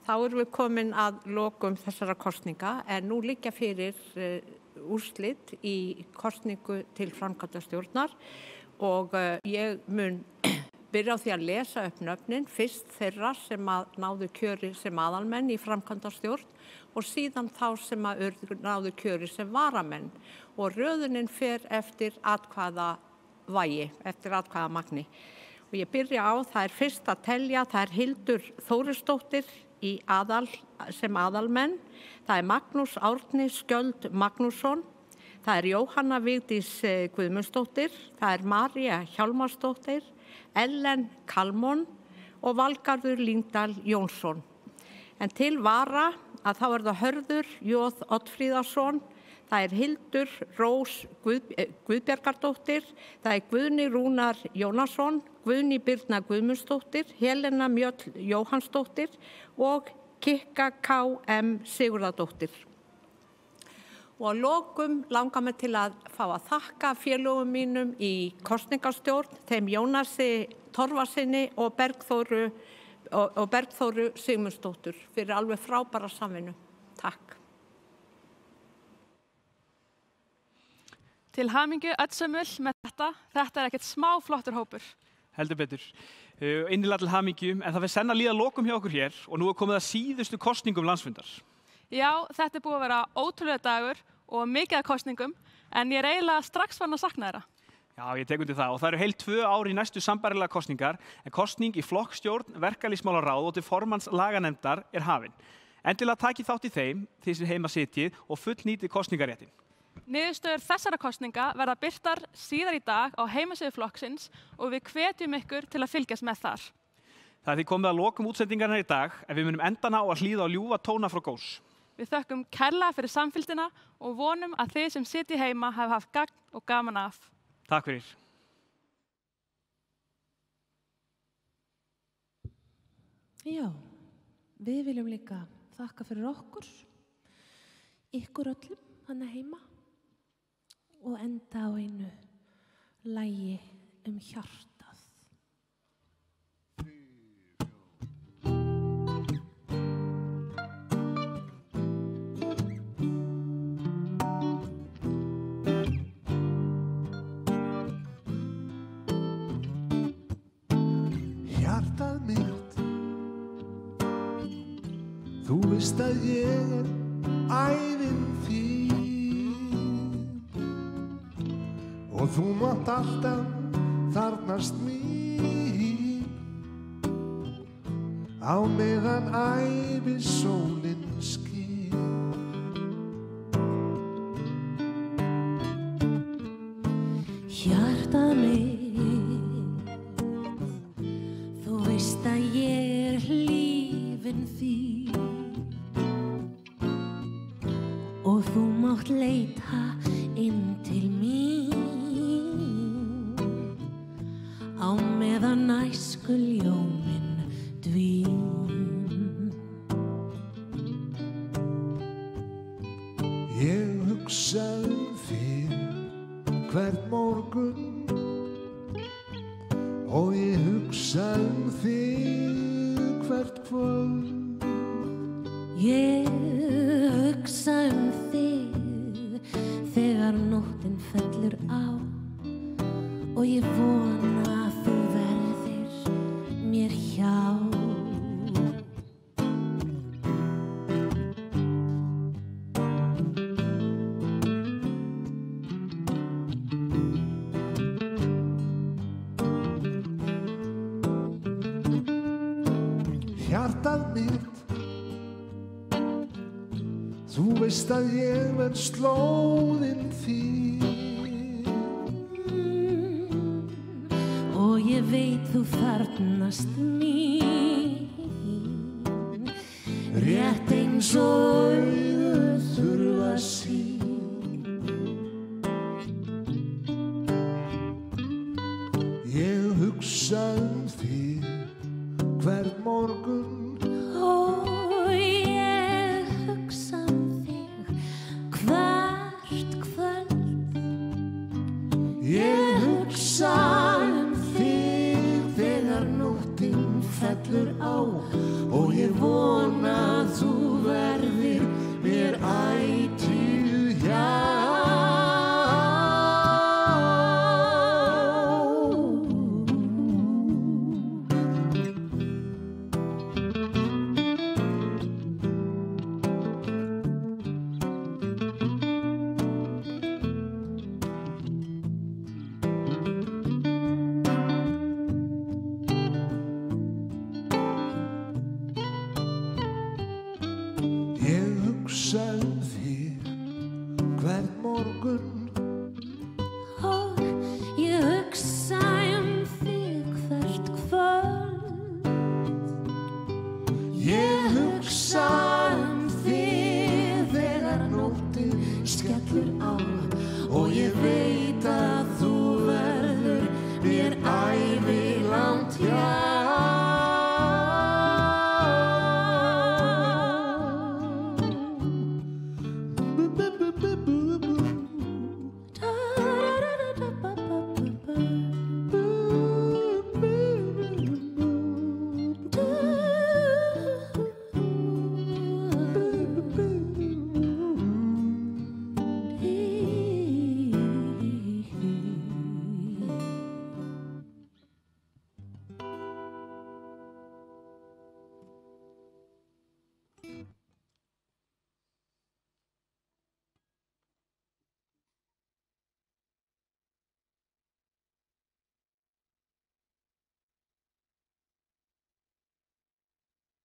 Þá erum við komin að lokum þessara kosninga en nú liggja fyrir úrslit í kosningu til framkvæmdastjórnar og ég mun byrja á því að lesa upp nöfnin, fyrst þeirra sem að náðu kjöri sem aðalmenn í framkvæmdastjórn og síðan þá sem að náðu kjöri sem varamenn og röðunin fer eftir atkvæðavægi, eftir atkvæðamagni. Og ég byrja á, það er fyrst að telja, það er Hildur Þórisdóttir sem aðalmenn, það er Magnús Árni Skjöld Magnússon, það er Jóhanna Vigdís Guðmundsdóttir, það er María Hjálmarsdóttir, Ellen Kalmon og Valgarður Lyngdal Jónsson. En til vara að þá er það Hörður Jóð Oddfríðarsson, það er Hildur Rós Guðbjargardóttir, það er Guðni Rúnar Jónasson, Guðni Birna Guðmundsdóttir, Helena Mjöll Jóhannsdóttir og Kikka K.M. Sigurðardóttir. Og að lokum langar mig til að fá að þakka félögum mínum í kosningastjórn, þeim Jónasi Torfasyni og Bergþóru Sigmundsdóttur fyrir alveg frábæra samvinnu. Takk. Til hamingju öllsömmul með þetta. Þetta er ekkert smá flottur hópur. Heldur betur. Innilega til hamingju, en það fyrir senn að líða lokum hjá okkur hér og nú er komið að síðustu kosningum landsfundar. Já, þetta er búið að vera ótrúlega dagur og mikið af kosningum, en ég er eiginlega strax farin að sakna þeirra. Já, ég tek undir það og það eru heil 2 ár í næstu sambærilega kosningar, en kosning í flokkstjórn, verkalýðsmálaráð og til formanns laganefndar er hafin. Endilega takið þátt í þeim, því sem heima sitjið og fullnýtið kosningaréttin. Niðurstöður þessara kosninga verða birtar síðar í dag á heimasíðu flokksins og við hvetjum ykkur til að fylgjast með þar. Það er því komið að lokum útsendingarnar í dag en við munum endana á að hlýða á ljúfa tóna frá Gós. Við þökkum kærlega fyrir samfylgdina og vonum að þið sem sitjið heima hafi haft gagn og gaman af. Takk fyrir. Já, við viljum líka þakka fyrir okkur, ykkur öllum hana heima og enda á einu lagi hjarta. Þú veist að ég ævintýr og þú mátt alltaf þarnast mín á meðan ævisólin skín. Hjartað mitt, þú veist að ég hlífin þín og þú mátt leita inn til mín á meðan æskuljómin dvín. Ég hugsa þig hvern morgun og ég hugsa þig hvert kvöld. Ég hugsa þig þegar nóttin fellur á og ég vona að þú verðir mér hjá. Hjartað mitt, þú veist að ég verð slóðin þín og ég veit þú þarfnast mín rétt eins og augu þurfa sín. Ég hugsa þig hvern morgun og ég hugsa þig hvert kvöld. Ég hugsa þig þegar nóttin fellur á og ég vona að þú verðir mér ætíð hjá. Ég hugsa þig hvern morgun og ég hugsa þig hvert kvöld. Ég hugsa